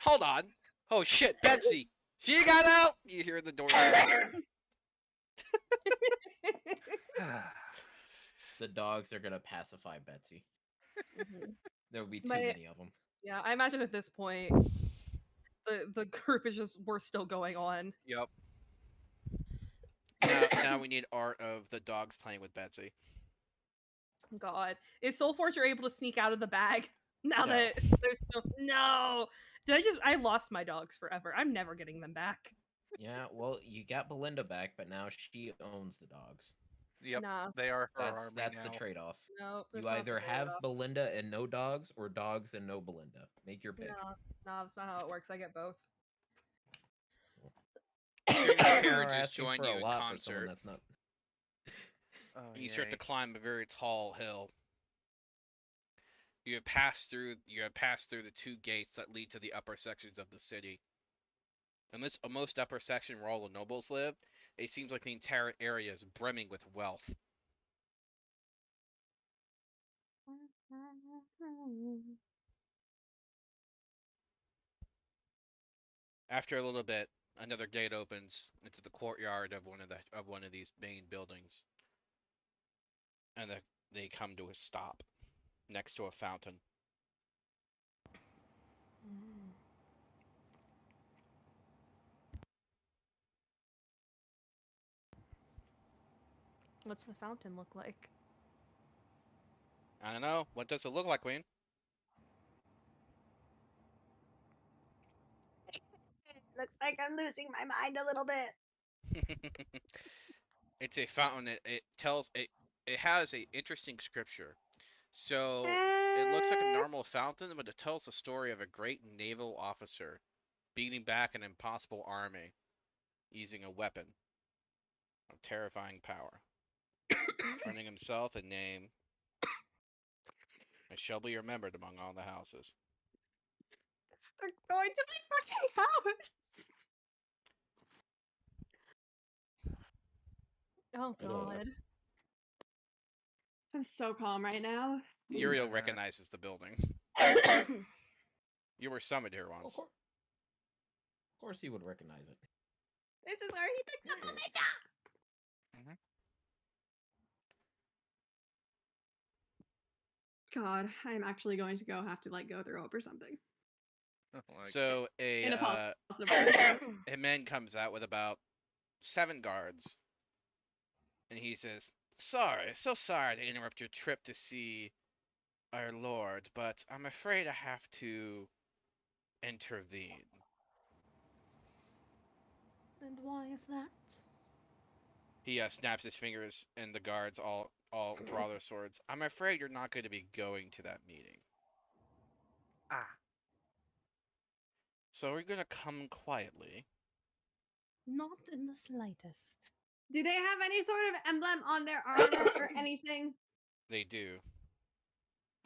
Hold on. Oh shit, Betsy. She got out. You hear the door. The dogs are gonna pacify Betsy. Mhm. There will be too My- many of them. Yeah, I imagine at this point, the group is just we're still going on. Yep. Now we need art of the dogs playing with Betsy. God, is Soul Forger able to sneak out of the bag now No. that there's no? I lost my dogs forever. I'm never getting them back. Yeah, well, you got Belinda back, but now she owns the dogs. Yep. Nah, They are her That's army that's now. the trade-off. no. You either have Belinda and no dogs, or dogs and no Belinda. Make your pick. No, that's not how it works. I get both. Your You are carriages asking join for you a in lot for someone concert. that's not. You start to climb a very tall hill. You have passed through the two gates that lead to the upper sections of the city. In this most upper section where all the nobles live, it seems like the entire area is brimming with wealth. After a little bit, another gate opens into the courtyard of one of these main buildings, and they come to a stop next to a fountain. What's the fountain look like? I don't know. What does it look like, Queen? Looks like I'm losing my mind a little bit. It's a fountain. It has a interesting scripture. So it looks like a normal fountain, but it tells the story of a great naval officer beating back an impossible army using a weapon of terrifying power, earning himself a name that shall be remembered among all the houses. We're going to my fucking house. Oh God. I'm so calm right now. Uriel recognizes the building. You were summoned here once. Of course he would recognize it. This is where he picked up Belinda. God, I'm actually going to have to go throw up or something. So In a a positive way. a man comes out with about 7 guards, and he says, so sorry to interrupt your trip to see our lord, but I'm afraid I have to intervene. And why is that? He snaps his fingers, and the guards all draw their swords. I'm afraid you're not going to be going to that meeting. Ah. So we're going to come quietly. Not in the slightest. Do they have any sort of emblem on their armor or anything? They do.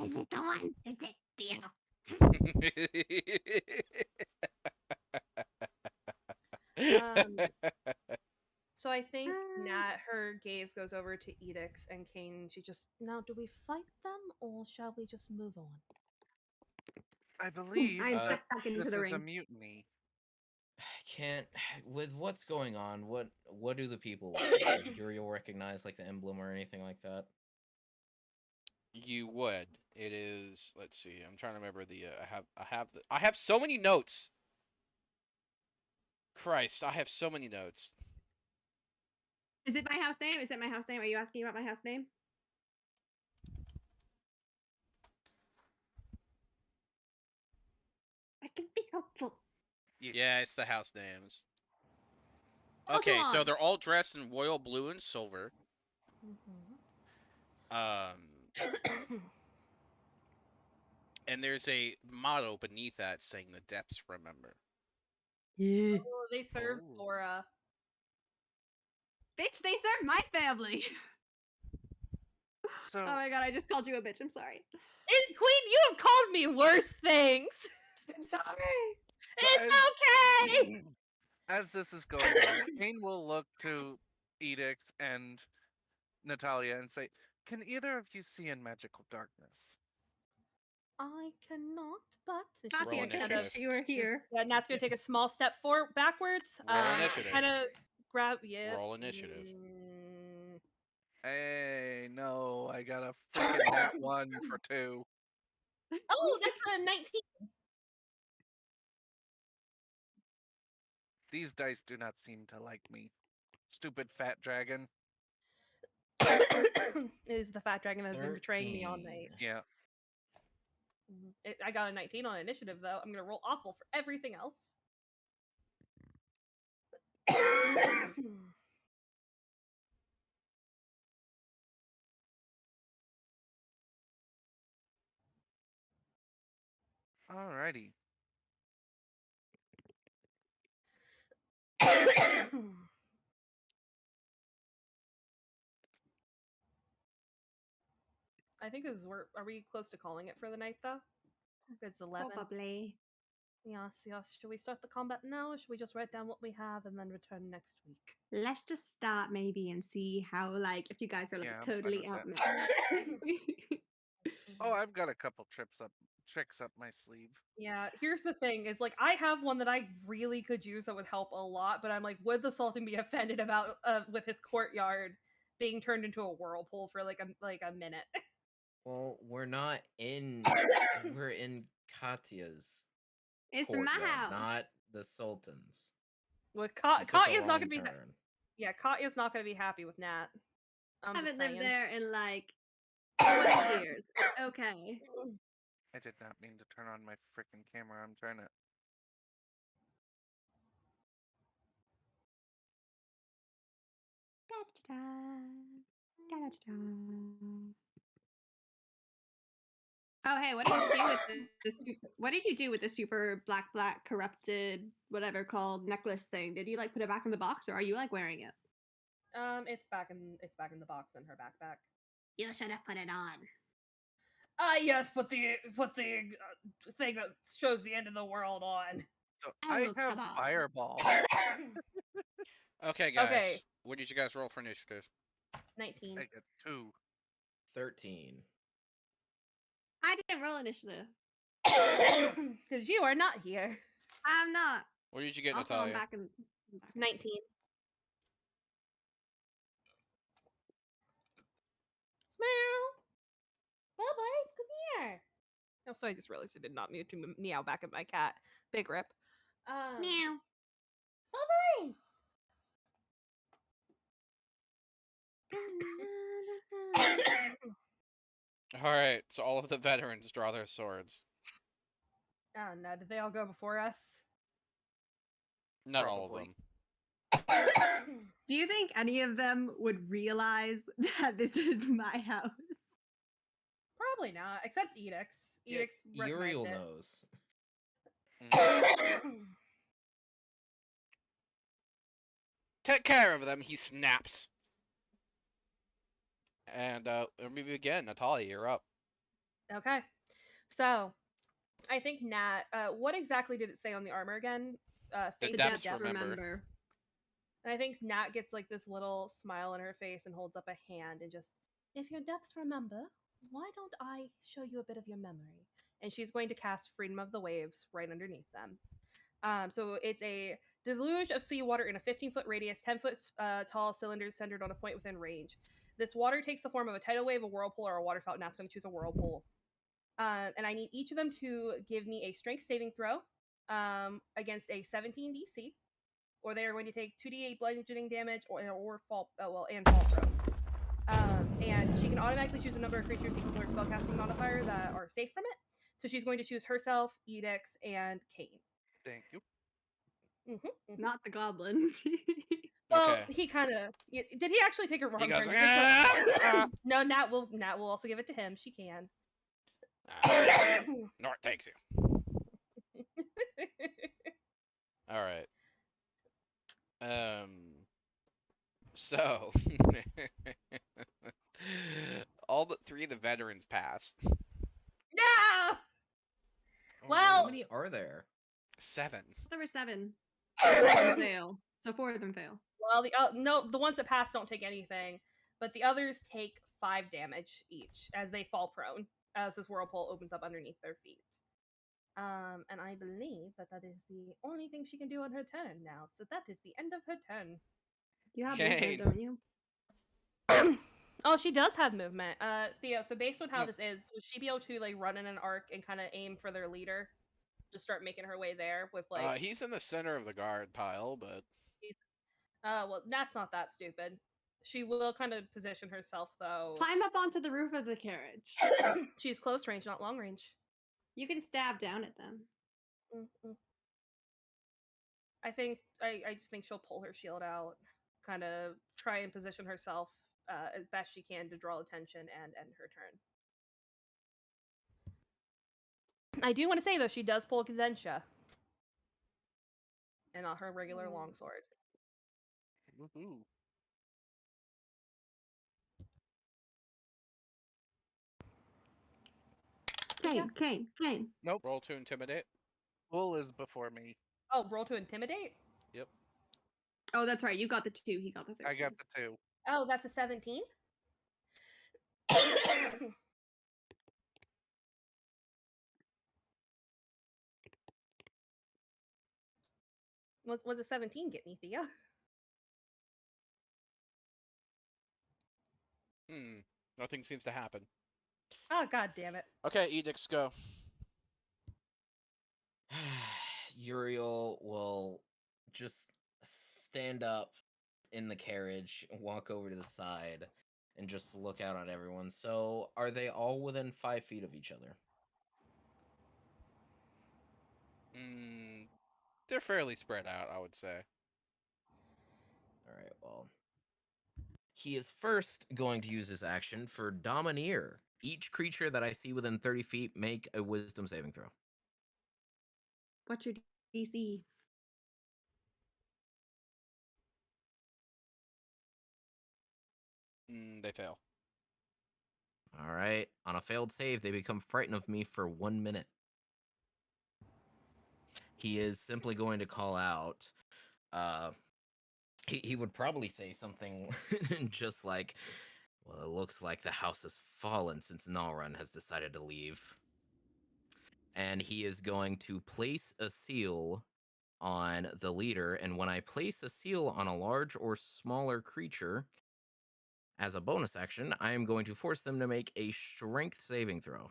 Is it the one? Is it the So I think Nat, her gaze goes over to Edix and Kane. She just, now do we fight them or shall we just move on? I believe I'm back into this the is a ring. mutiny. Can't with what's going on. What do the people like? Does Uriel recognize like the emblem or anything like that? You would. It is. Let's see. I'm trying to remember the. I have so many notes. Christ, I have so many notes. Is it my house name? Is it my house name? Are you asking about my house name? I can be helpful. Yeah, it's the house names. Hold Okay, so on. they're all dressed in royal blue and silver. And there's a motto beneath that saying "The depths remember." Yeah. Oh, they serve Ooh. Laura. Bitch, they serve my family. So Oh my god, I just called you a bitch. I'm sorry. Queen, you have called me worse things. I'm sorry. It's okay. as this is going on, Kane will look to Edix and Natalia and say, "Can either of you see in magical darkness?" I cannot, but Roll Katya could initiative. if she were here. Nat's gonna take a small step backwards. Roll initiative. Kind of grab. Yeah. Roll initiative. Hey, no, I got a freaking nat 1 for 2. Oh, that's a 19. These dice do not seem to like me. Stupid fat dragon. Is the fat dragon that has been betraying me all night. 13. Yeah. I got a 19 on initiative, though. I'm gonna roll awful for everything else. Alrighty. I think this is where. Are we close to calling it for the night, though? It's 11. Probably. Yes, yes. Should we start the combat now, or should we just write down what we have and then return next week? Let's just start maybe and see how, like, if you guys are like Yeah, I'm fine totally with that. outmatched. Oh, I've got a couple tricks up my sleeve. Yeah, here's the thing: is like I have one that I really could use that would help a lot, but I'm like, would the Sultan be offended about with his courtyard being turned into a whirlpool for like a minute? Well, we're not in. We're in Katya's It's courtyard, my house. not the Sultan's. Well, He took a Katya's not wrong gonna be. turn. Yeah, Katya's not gonna be happy with Nat. I I'm haven't just lived saying. there in like 20 years. Okay. I did not mean to turn on my freaking camera. I'm trying to. Oh hey, what did you do with what did you do with the super black corrupted whatever called necklace thing? Did you like put it back in the box or are you like wearing it? It's back in the box in her backpack. You should have put it on. Yes, put the thing that shows the end of the world on. So I I will have come on. fireball. Okay, guys. Okay. What did you guys roll for initiative? 19. I got 2. 13. I didn't roll initiative. Because you are not here. I'm not. What did you get, Also, I'm Natalia? back in. 19. Meow. Bubbles, come here. Oh, so I just realized I did not mute to meow back at my cat. Big rip. Meow. Bubbles. All right, so all of the veterans draw their swords. Oh no, did they all go before us? Not all of Probably. them. Do you think any of them would realize that this is my house? Probably not, except Edix. Yeah, Edix Uriel recognized it. knows. Take care of them, he snaps. And we begin. Natalia, you're up. Okay. So, I think Nat, what exactly did it say on the armor again? The Face depths of death. remember. And I think Nat gets like this little smile on her face and holds up a hand and just, if your depths remember, why don't I show you a bit of your memory? And she's going to cast Freedom of the Waves right underneath them. So it's a deluge of seawater in a 15-foot radius, 10-foot tall cylinder centered on a point within range. This water takes the form of a tidal wave, a whirlpool, or a water fountain. Nat's going to choose a whirlpool. And I need each of them to give me a strength saving throw against a 17 DC, or they are going to take 2d8 bludgeoning damage or fall and fall throw. And she can automatically choose a number of creatures equal to her spellcasting modifier that are safe from it. So she's going to choose herself, Edix, and Kane. Thank you. Not the goblin. Well, Okay. he kind of did. He actually take a wrong He goes, turn? No, Nat will also give it to him. She can. Nort takes you. All right. So all but 3 of the veterans passed. No. Oh, Well- how many are there? 7. There were 7. 4 of them fail. So 4 of them fail. Well, the ones that pass don't take anything, but the others take 5 damage each as they fall prone as this whirlpool opens up underneath their feet. And I believe that is the only thing she can do on her turn now. So that is the end of her turn. You have Kane. movement, don't you? Oh, she does have movement. Theo, so based on how Yep. this is, would she be able to like run in an arc and kind of aim for their leader? Just start making her way there with like He's in the center of the guard pile, but well, that's not that stupid. She will kind of position herself though. Climb up onto the roof of the carriage. She's close range, not long range. You can stab down at them. Mm-mm. I just think she'll pull her shield out, kind of try and position herself as best she can to draw attention and end her turn. I do want to say though, she does pull Kazensha, and not her regular longsword. Woohoo. Kane. roll to intimidate. Bull is before me. Oh, roll to intimidate. Oh, that's right. You got the 2. He got the 13. I got the 2. Oh, that's a 17. Was a 17 get me, Thea? Nothing seems to happen. Oh, god damn it. Okay, Edicts, go. Uriel will just stand up in the carriage, walk over to the side, and just look out at everyone. So, are they all within 5 feet of each other? They're fairly spread out, I would say. Alright, well. He is first going to use his action for Domineer. Each creature that I see within 30 feet make a wisdom saving throw. What's your DC? They fail. Alright, on a failed save, they become frightened of me for 1 minute. He is simply going to call out. He would probably say something just like, well, it looks like the house has fallen since Nalrun has decided to leave. And he is going to place a seal on the leader. And when I place a seal on a large or smaller creature, as a bonus action, I am going to force them to make a strength saving throw.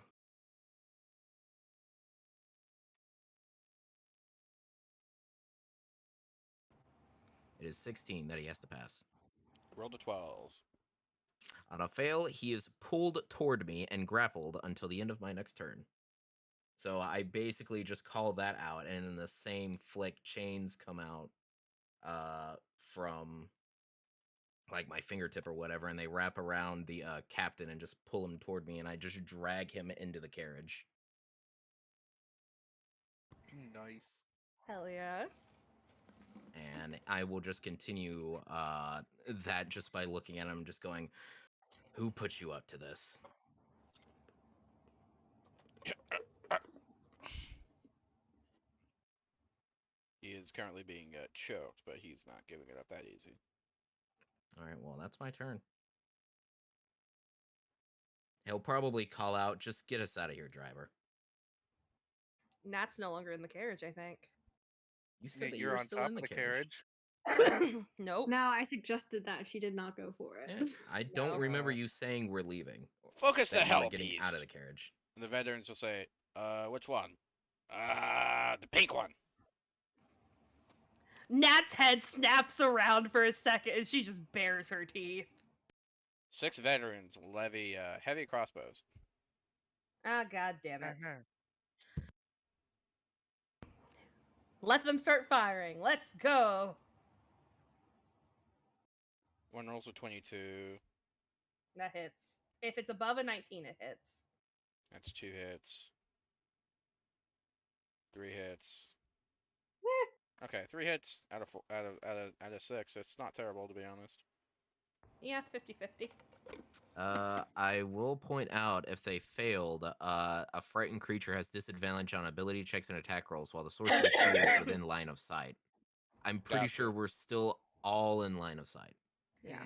It is 16 that he has to pass. Roll to 12. On a fail, he is pulled toward me and grappled until the end of my next turn. So I basically just call that out, and in the same flick, chains come out from like my fingertip or whatever, and they wrap around the captain and just pull him toward me, and I just drag him into the carriage. Nice. Hell yeah. And I will just continue that just by looking at him, just going, "Who put you up to this?" He is currently being choked, but he's not giving it up that easy. All right, well, that's my turn. He'll probably call out, "Just get us out of here, driver." Nat's no longer in the carriage, I think. You said Yeah, that you you're were on still top in of the the carriage. carriage. Nope. No, I suggested that. She did not go for it. Yeah, I don't remember No. you saying we're leaving. Focus the That you were hell, getting beast. out of the carriage. And the veterans will say, which one? The pink one. Nat's head snaps around for a second and she just bares her teeth. 6 veterans will levy heavy crossbows. Ah, god damn it. Uh-huh. Let them start firing. Let's go. One rolls with 22. That hits. If it's above a 19, it hits. That's 2 hits. 3 hits. Okay, 3 hits out of 6. It's not terrible, to be honest. Yeah, 50-50. I will point out if they failed, a frightened creature has disadvantage on ability checks and attack rolls while the sorcerer tree is within line of sight. I'm pretty sure Gotcha. we're still all in line of sight. Yeah.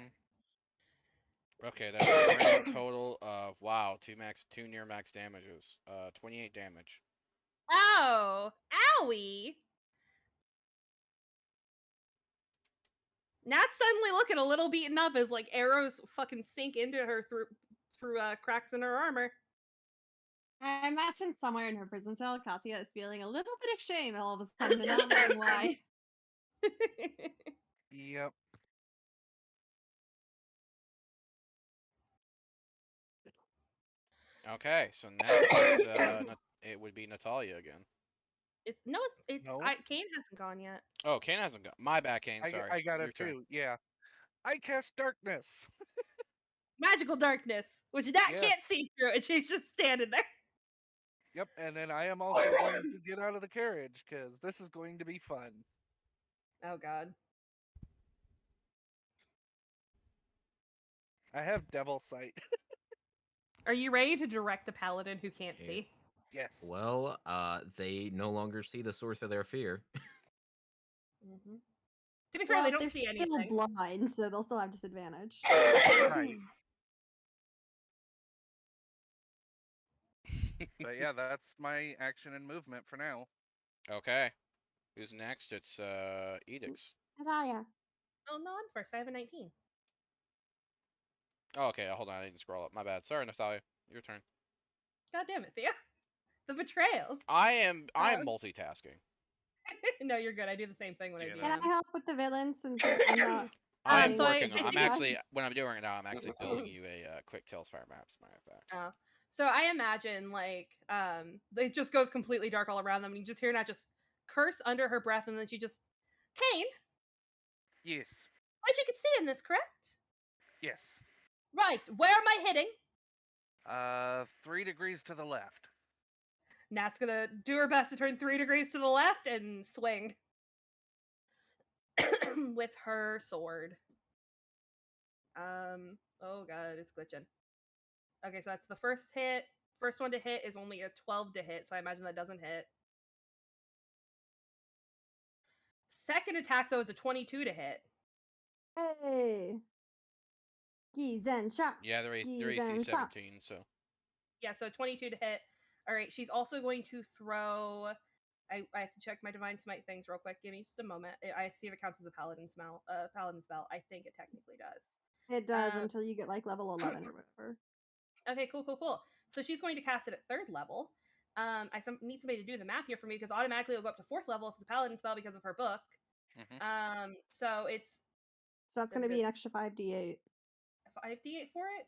Okay, that's a grand total of wow, 2 near max damages. 28 damage. Oh! Owie! Nat's suddenly looking a little beaten up as like arrows fucking sink into her through cracks in her armor. I imagine somewhere in her prison cell, Cassia is feeling a little bit of shame all of a sudden, and not knowing why. Yep. Okay, so next it's, it would be Natalia again. it's No. Kane hasn't gone yet. Oh, Kane hasn't gone. My bad, Kane. Sorry. I got Your it turn. too. Yeah. I cast darkness. Magical darkness, which Nat Yes. can't see through, and she's just standing there. Yep, and then I am also going to get out of the carriage because this is going to be fun. Oh god. I have devil sight. Are you ready to direct a paladin who can't Yeah. see? Yes. Well, they no longer see the source of their fear. Mm-hmm. To be fair, they don't they're see still anything. blind, so they'll still have disadvantage. Right. But yeah, that's my action and movement for now. Okay. Who's next? It's Edix. Natalia. Oh no, I'm first. I have a 19. Oh, okay. Hold on. I didn't scroll up. My bad. Sorry, Natalia. Your turn. God damn it, Thea. The betrayal. I'm multitasking. No, you're good. I do the same thing when I Yeah, do. Can I help with the villains since I'm not? I'm so I- working on. I I'm think- actually when I'm doing it now. I'm actually building you a quick Tailspire map. As a matter of fact. So I imagine like it just goes completely dark all around them, and you just hear Nat just curse under her breath, and then she just Kane, Yes. as you can see in this, correct? Yes. Right. Where am I hitting? 3 degrees to the left. Nat's gonna do her best to turn 3 degrees to the left and swing with her sword. Oh god, it's glitching. Okay, so that's the first hit. First one to hit is only a 12 to hit, so I imagine that doesn't hit. Second attack though is a 22 to hit. Hey. Gizensha. Yeah, they're AC Gizensha. 17. So Yeah, so 22 to hit. All right, she's also going to throw. I have to check my divine smite things real quick. Give me just a moment. I see if it counts as a paladin spell. Paladin spell. I think it technically does. It does Um, until you get like level 11 or whatever. Okay, cool. So she's going to cast it at 3rd level. I need somebody to do the math here for me because automatically it'll go up to 4th level if it's a paladin spell because of her book. Mhm. So it's So that's going to be an extra 5d8. 5d8 for it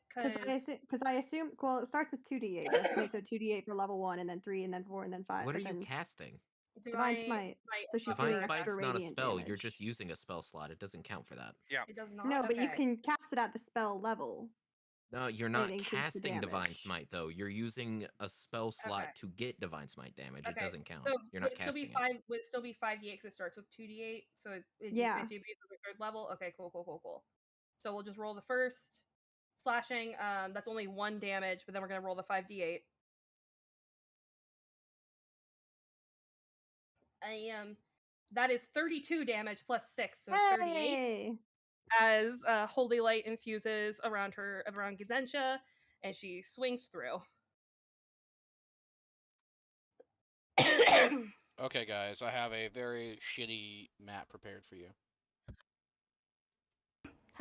Because I assume, well, it starts with 2d8. Right? So 2d8 for level 1, and then 3, and then 4, and then 5. What are but you then casting? Divine Smite. So she's Divine doing Smite's extra not a radiant spell. You're damage. just using a spell slot. It doesn't count for that. It does not. No, but you Okay. can cast it at the spell level. No, you're And not it increased the casting Divine damage. Smite though. You're using a spell slot Okay. to get Divine Smite damage. It Okay, doesn't count. So You're not would it still be casting it. would it still be 5d8 because it starts with 2d8? So Yeah. if you beat the 3rd level, okay, cool. So we'll just roll the first slashing. That's only 1 damage, but then we're gonna roll the 5d8. That is 32 damage plus 6, so 38. Hey! As holy light infuses around Gizensha, and she swings through. okay, guys, I have a very shitty map prepared for you.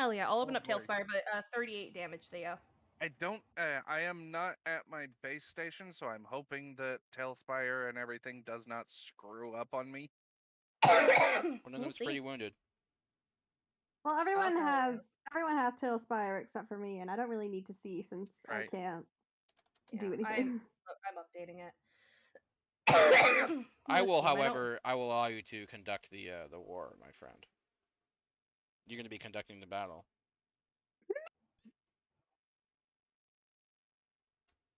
Hell yeah, I'll open Oh up boy. Tailspire, but 38 damage, Theo. I don't. I am not at my base station, so I'm hoping that Tailspire and everything does not screw up on me. One of We'll them's see. pretty wounded. Well, everyone Okay. has Tailspire except for me, and I don't really need to see since Right. I can't do Yeah, anything. I'm updating it. I will, Assume I don't- however, I will allow you to conduct the war, my friend. You're going to be conducting the battle.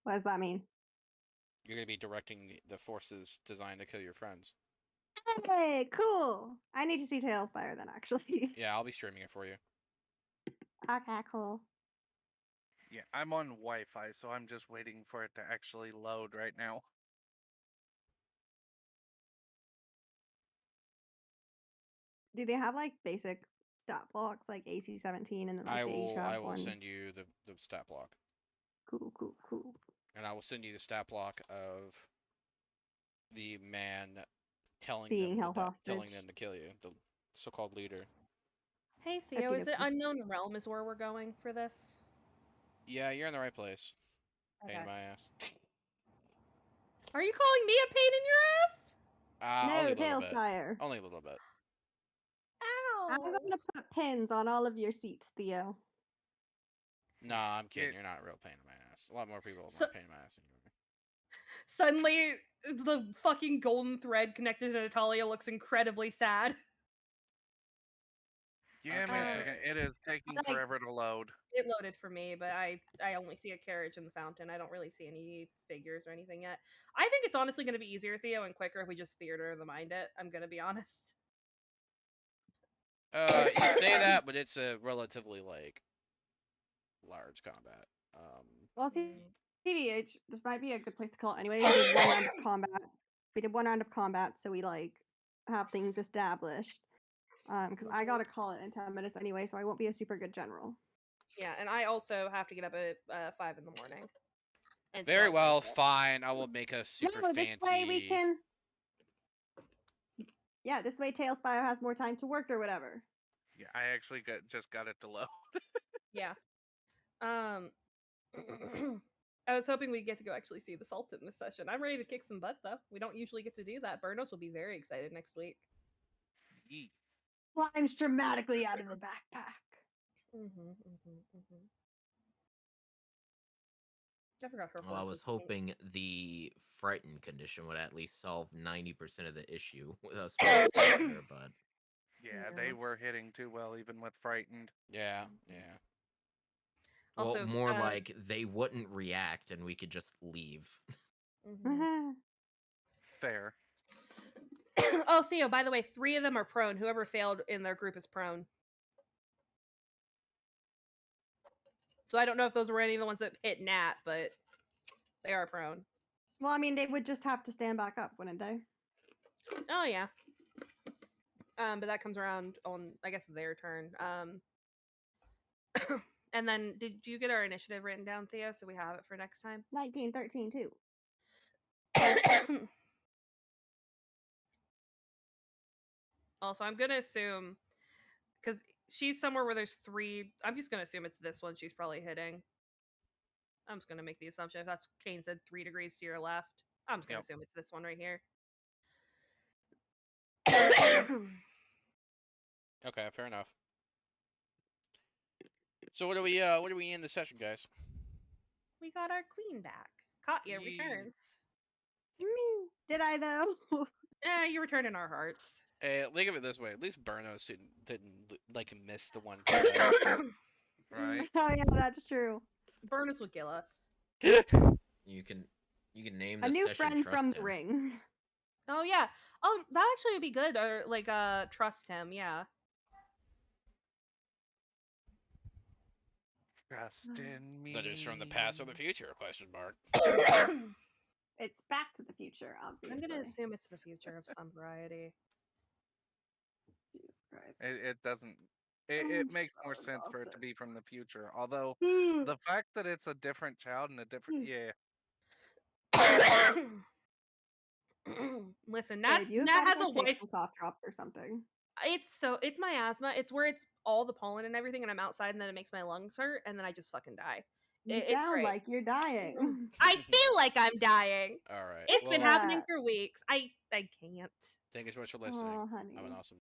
What does that mean? You're going to be directing the forces designed to kill your friends. Hey, cool. I need to see Tailspire then, actually. Yeah, I'll be streaming it for you. Okay, cool. Yeah, I'm on Wi-Fi, so I'm just waiting for it to actually load right now. Do they have like basic stat blocks like AC-17 and then like I the will HAB one? send you the stat block. Cool. And I will send you the stat block of the man telling Being them held telling hostage. them to kill you, the so-called leader. Hey Theo, is it Okey-dokey. Unknown Realm is where we're going for this? Yeah, you're in the right place. Pain in Okay. my ass. Are you calling me a pain in your ass? Only No, a little bit. Tailspire. Only a little bit. Ow! I'm going to put pins on all of your seats, Theo. Nah, I'm kidding. Yeah. You're not a real pain in my ass. A lot more people are So- more pain in my ass than you are. Suddenly, the fucking golden thread connected to Natalia looks incredibly sad. Give me a second. Okay. It is taking Like- forever to load. It loaded for me, but I only see a carriage in the fountain. I don't really see any figures or anything yet. I think it's honestly going to be easier, Theo, and quicker if we just theater of the mind it. I'm going to be honest. You say that, but it's a relatively like large combat. Well, Mm. CDH, this might be a good place to call it anyway. We did one round of combat. We did one round of combat, so we like have things established. Because I gotta call it in 10 minutes anyway, so I won't be a super good general. Yeah, and I also have to get up at 5 in the morning. And Very start well, work. fine. I will make a super No, fancy. this way we can. Yeah, this way Tailspire has more time to work or whatever. Yeah, I actually just got it to load. Yeah. I was hoping we'd get to go actually see the Sultan this session. I'm ready to kick some butt, though. We don't usually get to do that. Burnos will be very excited next week. Yeet. Climbs dramatically out of the backpack. I forgot her. Well, I voice was pink. hoping the frightened condition would at least solve 90% of the issue with us being stuck there, but Yeah, Yeah. they were hitting too well, even with frightened. Yeah. well, Also, more like they wouldn't react and we could just leave. Fair. Oh, Theo, by the way, 3 of them are prone. Whoever failed in their group is prone. So I don't know if those were any of the ones that hit Nat, but they are prone. Well, I mean, they would just have to stand back up, wouldn't they? Oh yeah. But that comes around on, I guess, their turn. And then, did you get our initiative written down, Theo, so we have it for next time? 1913 too. Also, I'm gonna assume, because she's somewhere where there's 3. I'm just gonna assume it's this one she's probably hitting. I'm just gonna make the assumption if that's Kane said 3 degrees to your left. I'm just gonna Yep. assume it's this one right here. Okay, fair enough. So what do we end the session, guys? We got our queen back. Katya Yee. returns. Did I though? You return in our hearts. Hey, think of it this way: at least Burnos didn't like miss the one. Right. Oh yeah, that's true. Burnus will kill us. You can name A the new session friend Trust from Him. the ring. Oh yeah. Oh, that actually would be good. Or like, trust him. Yeah. Trust in me. That is from the past or the future? Question mark. It's Back to the Future, I'm obviously. gonna assume it's the future of some variety. Jesus Christ. It doesn't. It I'm makes so more sense for it to exhausted. be from the future. Although Hmm. the fact that it's a different child and a different Listen, Babe, you Nat has gotta a take wife. some cough drops or something. It's my asthma. It's where it's all the pollen and everything, and I'm outside, and then it makes my lungs hurt, and then I just fucking die. You It's sound great. like you're dying. I feel like I'm dying. All right. It's Well, been happening for weeks. I can't. thank you so much for listening. Oh, honey. Have an awesome